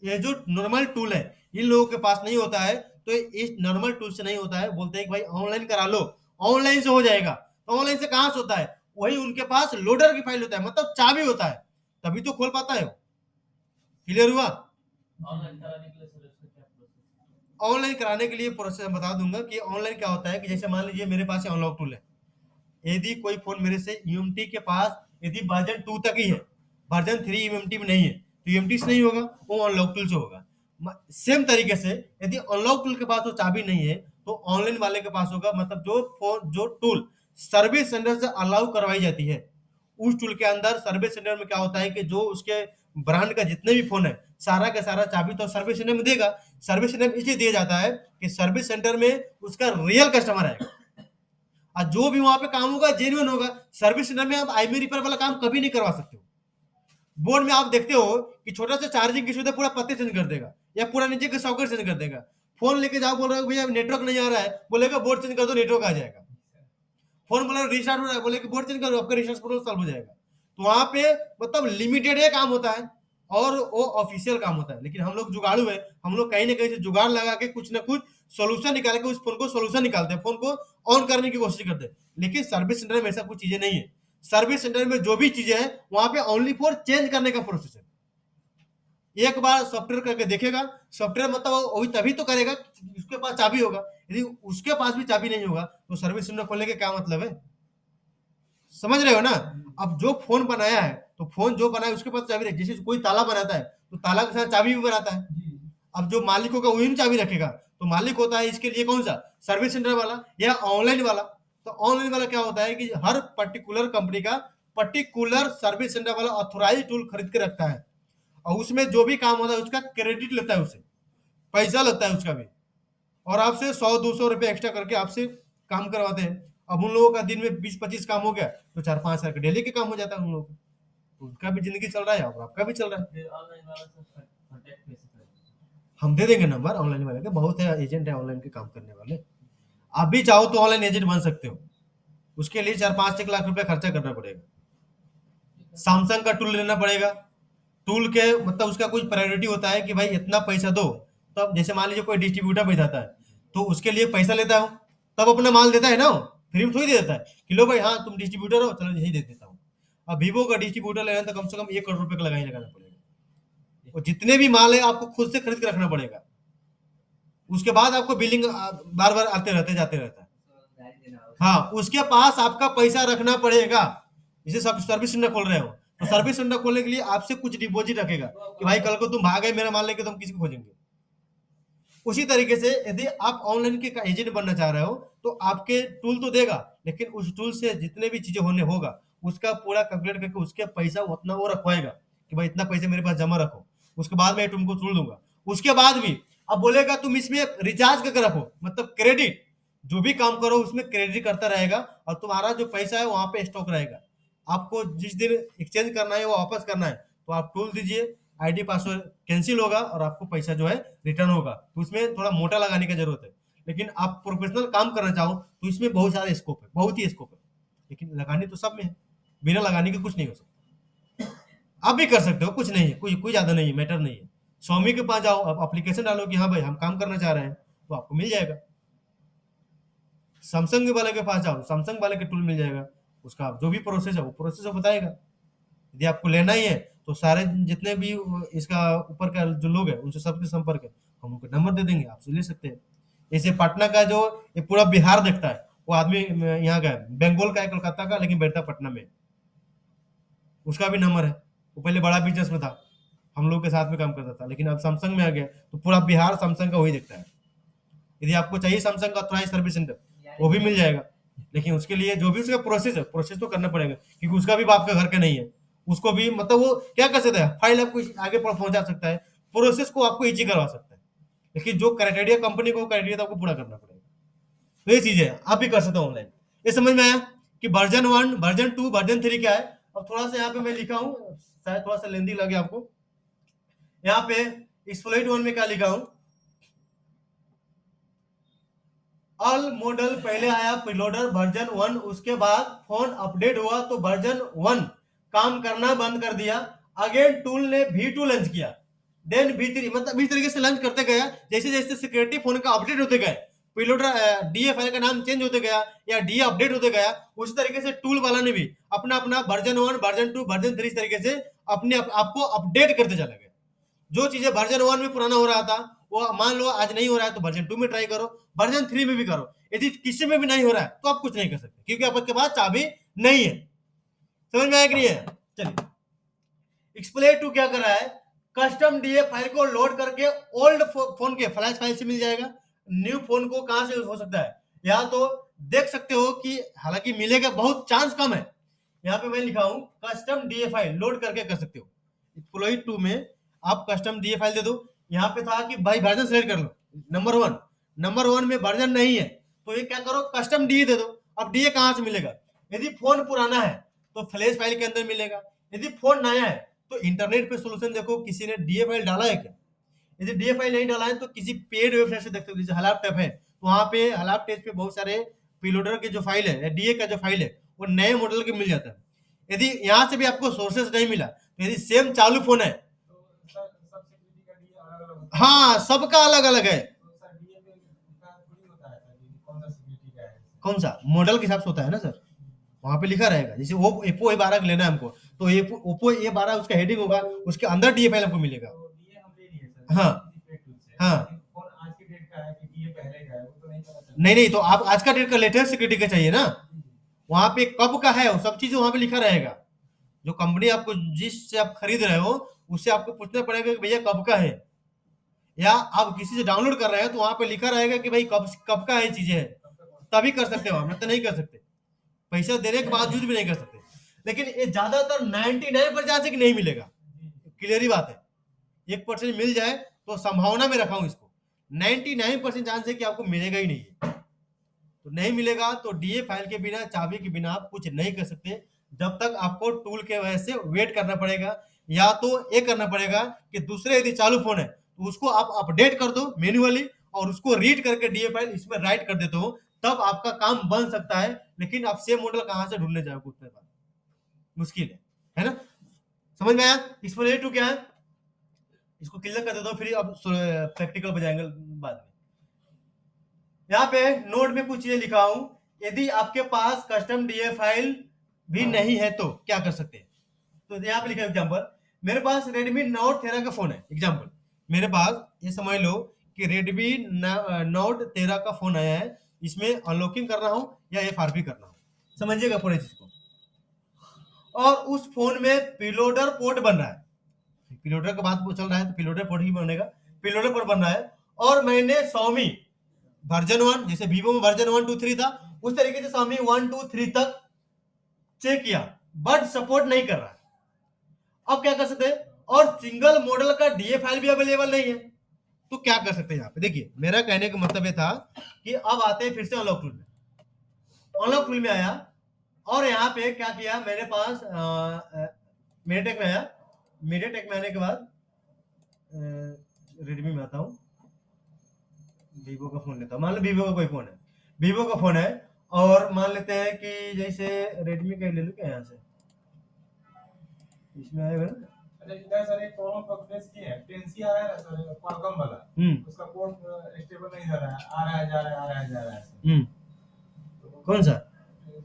ये जो नॉर्मल टूल है इन लोगों के पास नहीं होता है, तो इस नॉर्मल टूल से नहीं होता है, बोलते हैं कि भाई ऑनलाइन करा लो, ऑनलाइन से हो जाएगा। तो ऑनलाइन से कहां से होता है, वही उनके पास लोडर की फाइल होता है, मतलब चाबी होता है, तभी तो खोल पाता है। क्लियर हुआ। ऑनलाइन कराने के लिए प्रोसेस बता दूंगा कि ऑनलाइन क्या होता है कि जैसे मान लीजिए मेरे पास अनलॉक टूल है, यदि कोई फोन मेरे से यूएमटी के पास यदि वर्जन 2 तक ही है, वर्जन 3 यूएमटी में नहीं है, तो यूएमटी से नहीं होगा, वो अनलॉक टूल से होगा। सेम तरीके से यदि अनलॉक टूल के पास वो चाबी नहीं है तो ऑनलाइन वाले के पास होगा। मतलब जो टूल सर्विस सेंटर से अलाउ करवाई जाती है, उस टूल के अंदर सर्विस सेंटर में क्या होता है कि जो उसके ब्रांड का जितने भी फोन है सारा का सारा चाबी तो सर्विस सेंटर में देगा। सर्विस सेंटर में इसलिए दिया जाता है कि सर्विस सेंटर में उसका रियल कस्टमर आएगा और जो भी वहां पे काम होगा जेन्युइन होगा। सर्विस सेंटर में आप आईमी रिपेयर वाला काम कभी नहीं करवा सकते हो। बोर्ड में आप देखते हो कि छोटा सा चार्जिंग इशू है पूरा पत्ते चेंज कर देगा या पूरा नीचे का सॉकेट चेंज कर देगा। फोन लेके जाओ, बोल रहे हो भैया नेटवर्क नहीं आ रहा है, बोलेगा बोर्ड चेंज कर दो नेटवर्क आ जाएगा। फोन बोला रिस्टार्ट हो रहा है, बोले कि बोर्ड चेंज करो आपका रिस्टार्ट प्रॉब्लम सॉल्व हो जाएगा। तो वहां पे मतलब लिमिटेड ये काम होता है और वो ऑफिशियल काम होता है। लेकिन हम लोग जुगाड़ू है, हम लोग कहीं ना कहीं से जुगाड़ लगा के कुछ ना कुछ सोल्यूशन निकाल के उस फोन को सोल्यूशन निकालते हैं, फोन को ऑन करने की कोशिश करते हैं। लेकिन सर्विस सेंटर में ऐसा कुछ चीजें नहीं है। सर्विस सेंटर में जो भी चीजें हैं वहां पे ओनली फॉर चेंज करने का प्रोसेस है। एक बार सॉफ्टवेयर करके देखेगा, सॉफ्टवेयर मतलब वो तभी तो करेगा उसके पास चाबी होगा। यदि उसके पास भी चाबी नहीं होगा तो सर्विस सेंटर खोलने का क्या मतलब है? समझ रहे हो ना? अब जो फोन बनाया है तो फोन जो बनाया उसके पास चाबी रहे। जैसे कोई ताला बनाता है तो ताला के साथ चाबी भी बनाता है। अब जो मालिक होगा वही चाबी रखेगा। तो मालिक होता है इसके लिए कौन सा? सर्विस सेंटर वाला या ऑनलाइन वाला। तो ऑनलाइन वाला क्या होता है कि हर पर्टिकुलर कंपनी का पर्टिकुलर सर्विस सेंटर वाला ऑथोराइज टूल खरीद के रखता है और उसमें जो भी काम होता है उसका क्रेडिट लेता है, उससे पैसा लगता है उसका भी, और आपसे 100-200 रुपए एक्स्ट्रा करके आपसे काम करवाते हैं। अब उन लोगों का दिन में 20-25 काम हो गया तो 4-5 हजार का डेली के काम हो जाता है उन लोगों को। तो उनका भी जिंदगी चल रहा है और आपका भी चल रहा है। ऑनलाइन वाला से कांटेक्ट कैसे करें? हम दे देंगे नंबर ऑनलाइन वाले के, बहुत है एजेंट है ऑनलाइन के काम करने वाले। आप भी चाहो तो ऑनलाइन एजेंट बन सकते हो। उसके लिए 4-5 लाख रुपए खर्चा करना पड़ेगा। सैमसंग का टूल लेना पड़ेगा। टूल के मतलब उसका कुछ प्रायोरिटी होता है कि भाई इतना पैसा दो। तब जैसे मान लीजिए कोई डिस्ट्रीब्यूटर बैठाता है तो उसके लिए पैसा लेता हो तब अपना माल देता है ना, फ्री में थोड़ी दे देता है कि लो भाई हाँ तुम डिस्ट्रीब्यूटर हो चलो यही दे देता हूँ। अब वीवो का डिस्ट्रीब्यूटर लेना तो कम से कम 1 करोड़ रुपए का लगाई लगाना पड़ेगा। और जितने भी माल है आपको खुद से खरीद के रखना पड़ेगा। उसके बाद आपको बिलिंग बार बार आते रहते जाते रहता है। गाड़ी देना होगा। हाँ, उसके पास आपका पैसा रखना पड़ेगा। जैसे सब सर्विस सेंटर खोल रहे हो तो सर्विस सेंटर खोलने के लिए आपसे कुछ डिपॉजिट रखेगा कि भाई कल को तुम भाग गए मेरा माल लेके तो हम किसी को खोजेंगे। उसी तरीके से यदि आप ऑनलाइन के एजेंट बनना चाह रहे हो तो आपके टूल तो देगा लेकिन उस टूल से जितने भी चीजें होने होगा उसका पूरा कैलकुलेट करके उसके पैसा उतना वो रखवाएगा कि भाई इतना पैसे मेरे पास जमा रखो, उसके बाद मैं तुमको टूल दूंगा। उसके बाद भी अब बोलेगा तुम इसमें रिचार्ज करके रखो, मतलब क्रेडिट, जो भी काम करो उसमें क्रेडिट करता रहेगा और तुम्हारा जो पैसा है वहां पे स्टॉक रहेगा। आपको जिस दिन एक्सचेंज करना है वो वापस करना है तो आप टूल दीजिए, आईडी पासवर्ड कैंसिल होगा और आपको पैसा जो है रिटर्न होगा। तो उसमें थोड़ा मोटा लगाने की जरूरत है। लेकिन आप प्रोफेशनल काम करना चाहो तो इसमें बहुत सारा स्कोप है, बहुत ही स्कोप है। लेकिन लगाने तो सब में है, बिना लगाने के कुछ नहीं हो सकता। आप भी कर सकते हो, कुछ नहीं है, कोई ज्यादा नहीं है, मैटर नहीं है। स्वामी के पास जाओ, आप एप्लीकेशन डालो कि हाँ भाई हम काम करना चाह रहे हैं तो आपको मिल जाएगा। सैमसंग वाले के पास जाओ, सैमसंग वाले के टूल मिल जाएगा। उसका जो भी प्रोसेस है वो प्रोसेस वो बताएगा। यदि आपको लेना ही है तो सारे जितने भी इसका ऊपर का जो लोग हैं उनसे सबके संपर्क है, हम उनको नंबर दे देंगे, आपसे ले सकते हैं। जैसे पटना का जो ये पूरा बिहार देखता है वो आदमी यहाँ का है, बंगाल का है, कोलकाता का, लेकिन बैठता पटना में। उसका भी नंबर है। वो पहले बड़ा बिजनेस में था, हम लोग के साथ में काम करता था, लेकिन अब सैमसंग में आ गया तो पूरा बिहार सैमसंग का वही देखता है। यदि आपको चाहिए सैमसंग का ऑथराइज सर्विस सेंटर वो भी मिल जाएगा। लेकिन उसके लिए जो भी उसका प्रोसेस है प्रोसेस तो करना पड़ेगा क्योंकि उसका भी बाप का घर का नहीं है। उसको भी मतलब वो क्या कर सकता है, फाइल आपको आगे पहुंचा सकता है, प्रोसेस को आपको इजी करवा सकता है। लेकिन जो क्राइटेरिया कंपनी को क्राइटेरिया तो आपको पूरा करना पड़ेगा। तो ये चीज है, आप भी कर सकते हो ऑनलाइन। ये समझ में आया कि वर्जन 1, वर्जन 2, वर्जन 3 क्या है। अब थोड़ा सा यहाँ पे मैं लिखा हूँ, शायद थोड़ा सा लेंदी लगे आपको। यहाँ पे एक्सप्लोइट 1 में क्या लिखा हूँ, ऑल मॉडल पहले आया प्रीलोडर वर्जन 1, उसके बाद फोन अपडेट हुआ तो वर्जन 1 काम करना बंद कर दिया। अगेन टूल ने V2 लॉन्च किया, देन V3, मतलब इस तरीके से लॉन्च करते गया। जैसे जैसे सिक्योरिटी फोन का अपडेट होते गए, प्रीलोडर डीए फाइल का नाम चेंज होते गया या डीए अपडेट होते गया, उसी तरीके से टूल वाला ने भी अपना अपना वर्जन 1, वर्जन 2, वर्जन 3 इस तरीके से अपने आपको अपडेट करते चला गया। जो चीजें वर्जन 1 में पुराना हो रहा था वो मान लो आज नहीं हो रहा है तो वर्जन 2 में ट्राई करो, वर्जन 3 में भी करो। यदि किसी में भी नहीं हो रहा है तो आप कुछ नहीं कर सकते क्योंकि आपके पास चाबी नहीं है। समझ में आया कि नहीं है? चलिए, एक्सप्लेन टू क्या कर रहा है, कस्टम डीए फाइल को लोड करके ओल्ड फोन के फ्लैश फाइल से मिल जाएगा। न्यू फोन को कहां से हो सकता है, या तो देख सकते हो कि हालांकि मिलेगा, बहुत चांस कम है। यहाँ पे मैं लिखा हूं कस्टम डीए फाइल लोड करके कर सकते हो। एम्प्लॉय 2 में आप कस्टम डीए फाइल दे दो। यहाँ पे था कि भाई वर्जन सेलेक्ट कर लो, नंबर वन में वर्जन नहीं है तो ये क्या करो, कस्टम डीए दे दो। अब डीए कहां से मिलेगा, यदि फोन पुराना है तो फ्लैश फाइल के अंदर मिलेगा, यदि फोन नया है तो इंटरनेट पे सोल्यूशन देखो किसी ने डीए फाइल डाला है क्या। यदि डीए फाइल नहीं डाला है तो किसी पेड वेबसाइट से देखते हो, जैसे हलाप टैब है तो वहां पे हलाप टेस्ट पे बहुत सारे पीलोडर के जो फाइल है, डीए का जो फाइल है वो नए मॉडल के मिल जाता है। यदि यहाँ से भी आपको सोर्सेस नहीं मिला तो यदि सेम चालू फोन है, तो सर सब सिक्योरिटी का डीए अलग अलग हाँ सबका अलग अलग है। तो सर डीए पे का थोड़ी होता है सर कि कौन सा सिक्योरिटी का है। कौन सा मॉडल के हिसाब से होता है ना सर, वहां पे लिखा रहेगा। जैसे वो ओप्पो A12 लेना है हमको तो ओप्पो A12 उसका हेडिंग होगा, उसके अंदर डीए फाइल आपको मिलेगा। तो डीए हम ले लिए सर, हाँ किसी पेड टूल से। हाँ लेकिन फोन आज की डेट का है कि डीए पहले का है, वो तो नहीं पता चलता। नहीं तो आप आज का डेट का लेटेस्ट सिक्योरिटी का चाहिए ना, वहां पे कब का है वो सब चीज वहां पे लिखा रहेगा। जो कंपनी आपको जिससे आप खरीद रहे हो उससे आपको पूछना पड़ेगा कि भैया कब का है, या आप किसी से डाउनलोड कर रहे हैं तो वहां पे लिखा रहेगा कि भाई कब का है चीजें है, तभी कर सकते हो आप, नहीं तो नहीं कर सकते, पैसा देने के बावजूद भी नहीं कर सकते। लेकिन ये ज्यादातर 99% चांस है कि नहीं मिलेगा, क्लियर ही बात है। 1% मिल जाए तो संभावना में रखा हूं इसको, 99% चांस है कि आपको मिलेगा ही नहीं है। तो नहीं मिलेगा तो डीए फाइल के बिना, चाबी के बिना आप कुछ नहीं कर सकते, जब तक आपको टूल के वजह से वेट करना पड़ेगा, या तो ये करना पड़ेगा कि दूसरे यदि चालू फोन है तो उसको आप अपडेट कर दो मैन्युअली और उसको रीड करके डीए फाइल इसमें राइट कर देते हो, तब आपका काम बन सकता है। लेकिन आप सेम मॉडल कहां से ढूंढने जाओगे, उतने बाद मुश्किल है ना। समझ में आया एक्सप्लेनेटरी टू क्या है, इसको क्लियर कर देता हूँ फिर अब प्रैक्टिकल पे जाएंगे बाद में। यहाँ पे नोट में कुछ ये लिखा हूं, यदि आपके पास कस्टम डीए फाइल भी नहीं है तो क्या कर सकते हैं। तो यहाँ पे लिखा एग्जांपल, मेरे पास Redmi Note 13 का फोन है, एग्जांपल मेरे पास ये समझ लो कि Redmi Note 13 का फोन आया है, इसमें अनलॉकिंग कर रहा हूं या FRP कर रहा हूं, समझिएगा पूरे चीज को। और उस फोन में प्रीलोडर पोर्ट बन रहा है, प्रीलोडर का बात चल रहा है तो प्रीलोडर पोर्ट ही बनेगा, प्रीलोडर पोर्ट बन रहा है। और मैंने Xiaomi वर्जन 1, जैसे Vivo में वर्जन 1 2 3 था उस तरीके से Xiaomi 1 2 3 तक चेक किया, बट सपोर्ट नहीं कर रहा है। अब क्या कर सकते हैं, और सिंगल मॉडल का डीए फाइल भी अवेलेबल नहीं है, तो क्या कर सकते हैं। यहाँ पे देखिए मेरा कहने का मतलब ये था कि अब आते हैं फिर से अनलॉक टूल में। अनलॉक टूल में आया और यहाँ पे क्या किया, मेरे पास मीडियाटेक में आया, मीडियाटेक में आने के बाद रेडमी में आता हूँ, वीवो का फोन लेता हूँ, मान लो वीवो का कोई फोन है, वीवो का फोन है और मान लेते हैं कि जैसे रेडमी का ले लो क्या, यहाँ से इसमें आएगा ना। अच्छा इधर सर एक प्रॉब्लम प्रोग्रेस की है, टेंसी आ रहा है ना सर क्वालकॉम वाला, उसका पोर्ट स्टेबल नहीं जा रहा है, आ रहा है जा रहा है, आ रहा है जा रहा है। तो कौन सा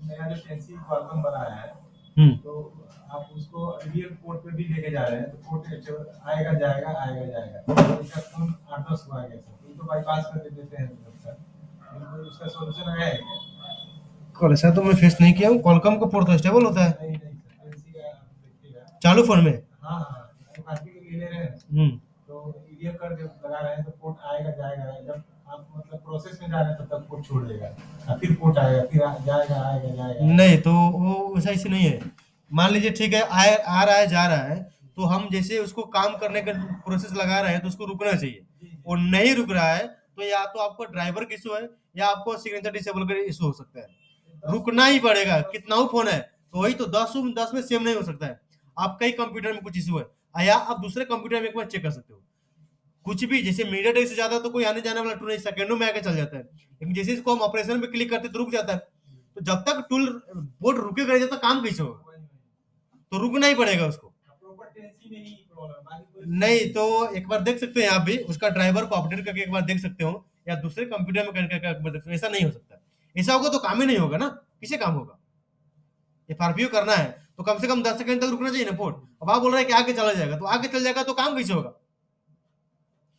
नया जो टेंसी क्वालकॉम वाला है, तो आप उसको रियल पोर्ट पे भी लेके जा रहे हैं तो पोर्ट स्टेबल आएगा जाएगा आएगा जाएगा, तो इसका फोन 8-10 हुआ गया सर, ये तो बाईपास कर देते हैं सर, इनको उसका सॉल्यूशन आया है क्या? कॉल ऐसा तो मैं फेस नहीं किया हूँ, कॉलकॉम का पोर्ट तो स्टेबल होता है नहीं नहीं सर, टेंसी का आप देखिएगा चालू फोन में। हाँ FRP के ले रहे हैं तो ईडीएफ करके लगा रहे हैं तो पोर्ट आएगा जाएगा, जब आप मतलब प्रोसेस में जा रहे हैं तब तक पोर्ट छोड़ देगा, फिर पोर्ट आएगा, फिर जाएगा आएगा जाएगा। नहीं तो वो वैसा ऐसे नहीं है, मान लीजिए ठीक है आ रहा है जा रहा है, तो हम जैसे उसको काम करने का प्रोसेस लगा रहे हैं तो उसको रुकना चाहिए, वो नहीं रुक रहा है तो या तो आपको ड्राइवर का इशू है या आपको सिग्नेचर डिसेबल का इशू हो सकता है, रुकना ही पड़ेगा। कितना फोन है तो वही तो 10 में सेम नहीं हो सकता है, आप कई कंप्यूटर में कुछ इशू है या आप दूसरे कंप्यूटर में एक बार चेक कर सकते हो। कुछ भी जैसे मीडियाटेक से ज्यादा तो कोई आने जाने वाला टूल नहीं, सेकंडों में आके चल जाता है, लेकिन जैसे इसको हम ऑपरेशन पे क्लिक करते तो रुक जाता है, तो जब तक टूल बोर्ड रुकेगा जब तक काम कैसे होगा, तो रुकना ही पड़ेगा उसको। प्रॉपर टेंसी में ही प्रॉब्लम, बाकी कोई नहीं तो एक बार देख सकते हैं आप भी, उसका ड्राइवर को अपडेट करके एक बार देख सकते हो या दूसरे कंप्यूटर में करके एक बार देख सकते हो। ऐसा नहीं हो सकता, ऐसा होगा तो काम ही नहीं होगा ना, किसे काम होगा। FRPO करना है तो कम से कम 10 सेकंड तक रुकना चाहिए ना पोर्ट, अब आप बोल रहे हैं कि आगे चला जाएगा, तो आगे चल जाएगा तो काम कैसे होगा,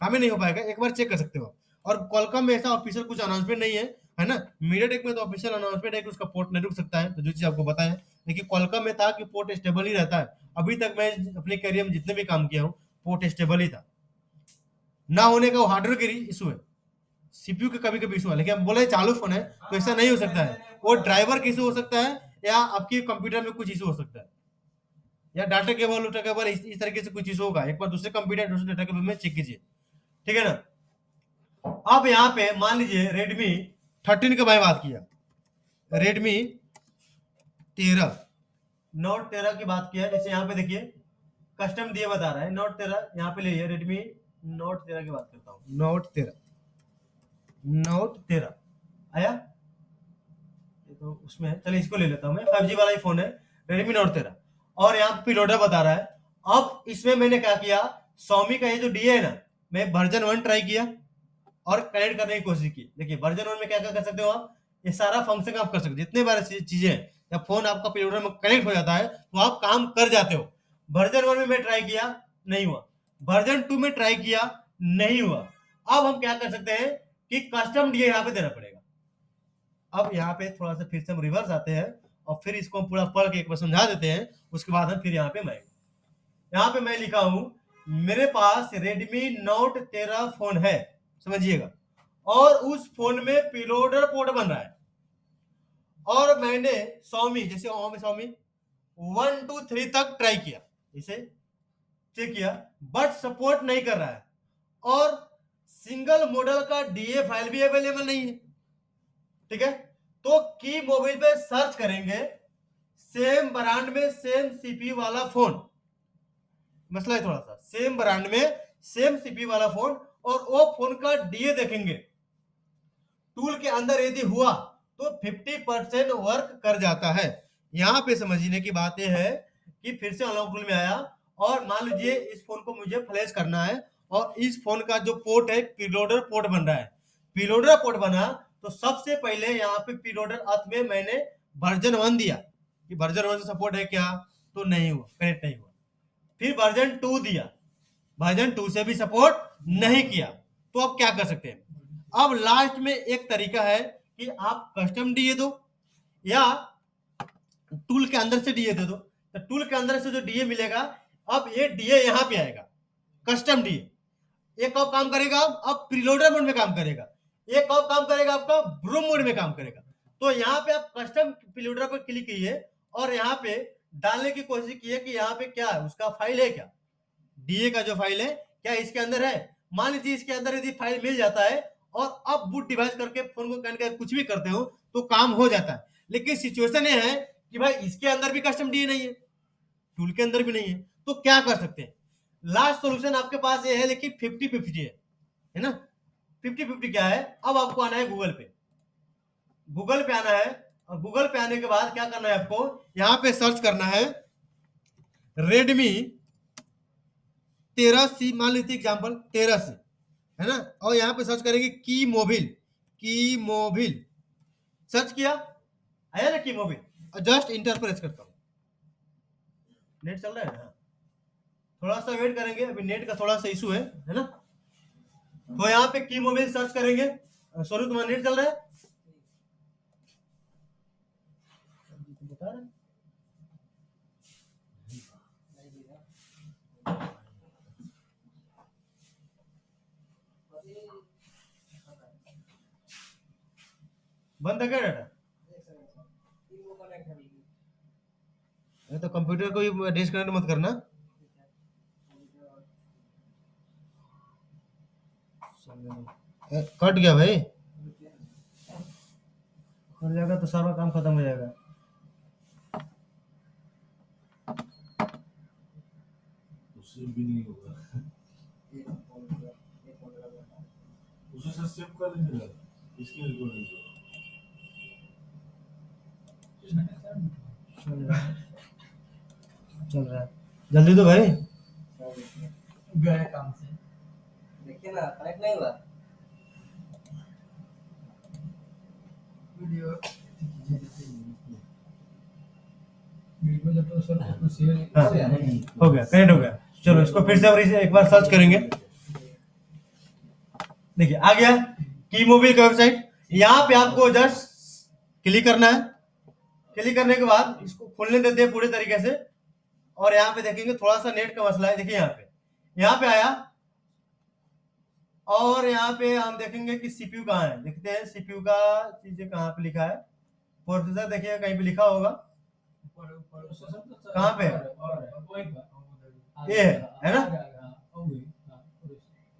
काम ही नहीं हो पाएगा। एक बार चेक कर सकते हो। और कॉलकॉम में ऐसा ऑफिशियल कुछ अनाउंसमेंट नहीं है ना, मीडियाटेक में तो ऑफिशियल अनाउंसमेंट है कि उसका पोर्ट नहीं रुक सकता है, तो जो चीज आपको बताया, लेकिन कॉलकॉम में था कि पोर्ट स्टेबल ही रहता है। अभी तक मैं अपने करियर में जितने भी काम किया हूँ पोर्ट स्टेबल ही था, ना होने का वो हार्डवेयर की इशू है, सीपीयू के कभी कभी इशू है, लेकिन हम बोले चालू फोन है तो ऐसा नहीं हो सकता है, वो ड्राइवर का इशू हो सकता है या आपके कंप्यूटर में कुछ इशू हो सकता है या डाटा केबल उटा केबल इस तरीके से कुछ इशू होगा। एक बार दूसरे कंप्यूटर दूसरे डाटा केबल में चेक कीजिए, ठीक है ना। अब यहाँ पे मान लीजिए रेडमी 13 के बारे में बात किया, रेडमी 13 नोट 13 की बात किया, जैसे यहाँ पे देखिए कस्टम दिए बता रहा है नोट 13, यहाँ पे ले रेडमी नोट 13 की बात करता हूँ, नोट 13 आया, ये तो उसमें है, चलिए इसको ले लेता हूँ मैं, 5G वाला ही फोन है रेडमी नोट 13, और यहाँ पे लोडर बता रहा है। अब इसमें मैंने क्या किया, Xiaomi का ये जो डी है ना, मैं वर्जन 1 ट्राई किया और कनेक्ट करने की कोशिश की। देखिए वर्जन 1 में क्या क्या कर सकते हो आप, ये सारा फंक्शन आप कर सकते हो, जितने बार चीजें हैं, जब फोन आपका प्रीलोडर में कनेक्ट हो जाता है तो आप काम कर जाते हो। वर्जन 1 में मैं ट्राई किया नहीं हुआ, वर्जन 2 में ट्राई किया नहीं हुआ, अब हम क्या कर सकते हैं कि कस्टम डी यहाँ पे देना पड़ेगा। अब यहाँ पे थोड़ा सा फिर से हम रिवर्स आते हैं और फिर इसको हम पूरा पढ़ के एक बार समझा देते हैं, उसके बाद हम फिर यहाँ पे मैं लिखा हूं मेरे पास रेडमी नोट 13 फोन है, समझिएगा, और उस फोन में प्रीलोडर पोर्ट बन रहा है, और मैंने Xiaomi जैसे Xiaomi 1 2 3 तक ट्राई किया, इसे चेक किया, बट सपोर्ट नहीं कर रहा है, और सिंगल मॉडल का डीए फाइल भी अवेलेबल नहीं है, ठीक है। तो की मोबाइल पे सर्च करेंगे सेम ब्रांड में सेम सीपीयू वाला फोन, मसला है थोड़ा सा, सेम ब्रांड में सेम सीपीयू वाला फोन, और वो फोन का डीए देखेंगे, टूल के अंदर यदि हुआ तो 50% वर्क कर जाता है। यहाँ पे समझने की बात यह है कि फिर से अनलॉक टूल में आया, और मान लीजिए इस फोन को मुझे फ्लैश करना है, और इस फोन का जो पोर्ट है प्रीलोडर पोर्ट बन रहा है, प्रीलोडर पोर्ट बना तो सबसे पहले यहाँ पे प्रीलोडर अर्थ में मैंने वर्जन 1 दिया कि वर्जन 1 से सपोर्ट है क्या, तो नहीं हुआ, कनेक्ट नहीं हुआ। फिर वर्जन 2 दिया, वर्जन 2 से भी सपोर्ट नहीं किया, तो अब क्या कर सकते हैं। अब लास्ट में एक तरीका है कि आप कस्टम डीए दो या टूल के अंदर से डीए दे दो, तो टूल के अंदर से जो डीए मिलेगा, अब ये डीए यहाँ पे आएगा कस्टम डीए, एक और काम करेगा अब प्रीलोडर मोड में काम करेगा, एक और काम करेगा आपका ब्रूम मोड में काम करेगा। तो यहाँ पे आप कस्टम प्रीलोडर पर क्लिक कीजिए और यहाँ पे डालने की कोशिश कीजिए कि यहाँ पे क्या है, उसका फाइल है क्या, डीए का जो फाइल है क्या इसके अंदर है। मान लीजिए इसके अंदर यदि फाइल मिल जाता है और आप बूट डिवाइस करके फोन को कनेक्ट करके कुछ भी करते हो तो काम हो जाता है, लेकिन सिचुएशन ये है कि भाई इसके अंदर भी कस्टम डीए नहीं है, टूल के अंदर भी नहीं है, तो क्या कर सकते हैं। लास्ट सॉल्यूशन आपके पास ये है, लेकिन 50-50 है ना। 50-50 क्या है, अब आपको आना है गूगल पे, गूगल पे आना है, और गूगल पे आने के बाद क्या करना है आपको, यहाँ पे सर्च करना है रेडमी 13C, मान लीजिए एग्जाम्पल 13C है ना, और यहाँ पे सर्च करेंगे की मोबिल, सर्च किया आया ना की मोबिल, और जस्ट इंटर प्रेस करता हूँ, नेट चल रहा है ना, थोड़ा सा वेट करेंगे, अभी नेट का थोड़ा सा इशू है ना। तो यहाँ पे की मोबाइल सर्च करेंगे, सॉरी तुम्हारा नेट चल रहा है, बता रहे बंद है क्या डाटा, तो कंप्यूटर को डिस्कनेक्ट मत करना, कट गया भाई, कट जाएगा तो सारा काम खत्म हो जाएगा। उससे भी नहीं होगा, उसे सेव कर लेंगे इसके रिकॉर्डिंग को। चल रहा है जल्दी तो भाई, गए काम से, देखिए ना कनेक्ट नहीं हुआ, वीडियो वीडियो जब तो सर को शेयर हाँ, हो गया कनेक्ट हो गया। चलो इसको फिर से एक बार सर्च करेंगे, देखिए आ गया की मोबाइल का वेबसाइट, यहाँ पे आपको जस्ट क्लिक करना है, क्लिक करने के बाद इसको खोलने देते हैं पूरे तरीके से, और यहाँ पे देखेंगे थोड़ा सा नेट का मसला है, देखिए यहाँ पे यहाँ पे आया और यहाँ पे हम देखेंगे कि सीपीयू कहाँ है। देखते हैं सीपीयू का चीजें कहाँ पे लिखा है। प्रोसेसर देखिए कहीं पे लिखा होगा, कहाँ पे ये है ना,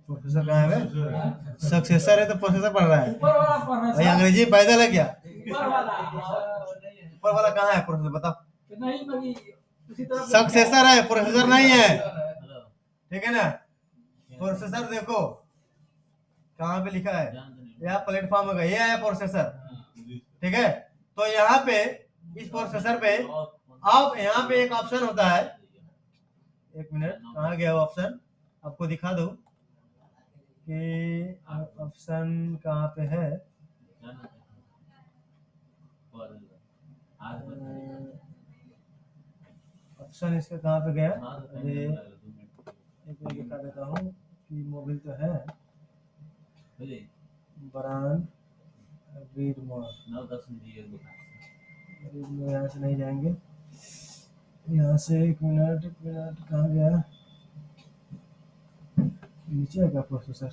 प्रोसेसर कहाँ है, सक्सेसर है तो प्रोसेसर पढ़ रहा है भाई, अंग्रेजी में पैदल है क्या, ऊपर वाला कहाँ है प्रोसेसर बताओ, सक्सेसर है प्रोसेसर नहीं है, ठीक है ना। प्रोसेसर देखो कहाँ पे लिखा है, यह प्लेटफॉर्म होगा, ये है प्रोसेसर, ठीक है। तो यहाँ पे इस प्रोसेसर पे अब यहाँ पे एक ऑप्शन होता है, एक मिनट कहाँ गया ऑप्शन, आपको दिखा दो कि ऑप्शन कहाँ पे है। ऑप्शन इसका कहाँ पे गया, ये एक मिनट दिखा देता हूँ कि मोबाइल तो है, ब्रांड रीड मोड, यहाँ से नहीं जाएंगे, यहाँ से एक मिनट कहाँ गया, नीचे है क्या प्रोसेसर,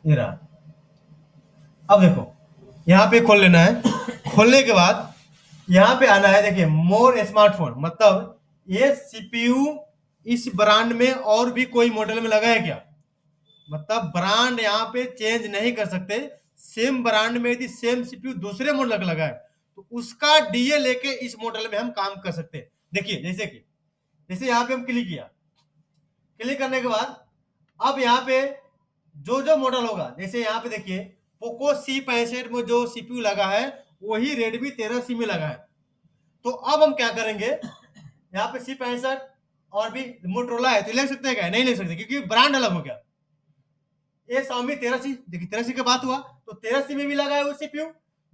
ये रहा। अब देखो यहाँ पे खोल लेना है, खोलने के बाद यहाँ पे आना है, देखिए मोर स्मार्टफोन, मतलब ये सीपीयू इस ब्रांड में और भी कोई मॉडल में लगा है क्या, मतलब ब्रांड यहाँ पे चेंज नहीं कर सकते। सेम ब्रांड में यदि सेम सीपीयू दूसरे मॉडल का लगा है तो उसका डीए लेके इस मॉडल में हम काम कर सकते हैं। देखिए जैसे यहाँ पे हम क्लिक किया, क्लिक करने के बाद अब यहाँ पे जो मॉडल होगा, जैसे यहाँ पे देखिए पोको C65 में जो सीपीयू लगा है वही रेडमी 13C में लगा है। तो अब हम क्या करेंगे, यहाँ पे C65 और भी मोटरोला है तो ले सकते हैं क्या, नहीं ले सकते क्योंकि ब्रांड अलग हो गया। ये Xiaomi 13C, देखिए 13C की बात हुआ तो 13C में भी लगा है वो सीपीयू,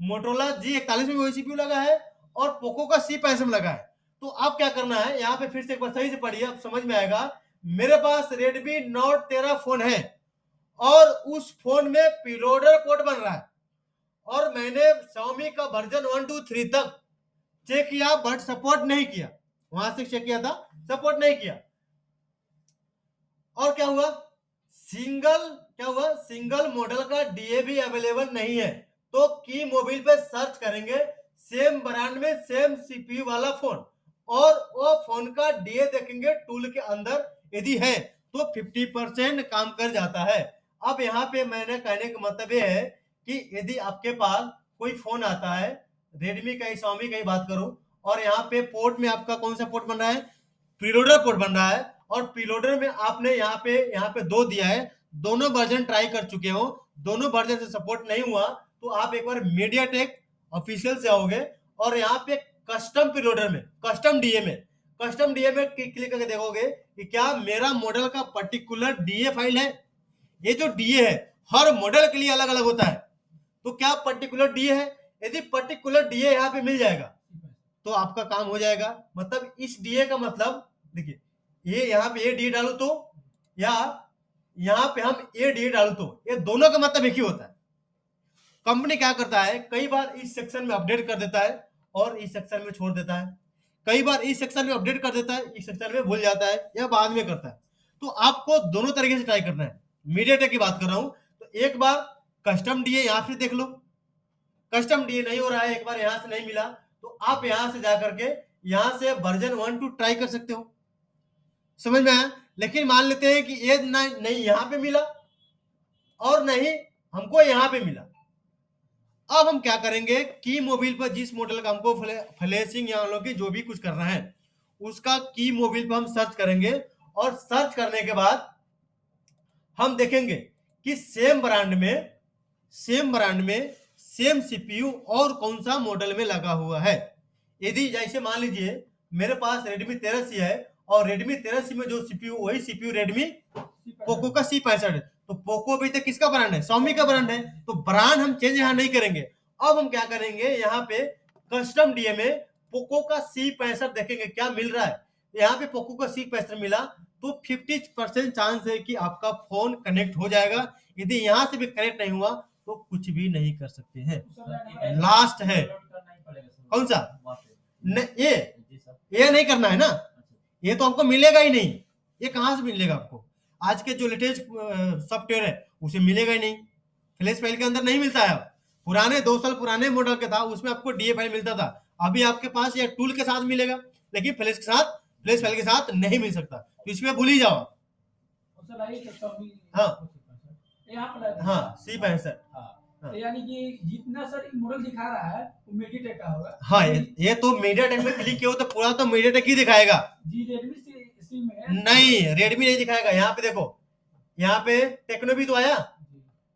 मोटरोला G41 में वही सीपीयू लगा है और पोको का C65 में लगा है। तो अब क्या करना है, यहाँ पे फिर से एक बार सही से पढ़िए, अब समझ में आएगा। मेरे पास Redmi Note 13 फोन है और उस फोन में प्रीलोडर पोर्ट बन रहा है और मैंने Xiaomi का वर्जन 1, 2, 3 तक चेक किया बट सपोर्ट नहीं किया, वहां से चेक किया था सपोर्ट नहीं किया। और क्या हुआ, सिंगल मॉडल का डीए भी अवेलेबल नहीं है। तो की मोबाइल पे सर्च करेंगे सेम ब्रांड में सेम सीपीयू वाला फोन और वो फोन का डीए देखेंगे टूल के अंदर, यदि है तो 50% काम कर जाता है। अब यहाँ पे मैंने कहने का मतलब ये है कि यदि आपके पास कोई फोन आता है, रेडमी का, Xiaomi का ही बात करूं, और यहाँ पे पोर्ट में आपका कौन सा पोर्ट बन रहा है, प्रीलोडर पोर्ट बन रहा है, और प्रीलोडर में आपने यहाँ पे 2 दिया है, दोनों वर्जन ट्राई कर चुके हो, दोनों वर्जन से सपोर्ट नहीं हुआ तो आप एक बार मीडियाटेक ऑफिशियल से आओगे और यहाँ पे कस्टम प्रीलोडर में, कस्टम डीए में क्लिक करके देखोगे कि क्या मेरा मॉडल का पर्टिकुलर डीए फाइल है। ये जो डीए है हर मॉडल के लिए अलग अलग होता है, तो क्या पर्टिकुलर डीए है, यदि पर्टिकुलर डीए यहाँ पे मिल जाएगा तो आपका काम हो जाएगा। मतलब इस डीए का मतलब देखिए, ये यहाँ पे ए डीए डालू तो या यहाँ पे हम ए डीए डालू तो ये दोनों का मतलब एक ही होता है। कंपनी क्या करता है, कई बार इस सेक्शन में अपडेट कर देता है और इस सेक्शन में छोड़ देता है, कई बार इस सेक्शन में अपडेट कर देता है, इस सेक्शन में भूल जाता है या बाद में करता है। तो आपको दोनों तरीके से ट्राई करना है। मीडियाटेक की बात कर रहा हूं तो एक बार कस्टम डीए यहाँ से देख लो, कस्टम डीए नहीं हो रहा है, एक बार यहाँ से नहीं मिला तो आप यहाँ से जाकर के यहाँ से वर्जन 1, 2 ट्राई कर सकते हो, समझ में आया। लेकिन मान लेते हैं कि ये नहीं यहाँ पे मिला और नहीं हमको यहाँ पे मिला, अब हम क्या करेंगे, की मोबाइल पर जिस मॉडल का हमको फ्लैशिंग या लोग जो भी कुछ करना है उसका की मोबाइल पर हम सर्च करेंगे और सर्च करने के बाद हम देखेंगे कि सेम ब्रांड में सेम सीपीयू और कौन सा मॉडल में लगा हुआ है। यदि जैसे मान लीजिए मेरे पास Redmi 13C है और Redmi 13C में जो सीपीयू वही सीपीयू Redmi पोको का C65 है, तो पोको भी तो किसका ब्रांड है, Xiaomi का ब्रांड है, तो ब्रांड हम चेंज यहाँ नहीं करेंगे। अब हम क्या करेंगे, यहाँ पे कस्टम डीए में पोको का C65 देखेंगे क्या मिल रहा है, यहाँ पे पोको का C65 मिला तो 50% चांस है कि आपका फोन कनेक्ट हो जाएगा। यदि यहाँ से भी कनेक्ट नहीं हुआ तो कुछ भी नहीं कर सकते हैं। लास्ट है कौन सा, ये नहीं करना है ना, ये तो आपको मिलेगा ही नहीं, ये कहाँ से मिलेगा आपको? आज के जो लेटेस्ट सॉफ्टवेयर है उसे मिलेगा ही नहीं, फ्लैश फाइल के अंदर नहीं मिलता है। पुराने 2 साल पुराने मॉडल के था उसमें आपको डीए फाइल मिलता था, अभी आपके पास ये टूल के साथ मिलेगा, लेकिन फ्लैश फाइल के साथ नहीं मिल सकता, तो इसमें भूल ही जाओ। उससे लाइए कि Xiaomi हाँ। यहाँ पर लाइए। हाँ C65। हाँ। हाँ। तो यानी कि जितना सर मॉडल दिखा रहा है वो MediaTek का होगा। हाँ, ये तो मीडियाटेक में क्लिक किया हो तो पूरा तो मीडियाटेक ही दिखाएगा। जी Redmi C में नहीं, रेडमी नहीं दिखाएगा। यहाँ पे देखो, यहाँ पे टेक्नो भी तो आया,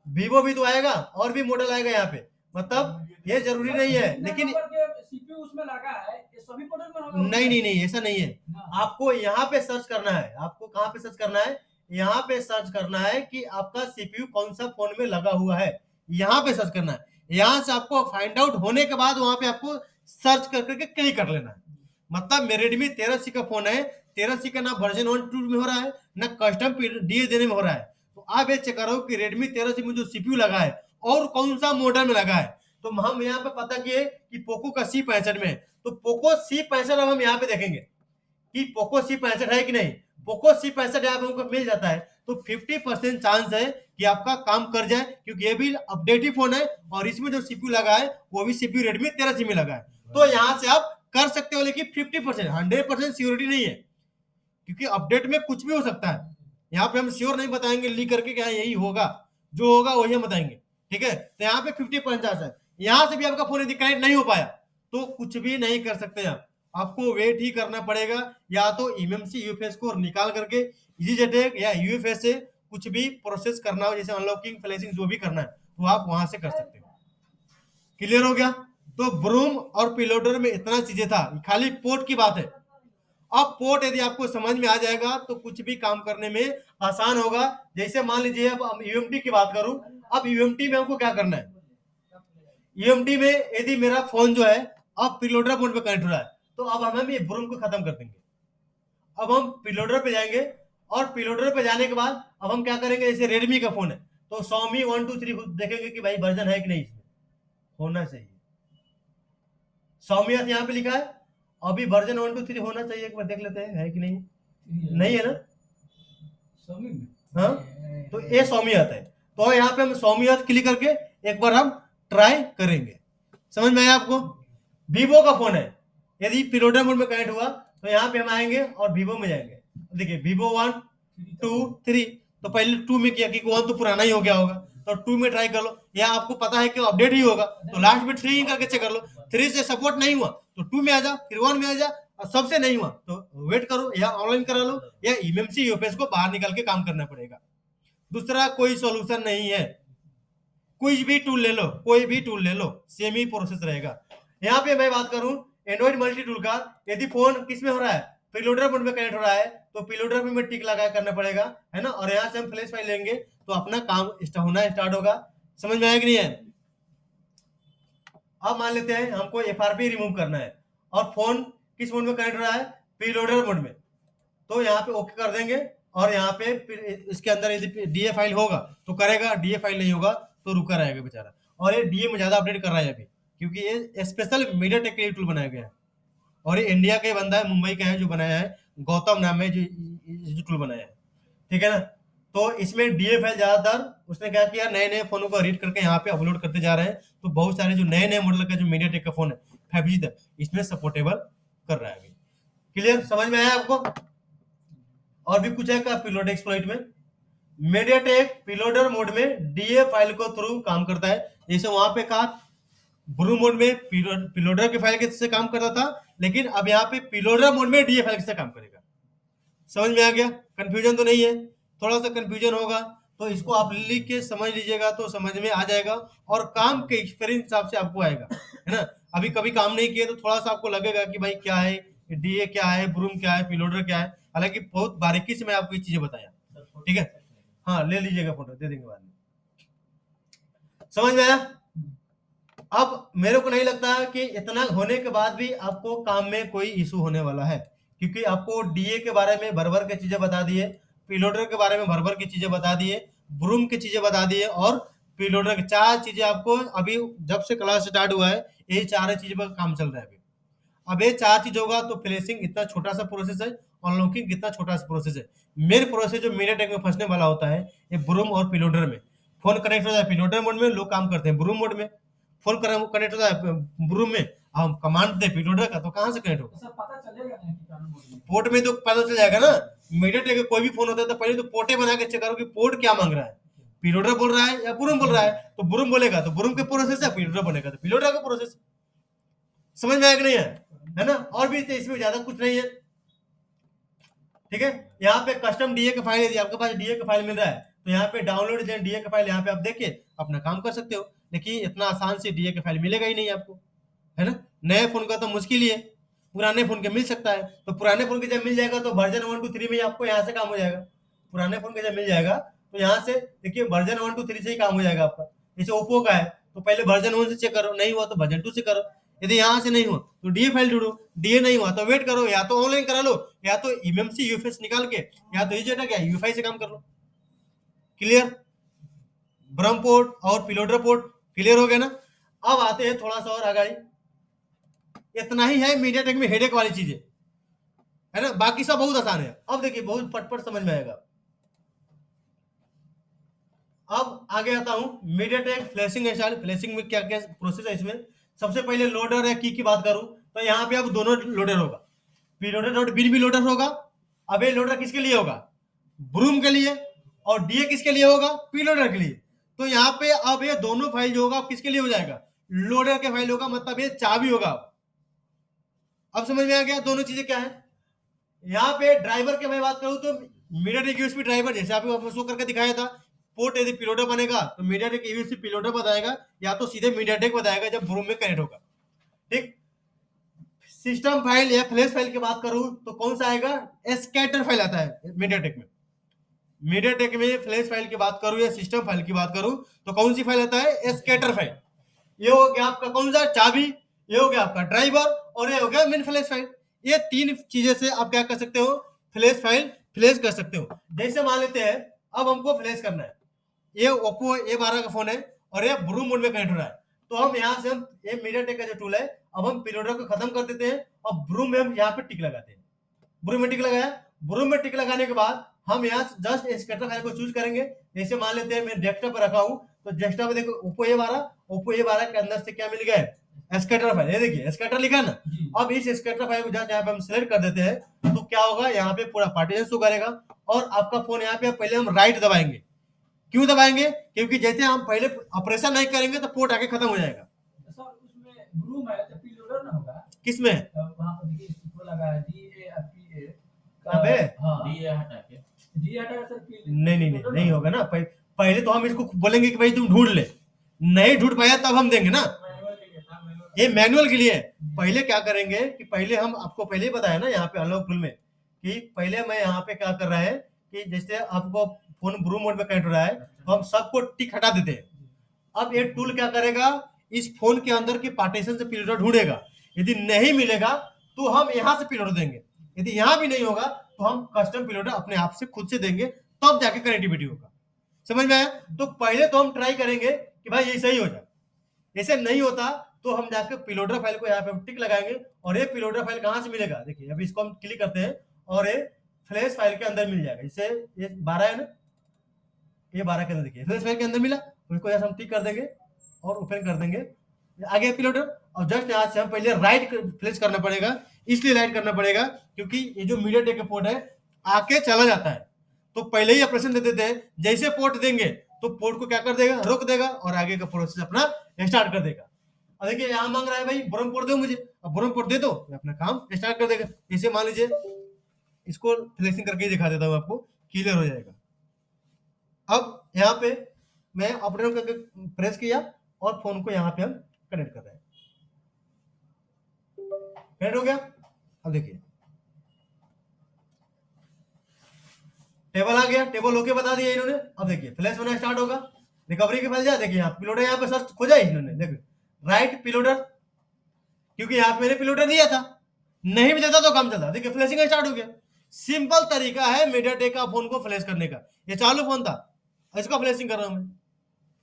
वीवो भी तो आएगा, और भी मॉडल आएगा यहाँ पे, मतलब ये जरूरी नहीं है। लेकिन CPU उसमें लगा है, ये सभी मॉडल में होगा। नहीं, ऐसा नहीं है। आपको यहाँ पे सर्च करना है, आपको कहाँ पे सर्च करना है, यहाँ पे सर्च करना है कि आपका सीपीयू कौन सा फोन में लगा हुआ है, यहाँ पे सर्च करना है। यहाँ से आपको फाइंड आउट होने के बाद वहां पे आपको सर्च कर करके क्लिक कर लेना है। मतलब रेडमी 13C का फोन है, 13C का ना वर्जन 1.2 में हो रहा है, ना कस्टम डीए देने में हो रहा है। तो आप ये चेक करो कि रेडमी 13C में जो सीपीयू लगा है और कौन सा मॉडल में लगा है। तो हम यहाँ पे पता किए कि पोको का C65 में है, तो पोको C65 अब हम यहाँ पे देखेंगे कि पोको C65 है कि नहीं। पोको C65 यहाँ पे हमको मिल जाता है तो 50% चांस है कि आपका काम कर जाए, क्योंकि ये भी अपडेटेड फोन है और इसमें जो सीपीयू लगा है वो भी सीपीयू रेडमी 13C में लगा है। तो यहाँ से आप कर सकते हो, लेकिन 50%, 100% सियोरिटी नहीं है, क्योंकि अपडेट में कुछ भी हो सकता है। यहाँ पे हम श्योर नहीं बताएंगे लीक करके कि यही होगा, जो होगा वही हम बताएंगे, ठीक है। तो यहाँ पे 50% चांस है। यहाँ से भी आपका फोन यदि कनेक्ट नहीं हो पाया तो कुछ भी नहीं कर सकते आप, आपको वेट ही करना पड़ेगा, या तो eMMC UFS को निकाल करके EasyJet या UFS से कुछ भी प्रोसेस करना हो, जैसे अनलॉकिंग फ्लैशिंग जो भी करना है तो आप वहां से कर सकते हो। क्लियर हो गया? तो ब्रूम और पिलोडर में इतना चीजें था, खाली पोर्ट की बात है। अब पोर्ट यदि आपको समझ में आ जाएगा तो कुछ भी काम करने में आसान होगा। जैसे मान लीजिए अब हम UMT की बात करूं, अब UMT में हमको क्या करना है, UMT में यदि मेरा फोन जो है अब प्रीलोडर मोड में कनेक्ट हो रहा है तो अब हम ये ब्रूम को खत्म कर देंगे। अब हम प्रीलोडर पे जाएंगे और प्रीलोडर पे जाने के बाद अब हम क्या करेंगे, जैसे रेडमी का फोन है तो Xiaomi 1 2 3 देखेंगे कि भाई वर्जन है कि नहीं, इसमें होना चाहिए। Xiaomi यहाँ पे लिखा है, अभी वर्जन 1 2 3 होना चाहिए, एक बार देख लेते हैं है कि नहीं। नहीं है ना? Xiaomi में हाँ, तो ये Xiaomi है, तो यहाँ पे हम Xiaomi क्लिक करके एक बार हम ट्राई करेंगे। समझ में आया आपको? वीवो का फोन है, यदि प्रीलोडर मोड में कनेक्ट हुआ तो यहाँ पे हम आएंगे और वीवो में जाएंगे। देखिए वीवो 1 2 3, तो पहले 2 में किया क्योंकि 1 तो पुराना ही हो गया होगा, तो 2 में ट्राई कर लो, या आपको पता है कि अपडेट ही होगा तो लास्ट में 3 करके चेक कर लो। 3 से सपोर्ट नहीं हुआ तो 2 में आ जा, फिर 1 में आ जा, और सबसे नहीं हुआ तो वेट करो या ऑनलाइन करा लो, या eMMC UFS को बाहर निकाल के काम करना पड़ेगा। दूसरा कोई सोल्यूशन नहीं है। कोई भी टूल ले लो, कोई भी टूल ले लो, सेम ही प्रोसेस रहेगा। यहाँ पे मैं बात करूं एंड्रॉइड मल्टी टूल का, यदि फोन किस में हो रहा है, प्रीलोडर मोड में कनेक्ट हो रहा है तो प्रीलोडर में टिक लगा करना पड़ेगा, है ना। और यहाँ से हम फ्लैश फाइल लेंगे तो अपना काम होना स्टार्ट होगा। समझ में आया कि नहीं है? अब मान लेते हैं हमको FRP रिमूव करना है और फोन किस मोड में कनेक्ट हो रहा है, प्रीलोडर मोड में, तो यहाँ पे ओके कर देंगे। और यहाँ पे इसके अंदर यदि डीए फाइल होगा तो करेगा, डीए फाइल नहीं होगा तो रुका रहेगा बेचारा। और ये डीए में ज्यादा अपडेट कर रहा है अभी, क्योंकि ये स्पेशल मीडियाटेक के लिए टूल बनाया गया है, और ये इंडिया का बंदा है, मुंबई का है जो बनाया है, गौतम नाम है जो टूल बनाया है, ठीक है ना। तो इसमें डीए फाइल ज्यादातर उसने क्या किया, नए नए फोनों को रीड करके यहाँ पे अपलोड करते जा रहे हैं, तो बहुत सारे जो नए नए मॉडल का जो मीडियाटेक का फोन है 5G तक इसमें सपोर्टेबल कर रहा है अभी। क्लियर? समझ में आया आपको? और भी कुछ है क्या प्रीलोड एक्सप्लॉइट में? मीडियाटेक प्रीलोडर मोड में डीए फाइल को थ्रू काम करता है। जैसे वहां पे कहा ब्रूम मोड में प्रीलोडर की फाइल से काम करता था, लेकिन अब यहाँ पे प्रीलोडर मोड में डीए फाइल से काम करेगा। समझ में आ गया? कंफ्यूजन तो नहीं है? थोड़ा सा कंफ्यूजन होगा तो इसको आप लिख के समझ लीजिएगा तो समझ में आ जाएगा, और काम के एक्सपीरियंस हिसाब से आपको आएगा, है ना। अभी कभी काम नहीं किए तो थोड़ा सा आपको लगेगा कि भाई क्या है डीए, क्या है ब्रूम, क्या है प्रीलोडर, क्या है। हालांकि बहुत बारीकी से मैं आपको ये चीजें बताया, ठीक है। हाँ, ले लीजिएगा, फोटो दे देंगे बाद में। समझ में आया? अब मेरे को नहीं लगता कि इतना होने के बाद भी आपको काम में कोई इशू होने वाला है, क्योंकि आपको डीए के बारे में भर भर के चीजें बता दिए, प्रीलोडर के बारे में भर भर की चीजें बता दिए, ब्रूम की चीजें बता दिए, और प्रीलोडर की 4 चीजें आपको अभी जब से क्लास स्टार्ट हुआ है यही 4 चीजें पर काम चल रहा है अभी। अब ये 4 चीज होगा तो फ्लैशिंग इतना छोटा सा प्रोसेस है, अनलॉकिंग कितना छोटा सा प्रोसेस है। मेन प्रोसेस जो मीडियाटेक में फंसने वाला होता है ये ब्रूम और पिलोडर में। फोन कनेक्ट होता है पिलोडर मोड में, लोग काम करते हैं ब्रूम मोड में। फोन कनेक्ट होता है ब्रूम में, हम कमांड दे पिलोडर का तो कहाँ से कनेक्ट होगा? तो सर पता चलेगा नहीं कि कानून बोल रही है। पोर्ट में तो पता चल जाएगा ना। मीडियाटेक का कोई भी फोन होता है तो पहले तो पोर्टे बना के चेक करो कि पोर्ट क्या मांग रहा है, पिलोडर बोल रहा है या ब्रूम बोल रहा है। तो ब्रूम बोलेगा तो ब्रूम के प्रोसेस है, पिलोडर बोलेगा तो पिलोडर का प्रोसेस। समझ में आया कि नहीं है ना? और भी इसमें ज्यादा कुछ नहीं है, ठीक है। यहाँ पे कस्टम डीए का फाइल, यदि आपके पास डीए का फाइल मिल रहा है तो यहाँ पे डाउनलोड डीए का फाइल यहाँ पे आप देखिए अपना काम कर सकते हो। लेकिन इतना आसान से डीए का फाइल मिलेगा ही नहीं आपको, है ना। नए फोन का तो मुश्किल ही है, पुराने फोन के मिल सकता है। तो पुराने फोन के जब मिल जाएगा तो वर्जन 1 2 3 में आपको यहाँ से काम हो जाएगा। पुराने फोन के जब मिल जाएगा तो यहाँ से देखिए वर्जन 1 2 3 से ही काम हो जाएगा आपका। जैसे ओप्पो का है तो पहले वर्जन 1 से चेक करो, नहीं हुआ तो वर्जन 2 से करो। यदि यहाँ से नहीं हुआ तो डीए फाइल ढूंढो, डीए नहीं हुआ तो वेट करो, या तो ऑनलाइन करा लो या तो एमएमसी यूएफएस निकाल के या तो इजेटा क्या यूएफआई से काम कर लो। क्लियर? ब्रह्म पोर्ट और पिलोडर पोर्ट क्लियर हो गया ना। अब आते हैं थोड़ा सा और आगे। इतना ही है मीडियाटेक में हेडेक वाली चीजें, है ना, बाकी सब बहुत आसान है। अब देखिए बहुत फटफट समझ में आएगा। अब आगे आता हूं मीडियाटेक फ्लैशिंग स्टाइल। फ्लैशिंग में क्या क्या प्रोसेस है इसमें। सबसे पहले लोडर या की बात करूं तो यहाँ पे अब दोनों लोडर होगा, पीलोडर और बिन भी लोडर होगा। अब ये लोडर किसके लिए होगा? ब्रूम के लिए। और डीए किसके लिए होगा? पीलोडर के लिए। तो यहाँ पे अब ये दोनों फाइल जो होगा किसके लिए हो जाएगा? लोडर के फाइल होगा, मतलब ये चाबी होगा। अब समझ में आ गया दोनों चीजें क्या है। यहाँ पे ड्राइवर की मैं बात करूं तो मीडियाटेक यूएसबी ड्राइवर, जैसे आपको शो करके दिखाया था, पोर्ट यदि पिलोडर बनेगा तो मीडियाटेक यूएसबी पिलोडर बताएगा या तो सीधे मीडियाटेक बताएगा जब ब्रूम में कनेक्ट होगा, ठीक। सिस्टम फाइल या फ्लैश फाइल की बात करूं तो कौन सा आएगा? स्कैटर फाइल आता है मीडियाटेक में। मीडियाटेक में फ्लैश फाइल की बात करूं या सिस्टम फाइल की बात करूं तो कौन सी फाइल आता है? Scatter file. ये हो गया आपका कौन सा? चाबी। ये हो गया आपका ड्राइवर और ये हो गया मेन फ्लैश फाइल। ये तीन चीजें से आप क्या कर सकते हो? फ्लैश फाइल फ्लैश कर सकते हो। जैसे मान लेते हैं अब हमको फ्लैश करना है, ये ओप्पो A12 का फोन है और ये ब्रूम मोड में कनेक्ट हो रहा है। तो हम यहाँ से ये मीडियाटेक का जो टूल है अब हम पिलोडर को खत्म कर देते हैं और ब्रूम में हम यहाँ पे टिक लगाते हैं। ब्रूम में टिक लगाया, ब्रूम में टिक लगाने के बाद हम यहाँ जस्ट स्कैटर फाइल को चूज करेंगे। जैसे मान लेते हैं मैं डेस्कटॉप पर रखा हूँ तो डेस्कटॉप देखो ओप्पो A12 के अंदर से क्या मिल गया? Scatter file. ये देखिए स्कैटर लिखा ना। अब इस स्कैटर फाइल को जस्ट यहाँ पे हम सिलेक्ट कर देते हैं तो क्या होगा? यहाँ पे पूरा पार्टीशन शो करेगा और आपका फोन यहाँ पे पहले हम राइट दबाएंगे। क्यों दबाएंगे? क्योंकि जैसे हम पहले ऑपरेशन नहीं करेंगे तो पोर्ट आके खत्म हो जाएगा। तो सर उसमें ब्रूम है तो पिलोडर ना होगा? किसमें? वहाँ पर देखिए इसको लगा है DAPA कहाँ पे? हाँ डीए हटा के DA हटा सर नहीं होगा ना। पहले तो हम इसको बोलेंगे कि भाई तुम ढूंढ ले, नहीं ढूंढ पाया तब हम देंगे ना। मैनुअल के लिए था, मैनुअल ये मैनुअल के लिए है। पहले क्या करेंगे कि पहले हम आपको पहले ही बताया ना यहाँ पे अनलॉक टूल में कि पहले मैं यहाँ पे क्या कर रहा है कि जैसे आपको फोन ब्रूम मोड में कनेक्ट हो रहा है तो हम सबको टिक हटा देते हैं। अब ये टूल क्या करेगा? इस फोन के अंदर के पार्टीशन से पिलोडर ढूंढेगा। यदि नहीं मिलेगा तो हम यहाँ से पिलोडर देंगे। यदि यहाँ भी नहीं होगा तो हम कस्टम पिलोडर अपने आप से खुद से देंगे, तब जाके कनेक्टिविटी होगा। समझ में आया? तो पहले तो हम ट्राई करेंगे कि भाई ये सही हो जाए। ऐसे नहीं होता तो हम जाकर पिलोडर फाइल को यहाँ पे टिक लगाएंगे और ये पिलोडर फाइल कहाँ से मिलेगा? देखिए अभी इसको हम क्लिक करते हैं और ये फ्लैश फाइल के अंदर मिल जाएगा। इसे ये 12 है ना, ये 12 के अंदर देखिए फ्लैश फाइल के अंदर मिला। उसको यहाँ हम टिक कर देंगे और ओपन कर देंगे, आगे पिलोडर। और जस्ट यहाँ से हम पहले राइट फ्लैश करना पड़ेगा। इसलिए राइट करना पड़ेगा क्योंकि ये जो मीडियाटेक का पोर्ट है आके चला जाता है, तो पहले ही ऑपरेशन दे देते हैं। जैसे पोर्ट देंगे तो पोर्ट को क्या कर देगा? रोक देगा और आगे का प्रोसेस अपना स्टार्ट कर देगा। अब देखिए यहाँ मांग रहा है भाई ब्रूम पोर्ट दो मुझे, अब ब्रूम पोर्ट दे दो, अपना काम स्टार्ट कर देगा। जैसे मान लीजिए इसको फ्लैशिंग करके दिखा देता हूँ आपको, क्लियर हो जाएगा। अब यहाँ पे मैं ऑपरेटर करके प्रेस किया और फोन को यहाँ पे हम कनेक्ट कर रहे हैं। कनेक्ट हो गया। अब देखिए टेबल आ गया, टेबल ओके बता दिया इन्होंने। अब देखिए फ्लैश होना स्टार्ट होगा। रिकवरी के फाइल जा, देखिए यहाँ पिलोडर यहाँ पे सर्च खोजा इन्होंने, देखो राइट पिलोडर, क्योंकि यहाँ पे मैंने पिलोडर दिया था, नहीं भी देता तो काम चलता। देखिए फ्लैशिंग स्टार्ट हो गया। सिंपल तरीका है मीडियाटेक का फोन को फ्लैश करने का। ये चालू फोन था, इसका फ्लैशिंग कर रहा हूं मैं,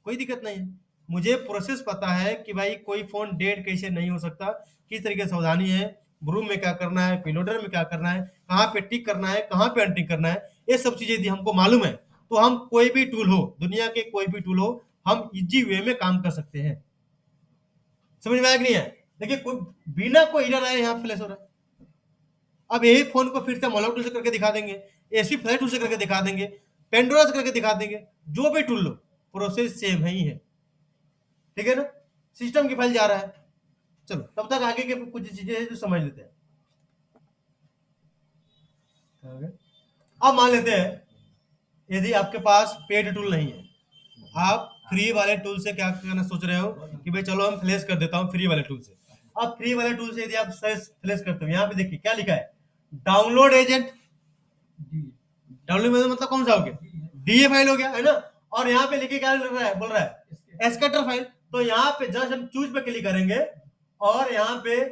कोई दिक्कत नहीं है। मुझे प्रोसेस पता है कि भाई कोई फोन डेड कैसे नहीं हो सकता, किस तरीके से सावधानी है, ब्रूम में क्या करना है, पेलोडर में क्या करना है, कहाँ पे टिक करना है, कहाँ पे अनटिक करना है, ये सब चीजें यदि हमको मालूम है तो हम कोई भी टूल हो, दुनिया के कोई भी टूल हो, हम इजी वे में काम कर सकते हैं। समझ में आया कि नहीं है? देखिए कोई बिना कोई एरर आए यहाँ फ्लैश हो रहा है। अब यही फोन को फिर से हम टूल से करके दिखा देंगे, एसपी फ्लैश टूल से करके दिखा देंगे, पेंडोरा से करके दिखा देंगे, जो भी टूल लो प्रोसेस सेम ही है, ठीक है ना? सिस्टम की फाइल जा रहा है। चलो तब तक आगे के कुछ चीजें हैं जो समझ लेते हैं। अब मान लेते हैं यदि आपके पास पेड टूल नहीं है, आप फ्री वाले टूल से क्या करना सोच रहे हो कि भाई चलो हम फ्लैश कर देता हूँ फ्री वाले टूल से। अब फ्री वाले टूल से यदि आप फ्लैश करते हो, यहाँ पे देखिए क्या लिखा है, डाउनलोड एजेंट। डाउनलोड मतलब कौन सा हो गया, डीए फाइल हो गया, है ना? और यहाँ पे लिखे क्या बोल रहा है एस्केटर फाइल। तो यहाँ पे जस्ट हम चूज पे क्लिक करेंगे और यहाँ पे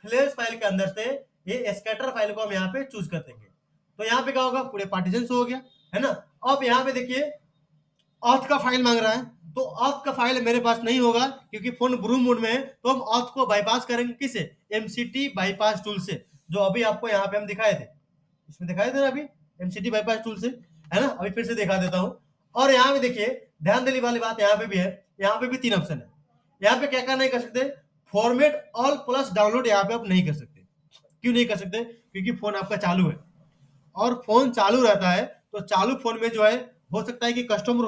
फ्लैश फाइल के अंदर से ये एस्केटर फाइल को हम यहाँ पे चूज कर देंगे। तो यहाँ पे क्या होगा, पूरे पार्टीशन हो गया, है ना? अब यहाँ पे देखिए ऑथ का फाइल मांग रहा है, तो ऑथ का फाइल मेरे पास नहीं होगा क्योंकि फोन ब्रूम मोड में है, तो हम ऑथ को बाईपास करेंगे किसे, एमसीटी बाईपास टूल से, जो अभी आपको यहाँ पे हम दिखाए थे, इसमें दिखाए थे ना अभी एमसीटी बाईपास टूल से, है ना? अभी फिर से दिखा देता हूँ। और यहाँ पे देखिए ध्यान देने वाली बात यहाँ पे भी है, यहाँ पे भी 3 ऑप्शन है। यहाँ पे क्या क्या नहीं कर सकते, फॉर्मेट ऑल प्लस डाउनलोड यहाँ पे आप नहीं कर सकते। क्यों नहीं कर सकते, क्योंकि फोन आपका चालू है, और फोन चालू रहता है तो चालू फोन में जो है हो सकता है कि कस्टमर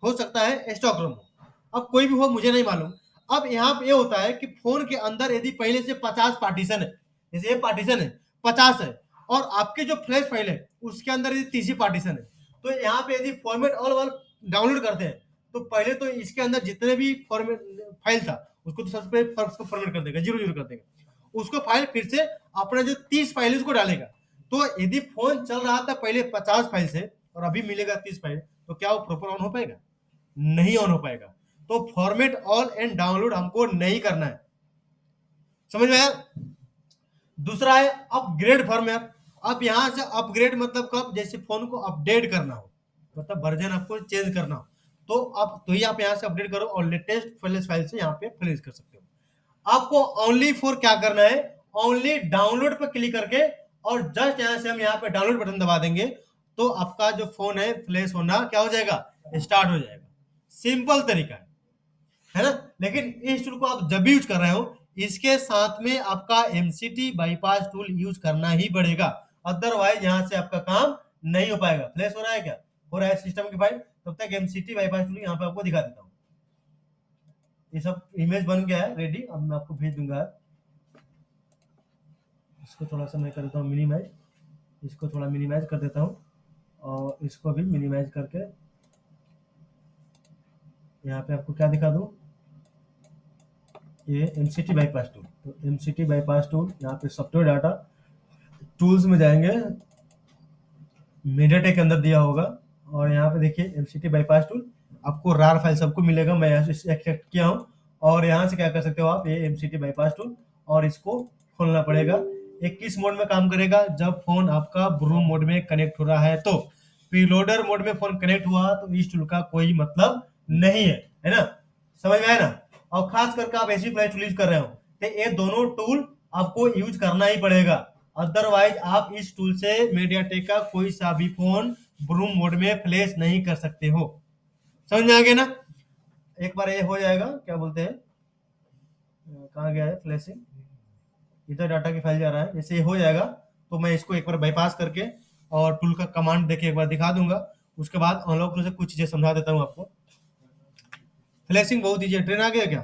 हो सकता है स्टॉक रूम हो, अब कोई भी हो मुझे नहीं मालूम। अब यहाँ पे ये होता है कि फोन के अंदर यदि पहले से 50 पार्टीशन है, जैसे ये पार्टीशन है 50 है, और आपके जो फ्लैश फाइल है उसके अंदर यदि 30 पार्टीशन है, तो यहाँ पे यदि फॉर्मेट ऑल डाउनलोड करते हैं तो पहले तो इसके अंदर जितने भी फॉर्मेट फाइल था उसको तो सबसे फॉर्मेट कर देगा, 0 कर देगा, उसको फाइल फिर से अपना जो 30 फाइल उसको डालेगा। तो यदि फोन चल रहा था पहले 50 फाइल से और अभी मिलेगा 30 फाइल, तो क्या वो प्रॉपर ऑन हो पाएगा, नहीं ऑन हो पाएगा। तो फॉर्मेट ऑल एंड डाउनलोड हमको नहीं करना है, समझ में आया? दूसरा है अपग्रेड फॉर्मेट। अब यहां से अपग्रेड मतलब कब, जैसे फोन को अपडेट करना हो, मतलब वर्जन आपको चेंज करना हो, तो अब तो ही आप यहां से अपडेट करो और लेटेस्ट फ्लैश फाइल से यहाँ पे फ्लैश कर सकते हो। आपको ओनली फॉर क्या करना है, ओनली डाउनलोड पर क्लिक करके और जस्ट यहां से हम यहाँ पे डाउनलोड बटन दबा देंगे तो आपका जो फोन है फ्लैश होना क्या हो जाएगा, स्टार्ट हो जाएगा। सिंपल तरीका है ना? लेकिन इस टूल को आप जब भी यूज कर रहे हो इसके साथ में आपका एमसीटी बाईपास टूल यूज करना ही पड़ेगा, अदरवाइज यहाँ से आपका काम नहीं हो पाएगा। फ्लैश हो रहा है क्या, हो रहा है सिस्टम की फाइल, तब तक एमसीटी बाईपास टूल यहाँ पे आपको दिखा देता हूँ। ये सब इमेज बन गया है रेडी, अब मैं आपको भेज दूंगा। इसको थोड़ा सा मैं कर देता हूँ मिनिमाइज, इसको थोड़ा मिनिमाइज कर देता हूँ और इसको भी मिनिमाइज करके यहाँ पे आपको क्या दिखा दूँ, ये एमसीटी बाईपास टूल। तो एमसीटी बाईपास टूल यहाँ पे सॉफ्टवेयर डाटा टूल्स में जाएंगे, मीडियाटेक के अंदर दिया होगा, और यहाँ पे देखिए एमसीटी बाईपास टूल, आपको रार फाइल सबको मिलेगा, मैं यहाँ से एक्सट्रैक्ट किया हूँ। और यहाँ से क्या कर सकते हो आप, ये एमसीटी बाईपास टूल, और इसको खोलना पड़ेगा। ये किस मोड में काम करेगा, जब फोन आपका ब्रूम मोड में कनेक्ट हो रहा है। तो प्रीलोडर मोड में फोन कनेक्ट हुआ तो इस टूल का कोई मतलब नहीं है ना? समझ में आया ना? और खास करके आप ऐसी फ्लैश टूल यूज कर रहे हो तो ये दोनों टूल आपको यूज करना ही पड़ेगा, अदरवाइज आप इस टूल से मीडियाटेक का कोई सा भी फोन ब्रूम मोड में फ्लैश नहीं कर सकते हो। समझ में आ गया ना? एक बार ये हो जाएगा, क्या बोलते हैं, कहाँ गया है फ्लैशिंग, इधर डाटा की फाइल जा रहा है, जैसे ये हो जाएगा तो मैं इसको एक बार बाईपास करके और टूल का कमांड देके एक बार दिखा दूंगा, उसके बाद अनलॉक टूल से कुछ चीजें समझा देता हूँ आपको। फ्लैशिंग बहुत ईजी है। ट्रेन आ गया क्या,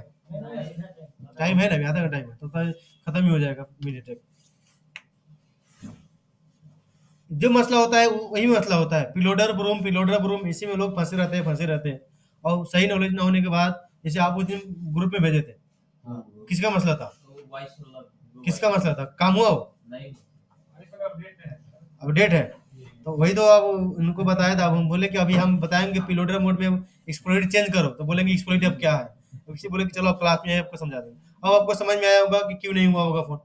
टाइम है ना, अभी आधा घंटा टाइम है, तो खत्म ही हो जाएगा मीडियाटेक। जो मसला होता है वही मसला होता है, पिलोडर ब्रूम, इसी में लोग फंसे रहते हैं। और सही नॉलेज ना होने के बाद, जैसे आप उस दिन ग्रुप में भेजे थे, किसका मसला था, किसका मसला था, काम हुआ वो अपडेट है, तो वही तो आप उनको बताया था। अब हम बोले कि अभी हम बताएंगे पिलोडर मोड में एक्सप्लोइट चेंज करो, तो बोलेंगे एक्सप्लोइट अब क्या है, तो किसी बोले कि चलो आप क्लास में है आपको समझा देंगे। अब आपको समझ में आया होगा कि क्यों नहीं हुआ होगा फोन।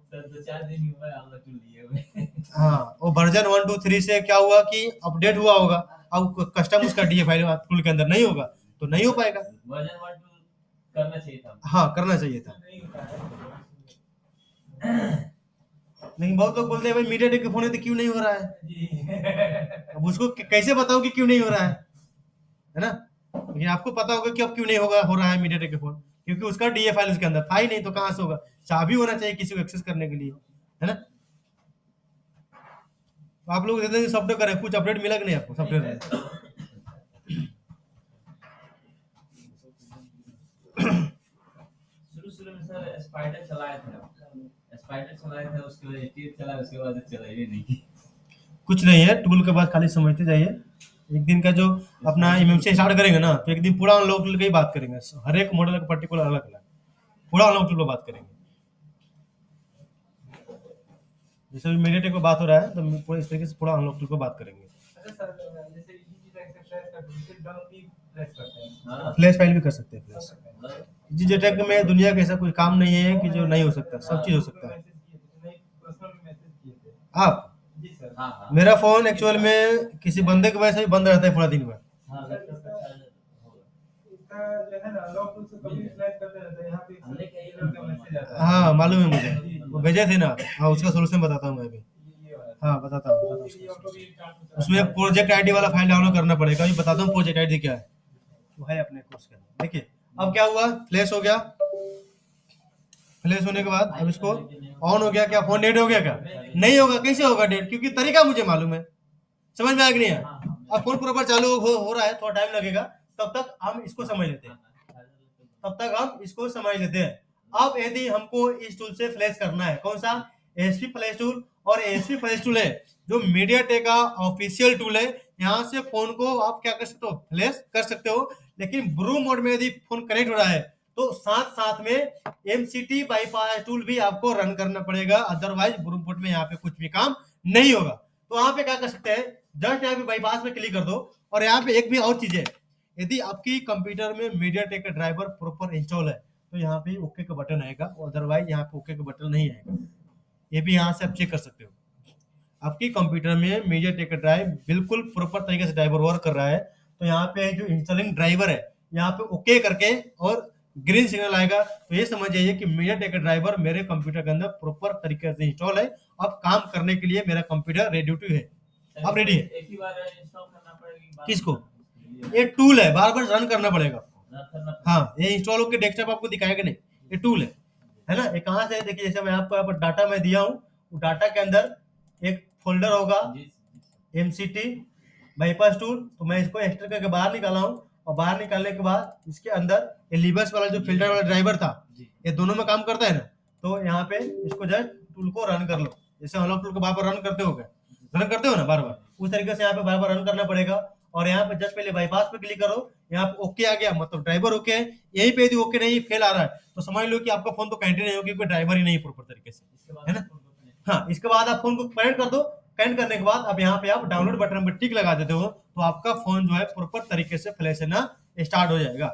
हाँ, वो वर्जन 1 2 3 से क्या हुआ कि अपडेट हुआ होगा, अब कस्टम उसका डीए फाइल टूल के अंदर नहीं होगा तो नहीं हो पाएगा। वर्जन 1 करना चाहिए था। हाँ, करना चाहिए था। लेकिन बहुत लोग बोलते हैं भाई मीडियाटेक का फोन है तो क्यों नहीं हो रहा है। जी अब उसको कैसे बताओ कि क्यों नहीं हो रहा है ना। लेकिन आपको पता होगा कि अब क्यों नहीं हो रहा है मीडियाटेक का फोन, क्योंकि उसका डीए फाइल उसके अंदर था ही नहीं, तो कहाँ से होगा। चाबी होना चाहिए किसी को एक्सेस करने के लिए, है ना। तो आप लोग देते सॉफ्टवेयर करें, कुछ अपडेट मिला कि नहीं आपको सॉफ्टवेयर में। शुरू में सर स्पाइडर चलाए थे, उसके बाद एटीएफ चला, उसके बाद चला ही नहीं। कुछ नहीं है, टूल के बाद खाली समझते जाइए। एक दिन का जो अपना एमएमसी स्टार्ट करेंगे ना, तो एक दिन पूरा अनलॉक टूल की ही बात करेंगे, हर एक मॉडल का पर्टिकुलर अलग अलग पूरा अनलॉक टूल पर बात करेंगे। जैसे भी मीडियाटेक पर बात हो रहा है तो पूरा इस तरीके से पूरा अनलॉक टूल पर बात करेंगे। अच्छा सर, जैसे EasyJet से फ्लैश करते हैं, फिर डाउन भी फ्लैश करते हैं। हाँ फ्लैश फाइल भी कर सकते हैं कर फ्लैश। सकते हैं। EasyJet में दुनिया का ऐसा कोई काम नहीं है कि जो नहीं हो सकता, सब चीज हो सकता है। मैसेज किए थे, नहीं पर्सनल मैसेज किए थे। आप जी सर। हाँ हाँ मेरा फोन एक्चुअल में किसी बंदे की वजह से भी बंद रहता है पूरा दिन भर। हाँ, लैपटॉप का चार्जर होगा। इसका जो है ना लॉक टूल से कभी फ्लैश करते रहते हैं, यहाँ पे हमने कहीं error का मैसेज आता है। हाँ मालूम है मुझे, वो भेजे थे ना। हाँ उसका सोल्यूशन बताता हूँ मैं अभी। ये वाला। हाँ बताता हूँ ये ऑटो भी स्टार्ट होता है। उसमें प्रोजेक्ट आईडी वाला फाइल डाउनलोड करना पड़ेगा। अभी बताता हूँ प्रोजेक्ट आईडी क्या है, वो है अपने कोर्स के अंदर। देखिए अब क्या हुआ, फ्लैश हो गया। फ्लैश होने के बाद अब इसको ऑन हो गया, क्या फोन डेड हो गया क्या? नहीं होगा। कैसे होगा डेड? क्योंकि तरीका मुझे मालूम है। समझ में आ गया? अब फोन प्रॉपर चालू हो रहा है, थोड़ा टाइम लगेगा, तब तक हम इसको समझ लेते हैं। अब यदि हमको इस टूल से फ्लैश करना है, कौन सा? ASP flash tool. और एएसपी फ्लैश टूल है जो मीडियाटेक का ऑफिशियल टूल है। यहाँ से फोन को आप क्या कर सकते हो? फ्लैश कर सकते हो। लेकिन ब्रू मोड में यदि फोन कनेक्ट हो रहा है तो साथ साथ में एमसीटी बाईपास टूल भी आपको रन करना पड़ेगा, अदरवाइज ब्रू मोड में यहाँ पे कुछ भी काम नहीं होगा। तो यहाँ पे क्या कर सकते हैं, जस्ट यहाँ पे बाईपास में क्लिक कर दो। और यहाँ पे एक भी और चीज है, यदि आपकी कंप्यूटर में मीडियाटेक का ड्राइवर प्रॉपर इंस्टॉल है तो यहाँ पे ओके का बटन आएगा, अदरवाइज यहाँ पे ओके का बटन नहीं आएगा। ये भी यहाँ से आप चेक कर सकते हो। आपकी कंप्यूटर में मीडियाटेक का ड्राइव बिल्कुल प्रॉपर तरीके से ड्राइवर वर्क कर रहा है तो यहाँ पे जो इंस्टॉलिंग ड्राइवर है यहाँ पे ओके करके और ग्रीन सिग्नल आएगा, तो ये समझ जाइए कि मीडियाटेक का ड्राइवर मेरे कंप्यूटर के अंदर प्रॉपर तरीके से इंस्टॉल है। अब काम करने के लिए मेरा कंप्यूटर रेडी टू है, अब रेडी है। एक ही बार इंस्टॉल करना पड़ेगा। किसको? ये टूल है, बार बार रन करना पड़ेगा आपको। रन करना हाँ, ये इंस्टॉल होकर डेस्कटॉप आपको दिखाएगा नहीं, ये टूल है ना। ये कहाँ से है? देखिए जैसे मैं आपको यहाँ पर डाटा में दिया हूँ, वो डाटा के अंदर एक फोल्डर होगा जी एमसीटी बाईपास टूल। तो मैं इसको एक्सट्रैक्ट करके बाहर निकाला हूँ, और बाहर निकालने के बाद इसके अंदर ये लिबस वाला जो फिल्टर वाला ड्राइवर था, ये दोनों में काम करता है ना। तो यहाँ पे इसको जस्ट टूल को रन कर लो, जैसे अनलॉक टूल को बार बार रन करते हो ना बार बार, उस तरीके से यहाँ पे बार बार रन करना पड़ेगा। और यहाँ पे जस्ट पहले बाईपास पे क्लिक करो, यहाँ पे ओके आ गया, मतलब ड्राइवर ओके है। यहीं पे यदि ओके नहीं फेल आ रहा है तो समझ लो कि आपका फोन तो कनेक्ट नहीं होगा, क्योंकि ड्राइवर ही नहीं प्रॉपर तरीके से, इसके बाद है ना। हाँ, इसके बाद आप फोन को कनेक्ट कर दो। कनेक्ट करने के बाद अब यहाँ पे आप डाउनलोड बटन पर टिक लगा देते हो तो आपका फोन जो है प्रॉपर तरीके से फ्लैश होना स्टार्ट हो जाएगा।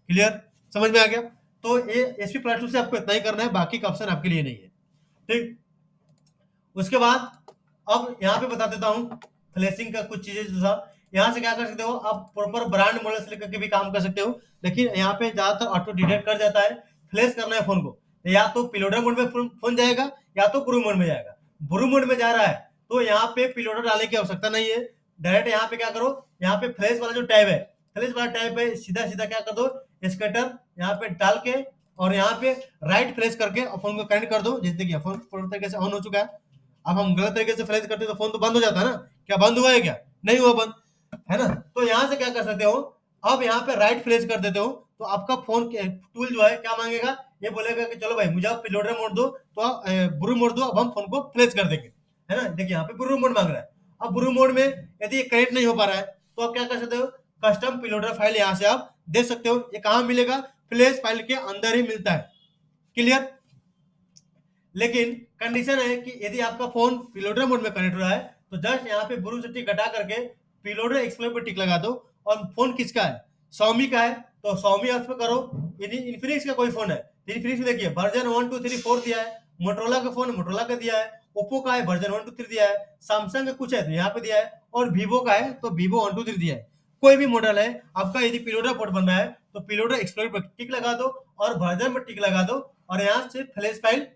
क्लियर? समझ में आ गया? तो ये एसपी प्लेटफॉर्म से आपको इतना ही करना है, बाकी का ऑप्शन आपके लिए नहीं है। ठीक, उसके बाद अब यहाँ पे बता देता हूँ फ्लैशिंग का कुछ चीजें। जो यहाँ से क्या कर सकते हो, आप प्रॉपर ब्रांड मॉडल से लेकर के भी काम कर सकते हो, लेकिन यहाँ पे ज्यादातर ऑटो डिटेक्ट कर जाता है। फ्लैश करना है फोन को, या तो पिलोडर मोड में फोन जाएगा या तो ब्रू मोड में जाएगा। ब्रू मोड में जा रहा है तो यहाँ पे पिलोडर डालने की आवश्यकता नहीं है, डायरेक्ट यहाँ पे क्या करो, यहाँ पे फ्लैश वाला जो टैब है, फ्लैश वाला टैब पे सीधा सीधा क्या कर दो, स्केटर यहाँ पे डाल के और यहाँ पे राइट फ्लैश करके फोन को कनेक्ट कर दो। जैसे देखिए फोन पूरी तरीके से ऑन हो चुका है। अब हम गलत तरीके से फ्लैश करते तो फोन तो बंद हो जाता है ना। क्या बंद हुआ है? क्या नहीं हुआ बंद, है ना। तो यहाँ से क्या कर सकते हो, अब यहाँ पे राइट फ्लैश कर देते हो तो आपका फोन टूल जो है क्या मांगेगा, ये बोलेगा कि चलो भाई मुझे आप पिलोडर मोड दो, तो ब्रू मोड दो, अब हम फोन को फ्लैश कर देंगे, है ना। देखिए यहाँ पे ब्रू मोड मांग रहा है। अब ब्रू मोड में यदि ये कनेक्ट नहीं हो पा रहा है तो आप क्या कर सकते हो, कस्टम पिलोडर फाइल यहाँ से आप दे सकते हो। ये कहाँ मिलेगा? फ्लैश फाइल के अंदर ही मिलता है। क्लियर? लेकिन कंडीशन है कि यदि आपका फोन पिलोडर मोड में कनेक्ट हो रहा है तो जस्ट यहाँ पे ब्रू से टिक हटा करके पिलोडर एक्सप्लोर पर टिक लगा दो। और फोन किसका है? Xiaomi का है तो Xiaomi ऐप पे करो। यदि इन्फिनिक्स का कोई फोन है, इन्फिनिक्स में देखिए वर्जन 1 2 3 4 दिया है। मोटरोला का फोन मोटरोला का दिया है। ओप्पो का है वर्जन 1 2 3 दिया है। सैमसंग का कुछ है तो यहाँ पे दिया है, और वीवो का है तो वीवो 1 2 3 दिया है। कोई भी मॉडल है आपका, यदि पिलोडर पोर्ट बन रहा है तो पिलोडर एक्सप्लोर पर टिक लगा दो और वर्जन पर टिक लगा दो, और यहाँ से फ्लैश फाइल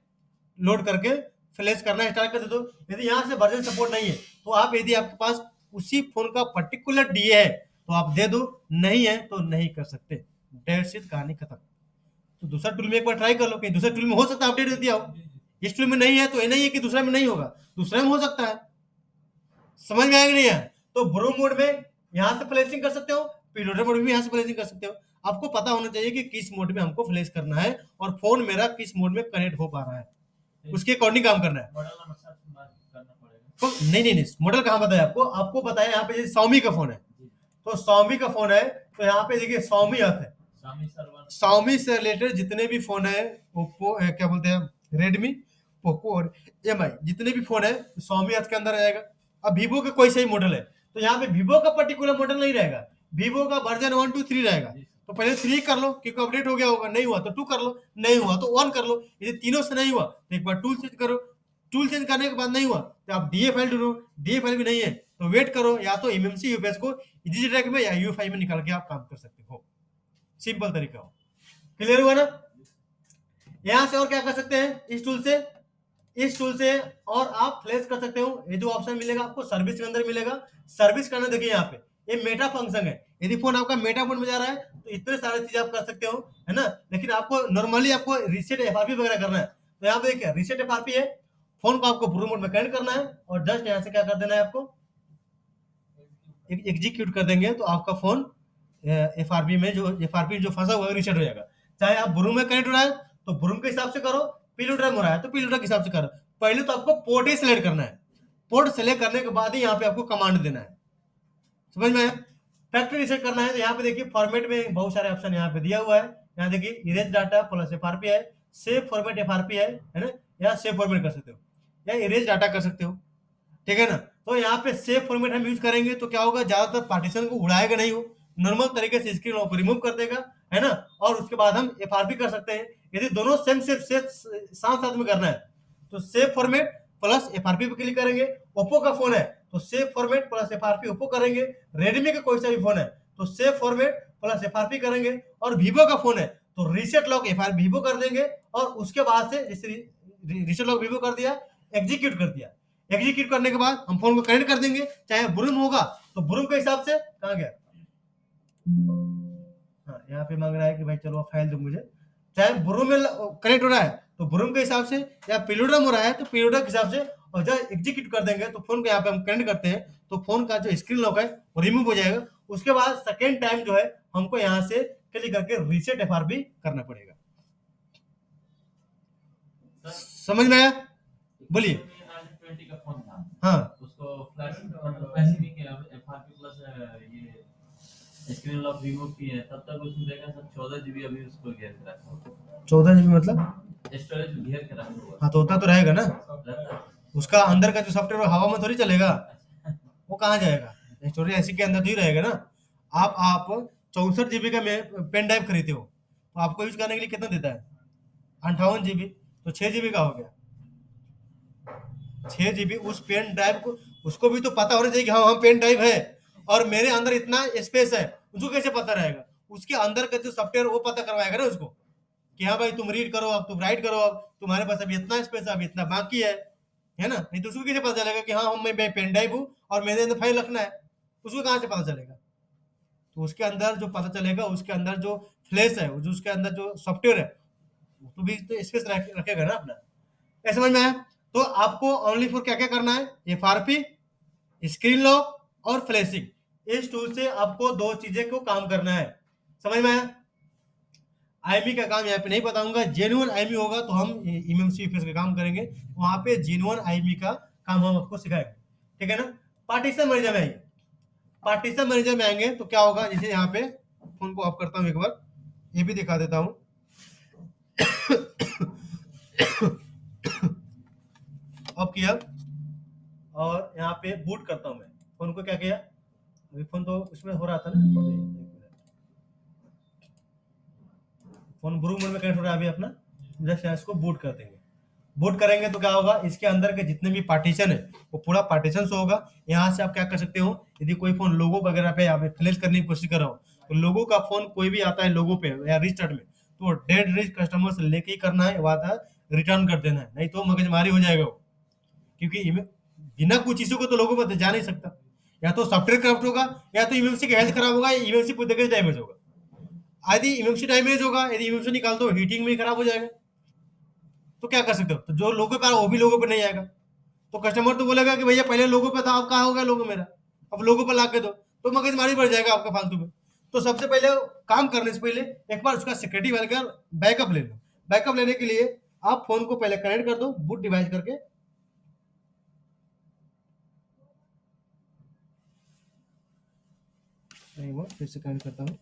लोड करके फ्लैश करना स्टार्ट कर दो। यदि यहाँ से वर्जन सपोर्ट नहीं है तो आप, यदि आपके पास उसी फोन का पर्टिकुलर डीए है तो आप दे दो, नहीं है तो नहीं कर सकते। डेट शीट कहानी खत्म। तो दूसरा टूल में एक बार ट्राई कर लो, कहीं दूसरा टूल में हो सकता है अपडेट दे दिया हो। इस टूल में नहीं है तो ये नहीं है कि दूसरा में नहीं होगा, दूसरा में हो सकता है। समझ में आएगा नहीं है? तो ब्रो मोड में यहाँ से फ्लैशिंग कर सकते हो, पीलोडर मोड में यहाँ से फ्लैशिंग कर सकते हो। आपको पता होना चाहिए कि किस मोड में हमको फ्लैश करना है और फोन मेरा किस मोड में कनेक्ट हो पा रहा है, उसके अकॉर्डिंग काम करना है। मॉडल नंबर साथ में बात करना पड़ेगा। तो नहीं, मॉडल कहाँ बताया आपको? आपको बताया यहाँ पे Xiaomi का फोन है, तो Xiaomi का फोन है तो यहाँ पे देखिए Xiaomi अर्थ है। Xiaomi सर्वर, Xiaomi से रिलेटेड जितने भी फोन है, ओप्पो क्या बोलते हैं, रेडमी, पोको और MI, जितने भी फोन है Xiaomi अर्थ के अंदर रहेगा। अब Vivo का कोई सही मॉडल है तो यहाँ पे Vivo का पर्टिकुलर मॉडल नहीं रहेगा, Vivo का वर्जन 1 2 3 रहेगा। तो पहले 3 कर लो क्योंकि अपडेट हो गया होगा, नहीं हुआ तो 2 कर लो, नहीं हुआ तो 1 कर लो। यदि तीनों से नहीं हुआ तो एक बार टूल चेंज करो, टूल चेंज करने के बाद नहीं हुआ तो आप डीए फाइल ढूंढो, डीए फाइल भी नहीं है तो वेट करो, या तो एमएमसी यूपीएस को इजी ट्रैक में या यूएफआई में निकाल के आप काम कर सकते हो। सिंपल तरीका हो। क्लियर हुआ ना? यहां से और क्या कर सकते हैं? इस टूल से और आप फ्लैश कर सकते हो। ये जो ऑप्शन मिलेगा आपको सर्विस के अंदर मिलेगा। सर्विस करना देखिए यहाँ पे ये मेटा फंक्शन है। यदि फोन आपका मेटा मोड में जा रहा है तो इतने सारे चीज आप कर सकते हो, है ना। लेकिन आपको नॉर्मली आपको रीसेट एफआरपी वगैरह करना है तो यहाँ पे देखिए रीसेट एफआरपी है, फोन को आपको ब्रू मोड में कनेक्ट करना है और जस्ट यहाँ से क्या कर देना है, आपको एग्जीक्यूट कर देंगे तो आपका फोन एफआरपी में जो फंसा हुआ है रीसेट हो जाएगा। चाहे आप ब्रू में कनेक्ट हो रहा है तो ब्रू के हिसाब से करो, पीलोडर में हो रहा है तो पीलोडर के हिसाब से करो। पहले तो आपको पोर्ट ही सिलेक्ट करना है, पोर्ट सिलेक्ट करने के बाद ही यहाँ पे आपको कमांड देना है। समझ में आया? फैक्ट्री रीसेट करना है तो यहाँ पे देखिए फॉर्मेट में बहुत सारे ऑप्शन यहाँ पे दिया हुआ है। यहाँ देखिए इरेज डाटा प्लस एफआरपी है, सेव फॉर्मेट एफआरपी है ना। यहाँ सेव फॉर्मेट कर सकते हो या इरेज डाटा कर सकते हो, ठीक है ना। तो यहाँ पे सेव फॉर्मेट हम यूज करेंगे तो क्या होगा, ज्यादातर पार्टीशन को उड़ाएगा नहीं, हो नॉर्मल तरीके से स्क्रीन को रिमूव कर देगा, है ना। और उसके बाद हम एफआरपी कर सकते हैं। यदि दोनों सेम साथ में करना है तो सेव फॉर्मेट प्लस एफआरपी पे क्लिक करेंगे। ओप्पो का फोन है तो save format plus FRP Oppo करेंगे। रेडमी का कोई सा भी फोन है तो सेव फॉर्मेट प्लस एफआरपी करेंगे। और वीवो का फोन है तो रीसेट लॉक एफआरपी वीवो कर देंगे। और उसके बाद से रीसेट लॉक वीवो कर दिया, एग्जीक्यूट कर दिया। एग्जीक्यूट करने के बाद हम फोन को कनेक्ट कर देंगे। चाहे ब्रूम होगा तो ब्रूम के हिसाब से, कहाँ गया, हाँ यहाँ पे मांग रहा है कि भाई चलो फाइल दो मुझे। चाहे ब्रूम में कनेक्ट हो रहा है तो ब्रूम के हिसाब से, या पिलोडर हो रहा है तो पिलोडर के हिसाब से। और जब एग्जीक्यूट कर देंगे तो फोन को यहाँ पे हम कनेक्ट करते हैं तो फोन का जो स्क्रीन लॉक है वो रिमूव हो जाएगा। उसके बाद सेकेंड टाइम जो है हमको यहाँ से क्लिक करके रीसेट एफआरपी करना पड़ेगा। समझ में आया? बोलिए। 20 का फोन था, हाँ उसको फ्लैश मतलब फ्लैशिंग नहीं किया, एफआरपी प्लस ये स्क्रीन लॉक रिमूव किए, तब तक उसमें देखा सब 14 जीबी अभी उसको घेर के रखा हुआ। 14 जीबी मतलब स्टोरेज घेर के रखा हुआ हाँ तो उतना तो रहेगा ना, रहता है। उसका अंदर का जो सॉफ्टवेयर हवा में थोड़ी चलेगा, वो कहाँ जाएगा, स्टोरेज ऐसी के अंदर तो ही रहेगा ना। आप 64 जीबी का पेन ड्राइव खरीदते हो तो आपको यूज करने के लिए कितना देता है, 58 जीबी, तो 6 जीबी का हो गया। 6 जीबी उस पेन ड्राइव को, उसको भी तो पता होना चाहिए कि हाँ पेन ड्राइव है और मेरे अंदर इतना स्पेस है। उसको कैसे पता रहेगा? उसके अंदर का जो सॉफ्टवेयर वो पता करवाएगा ना उसको कि हाँ भाई तुम रीड करो, अब तुम राइट करो, अब तुम्हारे पास अभी इतना स्पेस, अभी इतना बाकी है ना। नहीं तो उसको कैसे पता चलेगा कि हाँ मैं पेन ड्राइव हूँ और मेरे अंदर फाइल रखना है, उसको कहाँ से पता चलेगा? तो उसके अंदर जो पता चलेगा, उसके अंदर जो फ्लैश है, जो उसके अंदर जो सॉफ्टवेयर है तो भी तो स्पेस रखेगा ना अपना। ऐसे समझ में आया? तो आपको ओनली फॉर क्या क्या करना है, एफआरपी, स्क्रीन लॉक और फ्लैशिंग, इस टूल से आपको 2 चीजें को काम करना है। समझ में आया? आईएमई का काम यहाँ पे नहीं बताऊंगा, जेन्युइन आईएमई होगा तो हम एमएमसी यूपीएस का काम करेंगे, वहां पे जेन्युइन आईएमई का काम हम आपको सिखाएंगे, ठीक है ना। पार्टीशन मैनेजर में आएंगे, पार्टीशन मैनेजर में आएंगे तो क्या होगा, जैसे यहाँ पे फोन को ऑफ करता हूँ, एक बार ये भी दिखा देता हूँ। ऑफ किया और यहाँ पे बूट करता हूँ मैं फोन को। क्या किया, अभी फोन तो उसमें हो रहा था ना, फोन ब्रू मोड में कनेक्ट हो रहा है अभी अपना। जस्ट इसको बूट कर देंगे। बूट करेंगे तो क्या होगा, इसके अंदर के जितने भी पार्टीशन है वो पूरा पार्टीशन शो होगा। यहाँ से आप क्या कर सकते हो, यदि कोई फोन लोगो वगैरह पे आप फ्लैश करने की कोशिश कर रहा हो तो लोगो का फोन कोई भी आता है लोगो पे या रिस्टार्ट में तो डेड रिच कस्टमर से लेके ही करना है, वादा रिटर्न कर देना है, नहीं तो मगजमारी हो जाएगा वो। क्योंकि बिना कुछ इशू को तो लोगों पर जा नहीं सकता, या तो सॉफ्टवेयर करप्ट होगा या तो इम्यूनिटी का हेल्थ खराब होगा, या इम्यूनिटी पूरी तरीके से डैमेज होगा। यदि इम्यूनिटी डैमेज होगा, यदि इम्यूनिटी निकाल दो हीटिंग में ही खराब हो जाएगा, तो क्या कर सकते हो? तो जो लोगों पे वो भी लोगों पे नहीं आएगा, तो कस्टमर तो बोलेगा कि भैया पहले लोगों पे था, अब कहाँ हो गया लोगो मेरा, अब लोगों पर ला के दो, तो मगजमारी बढ़ जाएगा आपका फालतू में। तो सबसे पहले काम करने से पहले एक बार उसका सिक्योरिटी वाले का बैकअप ले लो। बैकअप लेने के लिए आप फोन को पहले कनेक्ट कर दो बूट डिवाइस करके। नहीं हुआ, फिर से कनेक्ट करता हूँ।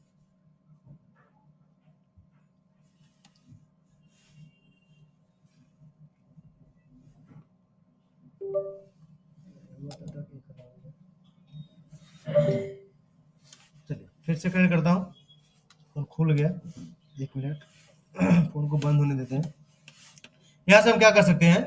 चलिए फिर से कनेक्ट करता हूँ। फोन खुल गया, 1 मिनट फोन को बंद होने देते हैं। यहाँ से हम क्या कर सकते हैं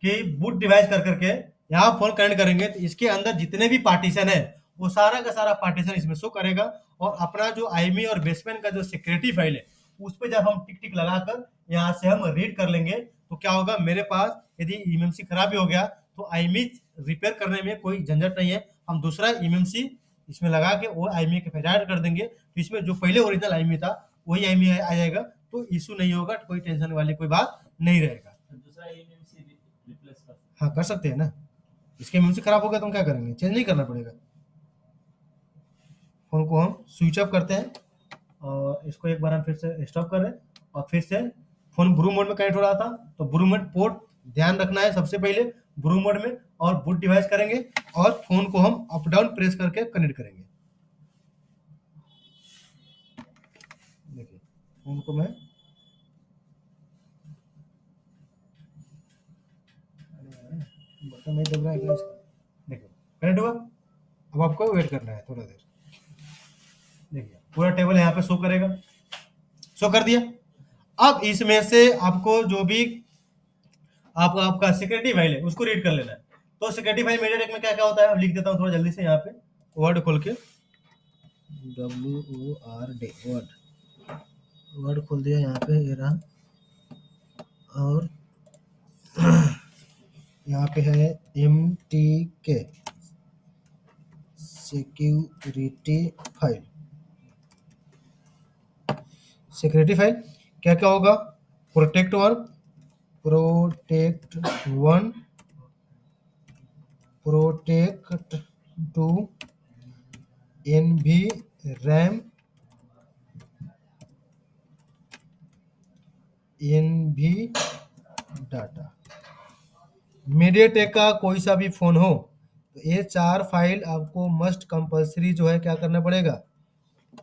कि बूट डिवाइस कर करके यहाँ फोन कनेक्ट करेंगे तो इसके अंदर जितने भी पार्टीशन है वो सारा का सारा पार्टीशन इसमें शो करेगा, और अपना जो आईएमई और बेसमेंट का जो सिक्योरिटी फाइल है उस पर जब हम टिक टिक लगाकर यहाँ से हम रीड कर लेंगे तो क्या होगा, मेरे पास यदि इमएमसी खराब भी हो गया तो आईएमई रिपेयर करने में कोई झंझट नहीं है। हम दूसरा इमएमसी इसमें लगा के वो आईएमई के फेडाइड कर देंगे, तो इसमें जो पहले ओरिजिनल आईएमई था वही आईएमई आ जाएगा, तो इशू नहीं होगा, कोई टेंशन वाली कोई बात नहीं रहेगा। दूसरा एमएमसी रिप्लेस कर हाँ कर सकते हैं ना, इसके इमएमसी खराब हो गया तो हम क्या करेंगे, चेंज नहीं करना पड़ेगा। फोन को हम स्विच ऑफ करते हैं और इसको एक बार हम फिर से स्टॉप करें, और फिर से फोन ब्रू मोड में कनेक्ट हो रहा था तो ब्रू मोड पोर्ट ध्यान रखना है सबसे पहले ब्रू मोड में, और बूट डिवाइस करेंगे और फोन को हम अप डाउन प्रेस करके कनेक्ट करेंगे। देखिए फोन को मैं बटन नहीं दब रहा है, देखिए कनेक्ट हुआ। अब आपको वेट करना है थोड़ा देर। देखिए पूरा टेबल यहाँ पे शो करेगा, शो कर दिया। अब इसमें से आपको जो भी आपका सिक्योरिटी फाइल है उसको रीड कर लेना है। तो सिक्योरिटी फाइल मेडिया टेक में क्या क्या होता है, अब लिख देता हूँ थोड़ा जल्दी से। यहाँ पे वर्ड खोल के WORD वर्ड खोल दिया, यहाँ पे ये रहा, और यहाँ पे है MTK security file. Security file क्या क्या होगा, protect 1, protect 1, protect 2, NV RAM, NV data. MediaTek का कोई सा भी फोन हो तो ये 4 फाइल आपको मस्ट कंपलसरी जो है क्या करना पड़ेगा,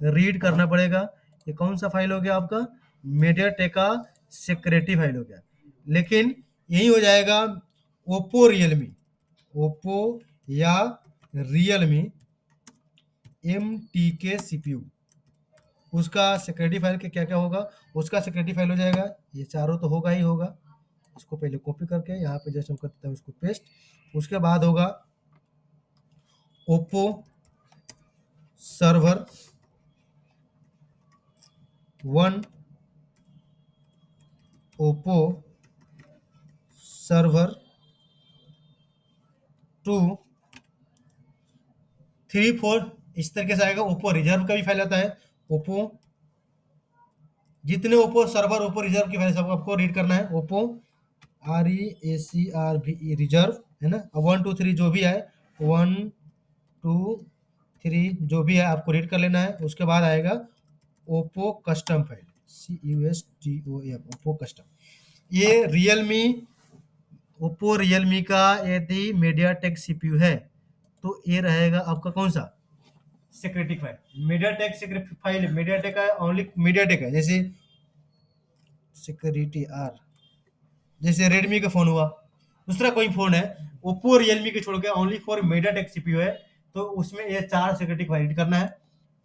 रीड करना पड़ेगा। ये कौन सा फाइल हो गया आपका, मीडियाटेक का सिक्योरिटी फाइल हो गया। लेकिन यही हो जाएगा ओप्पो रियलमी, ओप्पो या रियलमी MTK CPU, उसका सिक्योरिटी फाइल के क्या क्या होगा, उसका सिक्योरिटी फाइल हो जाएगा। ये चारों तो होगा ही होगा। इसको पहले कॉपी करके यहाँ पे जैसे हम करते हैं उसको पेस्ट। उसके बाद होगा ओप्पो सर्वर 1, ओप्पो सर्वर 2, 3, 4 इस तरीके से आएगा। ओप्पो रिजर्व का भी फाइल आता है, ओप्पो जितने ओप्पो सर्वर ओप्पो रिजर्व की फाइल सब आपको रीड करना है। ओप्पो REACRV रिजर्व है ना। अब 1 2 3 जो भी है 1 2 3 जो भी है आपको रीड कर लेना है। उसके बाद आएगा Oppo custom file CUSTOM Oppo custom. ये रियलमी ओप्पो रियलमी का यदि मीडियाटेक CPU है तो ये रहेगा आपका कौन सा security file, MediaTek security file. MediaTek का ओनली मीडियाटेक है, जैसे सिक्योरिटी R, जैसे रेडमी का फोन हुआ, दूसरा कोई फोन है ओप्पो रियलमी के छोड़ के ओनली फॉर मीडियाटेक CPU है, तो उसमें ये 4 सिक्योरिटी फाइल रीड करना है।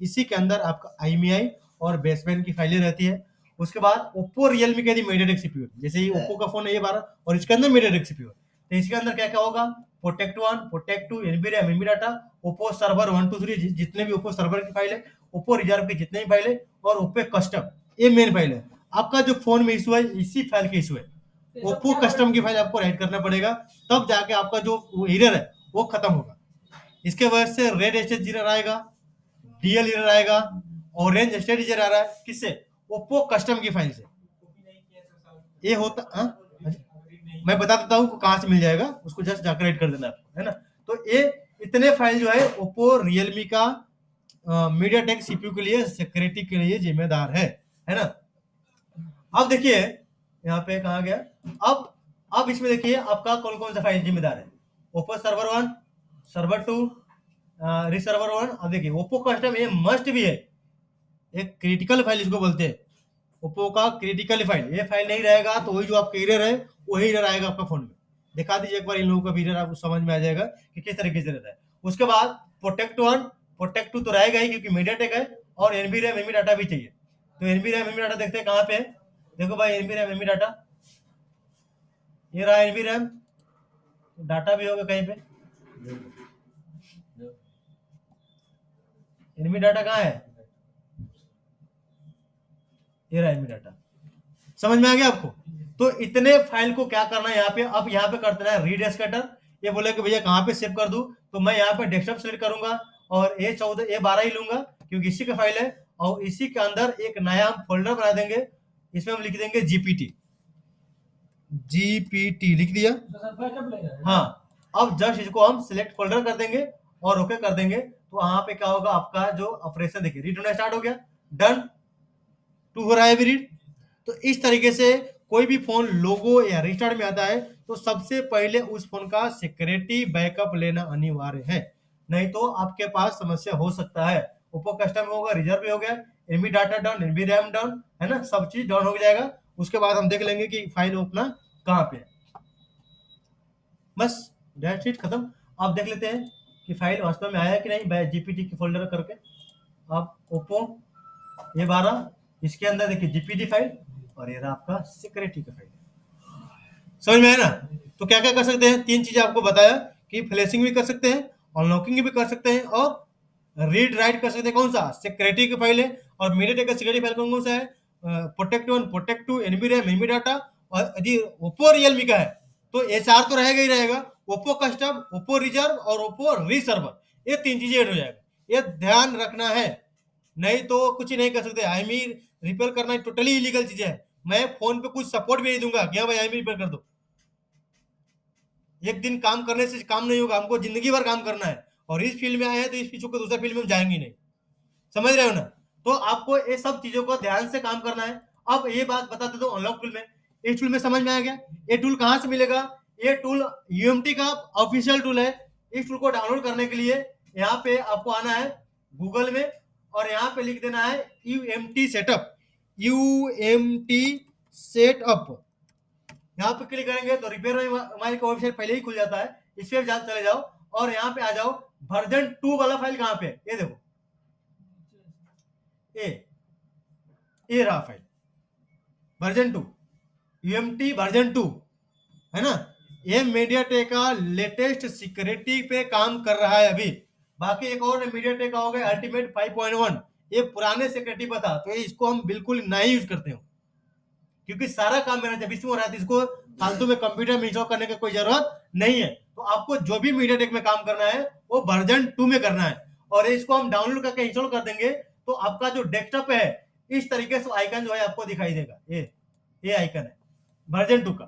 इसी के अंदर आपका IMEI और बेसबैंड की फाइलें रहती है। उसके बाद ओप्पो रियलमी के मीडियाटेक CPU, जैसे ये ओप्पो का फोन है ये 12 और इसके अंदर मीडियाटेक CPU है, तो इसके अंदर क्या क्या होगा, protect 1, protect 2, NV RAM, NV data, Oppo server 1 2 3 जितने भी ओप्पो सर्वर की फाइल है, ओप्पो रिजर्व की जितने भी फाइल है, और ओप्पो कस्टम ये मेन फाइल है। आपका जो फोन में इशू है इसी फाइल के इशू है। सब ओप्पो क्या कस्टम की फाइल आपको राइट करना पड़ेगा, तब जाके आपका जो एरर है वो खत्म होगा। इसके वजह से रेड स्टेज एरर आएगा, डीएल एरर आएगा, ऑरेंज स्टेज एरर आ रहा है, किससे? ओप्पो कस्टम की फाइल से। कॉपी नहीं किया तो साहब ये होता हाँ? रीड नहीं मैं बता देता हूँ कहाँ से मिल जाएगा, उसको जस्ट जाकर राइट कर देना आपको, है ना। तो ये इतने फाइल जो है ओप्पो रियलमी का मीडियाटेक सीपीयू के लिए सिक्योरिटी के लिए जिम्मेदार है ना। अब देखिए यहाँ पे कहा गया, अब इसमें देखिए आपका कौन कौन सा फाइल जिम्मेदार है। Oppo server 1, server 2, रिसर्वर 1। अब देखिए ओप्पो कस्टम ये मस्ट भी है, एक क्रिटिकल फाइल इसको बोलते हैं, ओप्पो का क्रिटिकल फाइल। ये फाइल नहीं रहेगा तो वही जो आपका एरर है वही एरर आएगा आपका फोन में। दिखा दीजिए एक बार इन लोगों का भी एरर, आपको समझ में आ जाएगा कि किस तरीके से रहता है। उसके बाद प्रोटेक्ट 1, प्रोटेक्ट 2 तो रहेगा ही क्योंकि मीडियाटेक है, और एनबी रैम एमबी डाटा भी चाहिए। तो एनबी रैम एमबी डाटा देखते हैं कहाँ पे है। देखो भाई एनबी रैम एमबी डाटा, ये रहा एनबी रैम डाटा भी होगा कहीं पे। एनबी डाटा कहाँ है? ये रहा एनबी डाटा। समझ में आ गया आपको? तो इतने फाइल को क्या करना है यहाँ पे, अब यहाँ पे कर देना है रीड एस्केटर। ये बोले कि भैया कहाँ पे सेव कर दूं, तो मैं यहाँ पे डेस्कटॉप सेलेक्ट करूंगा और A12 ही लूंगा क्योंकि इसी का फाइल है, और इसी के अंदर एक नया हम फोल्डर बना देंगे, इसमें हम लिख देंगे जीपीटी लिख दिया। तो सर बैकअप लेगा। हाँ, अब जस्ट इसको हम सिलेक्ट फोल्डर कर देंगे और ओके कर देंगे, तो वहां पे क्या होगा, आपका जो ऑपरेशन देखिए रीड होना स्टार्ट हो गया, डन टू हो रहा है रीड। तो इस तरीके से कोई भी फोन लोगो या रिस्टार्ट में आता है तो सबसे पहले उस फोन का सिक्योरिटी बैकअप लेना अनिवार्य है, नहीं तो आपके पास समस्या हो सकता है। ओप्पो कस्टम होगा, रिजर्व भी हो गया, NV data down, NV RAM down, है ना, सब चीज डाउन हो जाएगा। उसके बाद हम देख लेंगे कि फाइल ओपना कहाँ पे है। बस दैट्स इट, खत्म। आप देख लेते हैं कि फाइल वास्तव में आया कि नहीं जीपीटी की फोल्डर करके। आप ओप्पो A12, इसके अंदर देखिए जीपीटी फाइल, और ये रहा आपका सिक्योरिटी का फाइल। समझ में आया ना? तो क्या क्या कर सकते हैं, 3 चीजें आपको बताया कि फ्लैशिंग भी कर सकते हैं, अनलॉकिंग भी कर सकते हैं, और रीड राइट कर सकते हैं। कौन सा? सिक्योरिटी की फाइल है। और मीडियाटेक का सिक्योरिटी फाइल कौन कौन सा है? Protect 1, protect 2, NV RAM, NV data. और यदि ओप्पो रियलमी का है तो ये 4 तो रहेगा ही रहेगा, ओप्पो कस्टम, ओप्पो रिजर्व और ओप्पो रिसर्वर, ये 3 चीजें ऐड हो जाएगा। ये ध्यान रखना है, नहीं तो कुछ नहीं कर सकते। आईमी रिपेयर करना टोटली इलीगल चीज है। मैं फोन पे कुछ सपोर्ट भी नहीं दूंगा कि हाँ भाई आईमी रिपेयर कर दो। एक दिन काम करने से काम नहीं होगा, हमको जिंदगी भर काम करना है, और इस फील्ड में आए हैं तो इस पीछे को दूसरा फील्ड में हम जाएंगे नहीं। समझ रहे हो ना? तो आपको ये सब चीजों को ध्यान से काम करना है। अब ये बात बता देता हूँ अनलॉक टूल में, इस टूल में समझ में आ गया। ये टूल कहाँ से मिलेगा? ये टूल यूएमटी का ऑफिशियल टूल है। इस टूल को डाउनलोड करने के लिए यहाँ पे आपको आना है गूगल में, और यहाँ पे लिख देना है यूएमटी सेटअप, यूएमटी सेटअप। यहाँ पे क्लिक करेंगे तो रिपेयर हमारी का वेबसाइट पहले ही खुल जाता है। इस पे चले जाओ और यहाँ पे आ जाओ। वर्जन 2 वाला फाइल कहाँ पे? ये देखो, ये रहा फाइल वर्जन 2, यूएमटी वर्जन 2, है ना। ये मीडियाटेक का लेटेस्ट सिक्योरिटी पे काम कर रहा है अभी। बाकी एक और मीडियाटेक का हो गया अल्टीमेट 5.1, ये पुराने सिक्योरिटी पर था, तो इसको हम बिल्कुल नहीं यूज करते हो, क्योंकि सारा काम मेरा जब इसमें हो रहा है, इसको फालतू में कंप्यूटर में इंस्टॉल करने की कोई जरूरत नहीं है। तो आपको जो भी मीडियाटेक में काम करना है वो वर्जन 2 में करना है, और इसको हम डाउनलोड करके इंस्टॉल कर देंगे तो आपका जो डेस्कटॉप है इस तरीके से आइकन जो है आपको दिखाई देगा। ये आइकन है वर्जन 2 का,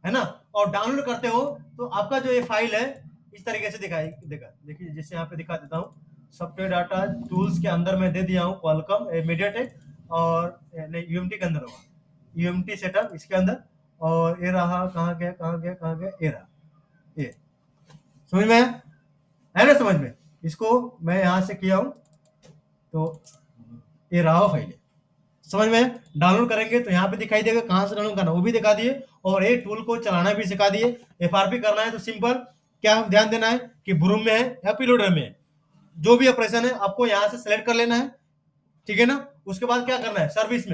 है ना। और डाउनलोड करते हो तो आपका जो ये फाइल है इस तरीके से दिखाई देगा। देखिए जैसे यहाँ पे दिखा देता हूँ, सॉफ्टवेयर डाटा टूल्स के अंदर मैं दे दिया हूँ क्वालकॉम मीडियाटेक, और यूएमटी के अंदर होगा यूएमटी सेटअप इसके अंदर। और ये रहा, कहाँ गया, ये रहा, ये समझ में है ना? समझ में? इसको मैं यहाँ से किया हूँ तो ये रहा फाइल है, समझ में? डाउनलोड करेंगे तो यहाँ पे दिखाई देगा, कहाँ से डाउनलोड करना वो भी दिखा दिए, और ये टूल को चलाना भी सिखा दिए। एफआरपी करना है तो सिंपल क्या ध्यान देना है कि ब्रूम में है या पिलोडर में है, जो भी ऑपरेशन है आपको यहाँ से सिलेक्ट कर लेना है, ठीक है ना। उसके बाद क्या करना है, सर्विस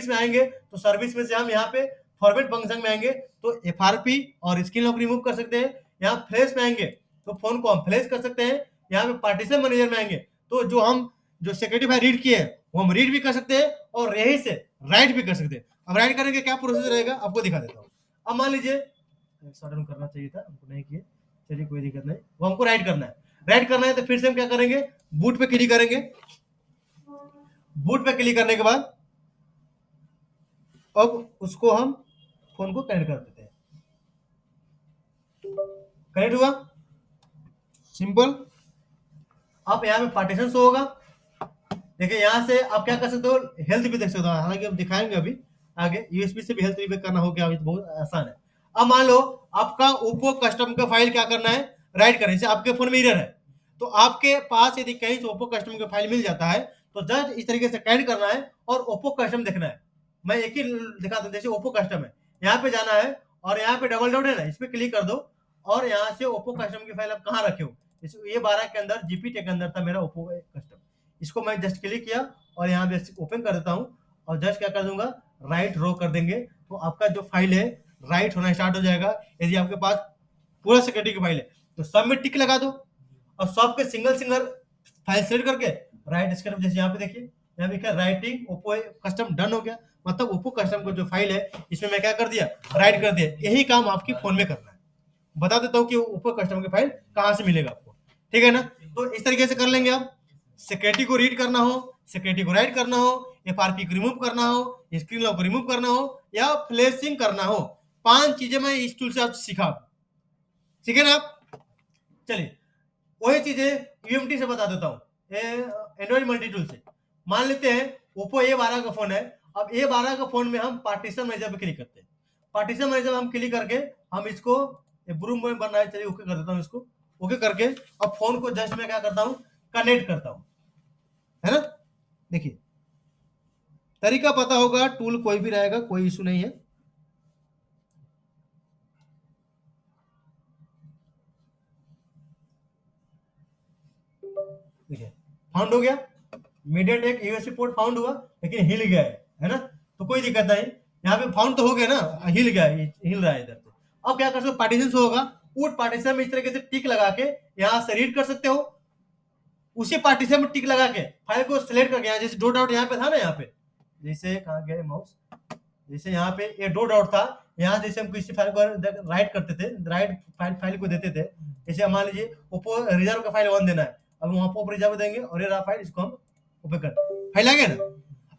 में आएंगे तो सर्विस में से हम यहाँ पे फॉर्मेट फंक्शन में आएंगे तो एफआरपी और स्क्रीन लॉक रिमूव कर सकते हैं। यहाँ फ्लैश में आएंगे तो फोन को हम फ्लैश कर सकते हैं। यहाँ पे पार्टीशन मैनेजर में आएंगे तो जो सिक्योरिटी फाइल रीड किए वो हम रीड भी कर सकते हैं, और यही से राइट भी कर सकते हैं। अब राइट करने का क्या प्रोसेस रहेगा आपको दिखा देता हूँ। अब मान लीजिए शट डाउन करना चाहिए था, हमको नहीं किए, चलिए कोई दिक्कत नहीं। वो हमको राइट करना है, राइट करना है तो फिर से हम क्या करेंगे, बूट पे क्लिक करेंगे। बूट पे क्लिक करने के बाद अब उसको हम फोन को कनेक्ट कर देते हैं। कनेक्ट हुआ, सिंपल। अब यहाँ पे पार्टीशन शो होगा। देखिए यहाँ से आप क्या कर सकते हो, हेल्थ भी देख सकते हो, हालांकि हम दिखाएंगे अभी आगे। यूएसबी से भी हेल्थ रिपेयर करना हो गया, अभी तो बहुत आसान है। अब मान लो आपका ओप्पो कस्टम का फाइल क्या करना है, राइट करने से। आपके फोन में इरर है, तो आपके पास यदि कहीं से ओप्पो कस्टम का फाइल मिल जाता है तो जस्ट इस तरीके से कनेक्ट करना है और ओप्पो कस्टम देखना है। मैं एक ही दिखाता हूँ, जैसे ओप्पो कस्टम है, यहाँ पे जाना है और यहाँ पे डबल डॉट है ना, इस पे क्लिक कर दो और यहाँ से ओप्पो कस्टम की फाइल आप कहाँ रखे हो, ये 12 के अंदर जीपीटी के अंदर था मेरा ओप्पो कस्टम। इसको मैं जस्ट क्लिक किया और यहाँ पे ओपन कर देता हूँ और जस्ट क्या कर दूंगा, राइट रो कर देंगे, तो आपका जो फाइल है राइट होना स्टार्ट हो जाएगा। यदि आपके पास पूरा सिक्योरिटी की फाइल है तो सब में टिक लगा दो और सब के सिंगल सिंगल फाइल सेलेक्ट करके राइट इसके जैसे यहाँ पे देखिए, यहाँ पे क्या राइटिंग ओप्पो कस्टम डन हो गया। मतलब ओप्पो कस्टम का जो फाइल है इसमें मैं क्या कर दिया, राइट कर दिया। यही काम आपके फोन में करना है। बता देता हूँ कि ओप्पो कस्टम की फाइल कहाँ से मिलेगा आपको, ठीक है ना। तो इस तरीके से कर लेंगे आप। सिक्योरिटी को रीड करना हो, सिक्योरिटी को राइट करना हो, एफआरपी को रिमूव करना हो, स्क्रीन लॉक को रिमूव करना हो या फ्लैशिंग करना हो, 5 चीजें मैं इस टूल से आप सीखा, ठीक है ना आप। चलिए वही चीजें यूएमटी से बता देता हूँ, एंड्रॉइड मल्टी टूल से। मान लेते हैं ओप्पो A12 का फोन है। अब A12 का फोन में हम पार्टीशन मैनेजर पे क्लिक करते हैं। पार्टीशन मैनेजर हम क्लिक करके हम इसको ब्रूम में बनना है, चलिए ओके कर देता हूँ इसको। ओके करके अब फोन को जस्ट मैं क्या करता हूँ, कनेक्ट करता हूँ, है ना। देखिए तरीका पता होगा, टूल कोई भी रहेगा, कोई इशू नहीं है। देखिए फाउंड हो गया, मीडियाटेक यूएसबी पोर्ट फाउंड हुआ, लेकिन हिल गया है ना, तो कोई दिक्कत नहीं। यहाँ पे फाउंड तो हो गया ना, हिल गया, हिल रहा है इधर। तो अब क्या कर सकते हो, पार्टीशन होगा, उस पार्टीशन में इस तरीके से टिक लगा के यहाँ से रीड कर सकते हो। उसी पार्टीशन में टिक लगा के फाइल को सिलेक्ट करके, यहाँ जैसे दो डॉट यहाँ पे था ना, यहाँ पे जैसे कहाँ गए माउस, जैसे यहाँ पे ये दो डॉट था, यहाँ जैसे हम किसी फाइल को राइट करते थे, राइट फाइल को देते थे। जैसे मान लीजिए ओप्पो रिजर्व का फाइल 1 देना है, अब वहाँ पर रिजर्व देंगे और ये रहा फाइल, इसको हम ओपन कर फाइल आ गया ना।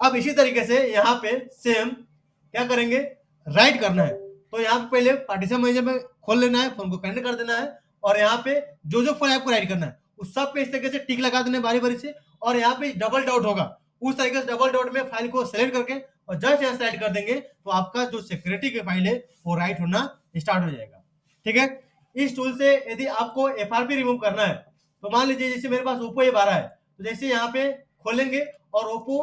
अब इसी तरीके से यहाँ पे सेम क्या करेंगे, राइट करना है। तो यहाँ पे पहले पार्टीशन मैनेजर में खोल लेना है, फोन को कनेक्ट कर देना है और यहाँ पे जो जो फाइल आपको राइट करना है उस सब पे इस तरीके से टिक लगा देना है बारी बारी से। और यहाँ पे डबल डॉट होगा, उस तरीके से डबल डॉट में फाइल को सेलेक्ट करके और जस्ट यहाँ से राइट कर देंगे, तो आपका जो सिक्योरिटी की फाइल है वो राइट होना स्टार्ट हो जाएगा, ठीक है। इस टूल से यदि आपको एफआरपी रिमूव करना है, तो मान लीजिए जैसे मेरे पास ओप्पो A12 है, तो जैसे यहाँ पे खोलेंगे और ओप्पो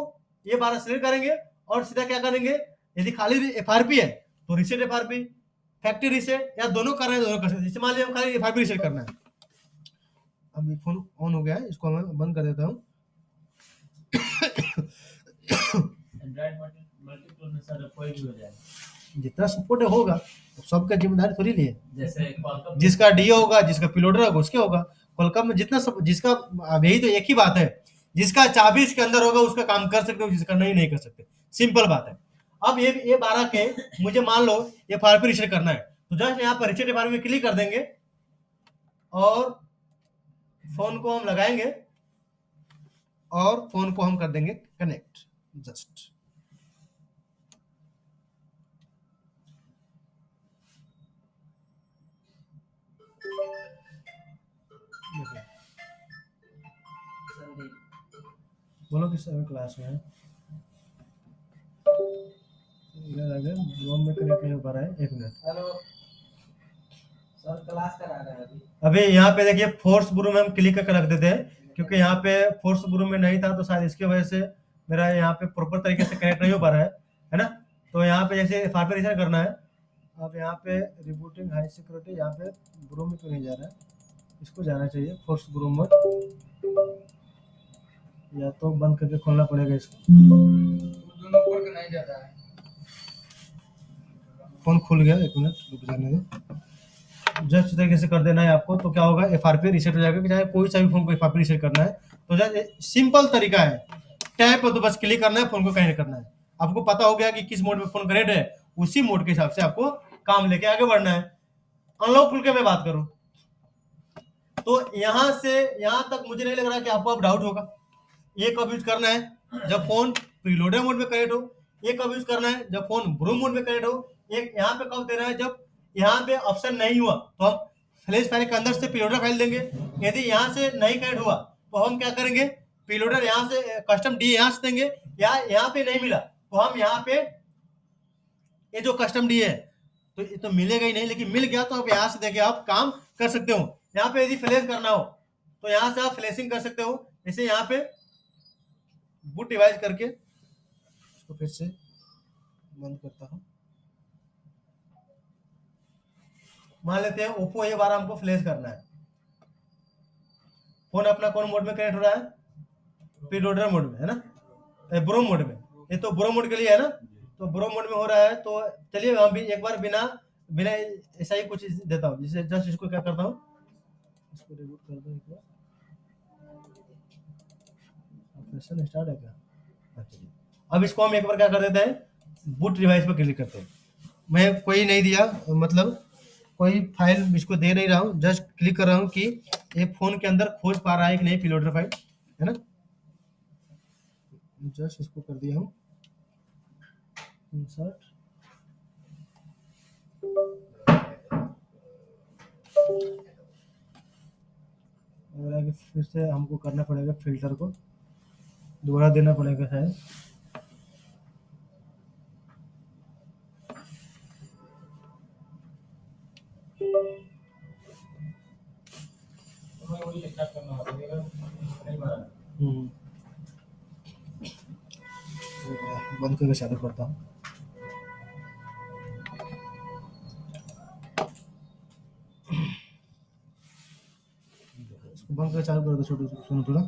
A12 सिलेक्ट करेंगे और सीधा क्या करेंगे, यदि खाली एफआरपी है तो रीसेट एफआरपी, फैक्ट्री रीसेट या दोनों करना है, दोनों कर सकते हैं। जैसे मान लीजिए हम खाली एफआरपी रीसेट करना है। अभी फोन ऑन हो गया है, इसको मैं बंद कर देता हूँ। एंड्रॉइड मल्टीपल में सर कोई भी हो जाए, जितना सपोर्ट होगा तो सबका जिम्मेदारी थोड़ी लिए, जैसे Qualcomm जिसका डीओ होगा, जिसका पिलोडर होगा उसके होगा। कोलकाम में जितना जिसका, अब यही तो एक ही बात है, जिसका चाबी इसके अंदर होगा उसका काम कर सकते हो, जिसका नहीं कर सकते, सिंपल बात है। अब ये 12 के मुझे मान लो ये एफआरपी रीसेट करना है, तो जस्ट यहाँ पर रीसेट एफआरपी में क्लिक कर देंगे और फोन को हम लगाएंगे और फोन को हम कर देंगे कनेक्ट। जस्ट संदीप बोलो कि सर क्लास में है, इधर आ गए, रूम में कनेक्ट नहीं हो पा रहा है, 1 मिनट। हेलो सर, क्लास करा रहे हैं अभी। अभी यहाँ पे देखिए फोर्स ब्रू में हम क्लिक करके रख देते हैं, क्योंकि यहाँ पे फोर्स ब्रू में नहीं था, तो शायद इसकी वजह से मेरा यहाँ पे प्रॉपर तरीके से कनेक्ट नहीं हो पा रहा है ना। तो यहाँ पे जैसे एफआरपी रीसेट करना है, अब यहाँ पे रिबूटिंग हाई सिक्योरिटी, यहाँ पे ब्रू में क्यों नहीं जा रहा है, इसको जाना चाहिए फोर्स ब्रू में, या तो बंद करके खोलना पड़ेगा इसको। दोनों ऊपर का नहीं जाता है। फोन खुल गया, 1 मिनट रुक जाने दो। जस्ट तरीके से कर देना है आपको, तो क्या होगा, एफआरपी रीसेट हो जाएगा। चाहे कोई सा भी फोन को एफआरपी रीसेट करना है तो जस्ट सिंपल तरीका है, टैप पर तो बस क्लिक करना है, फोन को कनेक्ट करना है। आपको पता हो गया कि किस मोड में फोन कनेक्ट है, उसी मोड के हिसाब से आपको काम लेके आगे बढ़ना है। अनलॉक खुल के मैं बात करूं तो यहां से यहां तक मुझे नहीं लग रहा कि आपको अब डाउट होगा। ये कब यूज करना है जब फोन प्रीलोडेड मोड में कनेक्ट हो, ये कब यूज करना है जब फोन ब्रूम मोड में कनेक्ट हो, एक यहाँ पे कब देना है जब यहाँ पे ऑप्शन नहीं हुआ तो हम फ्लैश फाइल के अंदर से प्रीलोडर फाइल देंगे। यदि यहाँ से नहीं कनेक्ट हुआ तो हम क्या करेंगे, प्रीलोडर यहाँ से कस्टम डी यहाँ से देंगे, या यहाँ पे नहीं मिला तो हम यहाँ पे ये जो कस्टम डी है तो ये तो मिलेगा ही नहीं, लेकिन मिल गया तो आप यहाँ से देके आप काम कर सकते हो। यहाँ पे यदि फ्लैश करना हो तो यहाँ से आप फ्लैशिंग कर सकते हो। जैसे यहाँ पे बूट डिवाइस करके इसको फिर से बंद करता हूँ। मान लेते हैं ओप्पो ये बार हमको फ्लैश करना है, फोन अपना कौन मोड में कनेक्ट हो रहा है, प्रीलोडर मोड में है ना, ब्रो मोड में, ये तो ब्रो मोड के लिए है ना, तो ब्रो मोड में हो रहा है। तो चलिए हम भी एक बार बिना बिना ऐसा ही कुछ देता हूँ। जैसे जस्ट इसको क्या करता हूँ, इसको रिबूट कर दो एक बार। ऑपरेशन स्टार्ट है क्या? अच्छा, अब इसको हम एक बार क्या कर देते हैं, बूट डिवाइस पर क्लिक करते हैं। मैं कोई नहीं दिया, मतलब कोई फाइल इसको दे नहीं रहा हूँ, जस्ट क्लिक कर रहा हूँ कि ये फोन के अंदर खोज पा रहा है कि नहीं प्रीलोडर फाइल, है ना। जस्ट इसको कर दिया हूँ इंसर्ट। फिर से हमको करना पड़ेगा, फिल्टर को दोबारा देना पड़ेगा शायद। वही स्टार्ट करना होगा, नहीं बना। बंद करके चालू करता हूँ। इसको बंद करके चालू कर दो, छोटू सुनो थोड़ा।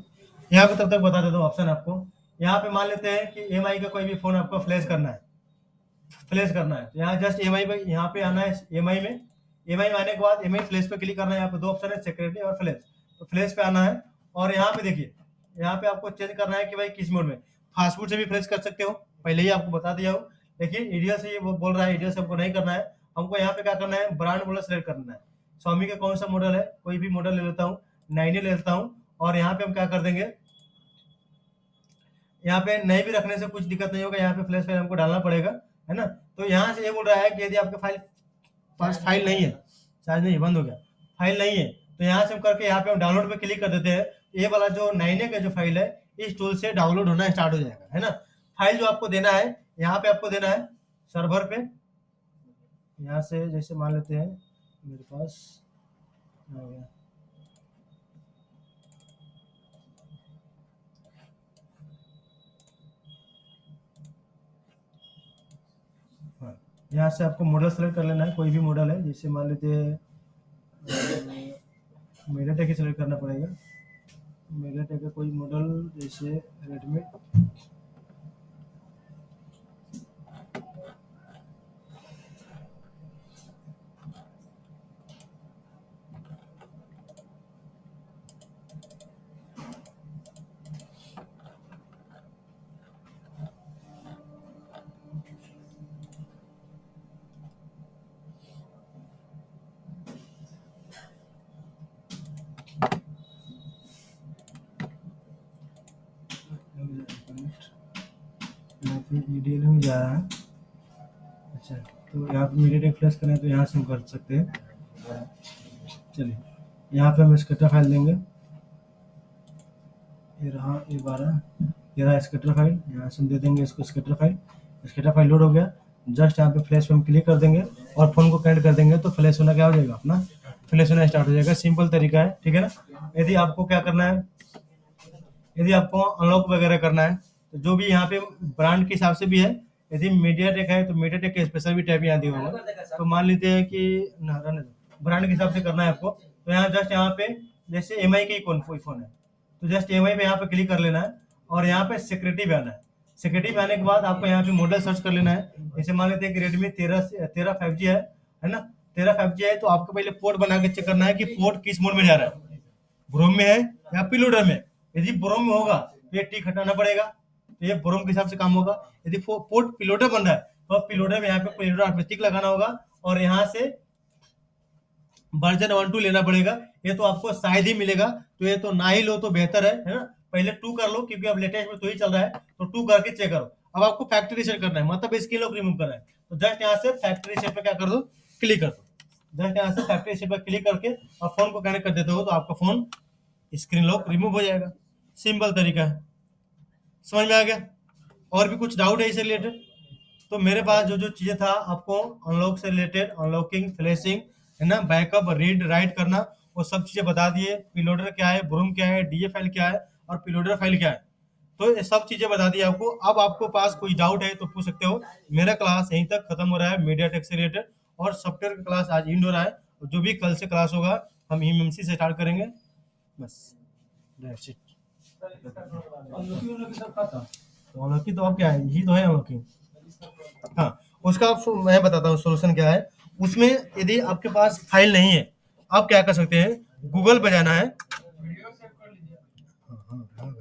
यहाँ पे तब तक बता देता हूँ ऑप्शन आपको। यहाँ पे मान लेते हैं कि एमआई का कोई भी फोन आपको फ्लैश करना है, फ्लैश करना है तो यहाँ जस्ट एमआई पे यहाँ पे आना है। एमआई में आने के बाद एमआई फ्लैश पे क्लिक करना है। यहाँ पे दो ऑप्शन है, सिक्योरिटी और फ्लैश। तो फ्लैश पे आना है और यहाँ पे देखिए, यहाँ पे आपको चेंज करना है कि भाई किस मोड में। फास्टफूड से भी फ्लैश कर सकते हो, पहले ही आपको बता दिया हूँ, लेकिन एडिया से ये बोल रहा है, एडिया से हमको नहीं करना है। हमको यहाँ पे क्या करना है, ब्रांड मॉडल सेलेक्ट करना है। स्वामी का कौन सा मॉडल है, कोई भी मॉडल ले लेता हूँ, 9 ले लेता हूँ। और यहाँ पे हम क्या कर देंगे, यहाँ पे नहीं भी रखने से कुछ दिक्कत नहीं होगा, यहाँ पे फ्लैश फाइल हमको डालना पड़ेगा, है ना। तो यहाँ से ये बोल रहा है कि यदि आपके पास फाइल नहीं है, चार्ज नहीं, बंद हो गया, फाइल नहीं है, तो यहाँ से हम करके यहाँ पे हम डाउनलोड पे क्लिक कर देते हैं। ये वाला जो 9 का जो फाइल है इस टूल से डाउनलोड होना स्टार्ट हो जाएगा, है ना। फाइल जो आपको देना है, यहाँ पे आपको देना है सर्वर पे। यहाँ से जैसे मान लेते हैं मेरे पास आ गया, यहाँ से आपको मॉडल सेलेक्ट कर लेना है, कोई भी मॉडल है। जैसे मान लेते हैं मीडियाटेक ही सेलेक्ट करना पड़ेगा। मीडियाटेक का कोई मॉडल, जैसे रेडमी। मीडिया में जा रहा है। अच्छा, तो यहाँ पे मीडियाटेक फ्लैश करें तो यहाँ से हम कर सकते हैं। चलिए, यहाँ पे हम स्कैटर फाइल देंगे। ये रहा A12, ये रहा स्कैटर फाइल। यहाँ से हम दे देंगे इसको scatter file. Scatter file load हो गया, जस्ट यहाँ पे फ्लैश पे हम क्लिक कर देंगे और फोन को कनेक्ट कर देंगे तो फ्लैश होना क्या हो जाएगा, अपना फ्लैश होना स्टार्ट हो जाएगा। सिंपल तरीका है, ठीक है ना। यदि आपको क्या करना है, यदि आपको अनलॉक वगैरह करना है तो जो भी यहाँ पे ब्रांड के हिसाब से भी है, यदि मीडियाटेक है तो मीडियाटेक के स्पेशल भी टैब यहाँ दिया होगा। तो मान लेते हैं कि ब्रांड के हिसाब से करना है आपको, तो यहाँ जस्ट यहाँ पे जैसे एमआई का ही कोई फोन है तो जस्ट एमआई पे यहाँ पे क्लिक कर लेना है और यहाँ पे सिक्योरिटी पे आना है। सिक्योरिटी पे आने के बाद आपको यहाँ पे मॉडल सर्च कर लेना है। जैसे मान लेते हैं कि रेडमी 13 5G है ना, 13 5G है तो आपको पहले पोर्ट बना के चेक करना है कि पोर्ट किस मोड में जा रहा है, ब्रोम में है या प्रीलोडर में। यदि ब्रोम में होगा तो ये टिक हटाना पड़ेगा, तो ये ब्रोम के हिसाब से काम होगा। यदि पोर्ट प्रीलोडर बन रहा है तो प्रीलोडर में यहाँ पे प्रीलोडर आप टिक लगाना होगा और यहाँ से वर्जन 1 2 लेना पड़ेगा। ये तो आपको शायद ही मिलेगा, तो ये तो ना ही लो तो बेहतर है ना। पहले 2 कर लो क्योंकि अब लेटेस्ट में तो ही चल रहा है, तो 2 करके चेक करो। अब आपको फैक्ट्री रीसेट करना है, मतलब स्क्रीन लॉक रिमूव करना है, तो जस्ट यहाँ से फैक्ट्री रीसेट पे क्या कर दो, क्लिक कर दो। जस्ट यहाँ से फैक्ट्री रीसेट पे क्लिक करके और फोन को कनेक्ट कर देते हो तो आपका फोन स्क्रीन लॉक रिमूव हो जाएगा। सिंपल तरीका है, समझ में आ गया? और भी कुछ डाउट है इससे रिलेटेड? तो मेरे पास जो जो चीजें था आपको अनलॉक से रिलेटेड, अनलॉकिंग, फ्लैशिंग है ना, बैकअप, रीड राइट करना, वो सब चीजें बता दिए। प्रीलोडर क्या है, ब्रूम क्या है, डीए फाइल क्या है और प्रीलोडर फाइल क्या है, तो ये सब चीजें बता दी आपको। अब आपको पास कोई डाउट है तो पूछ सकते हो। मेरा क्लास यहीं तक खत्म हो रहा है मीडियाटेक से रिलेटेड, और सॉफ्टवेयर का क्लास आज एंड हो रहा है। जो भी कल से क्लास होगा हम एमएमसी से स्टार्ट करेंगे, बस दैट्स इट। अनलॉकिंग सब खत्म। तो अनलॉकिंग तो अब क्या है, यही तो है अनलॉकिंग। हाँ, उसका मैं बताता हूँ सोल्यूशन क्या है। उसमें यदि आपके पास फाइल नहीं है, आप क्या कर सकते हैं, गूगल पे जाना है। वीडियो सेव कर लीजिए। हाँ,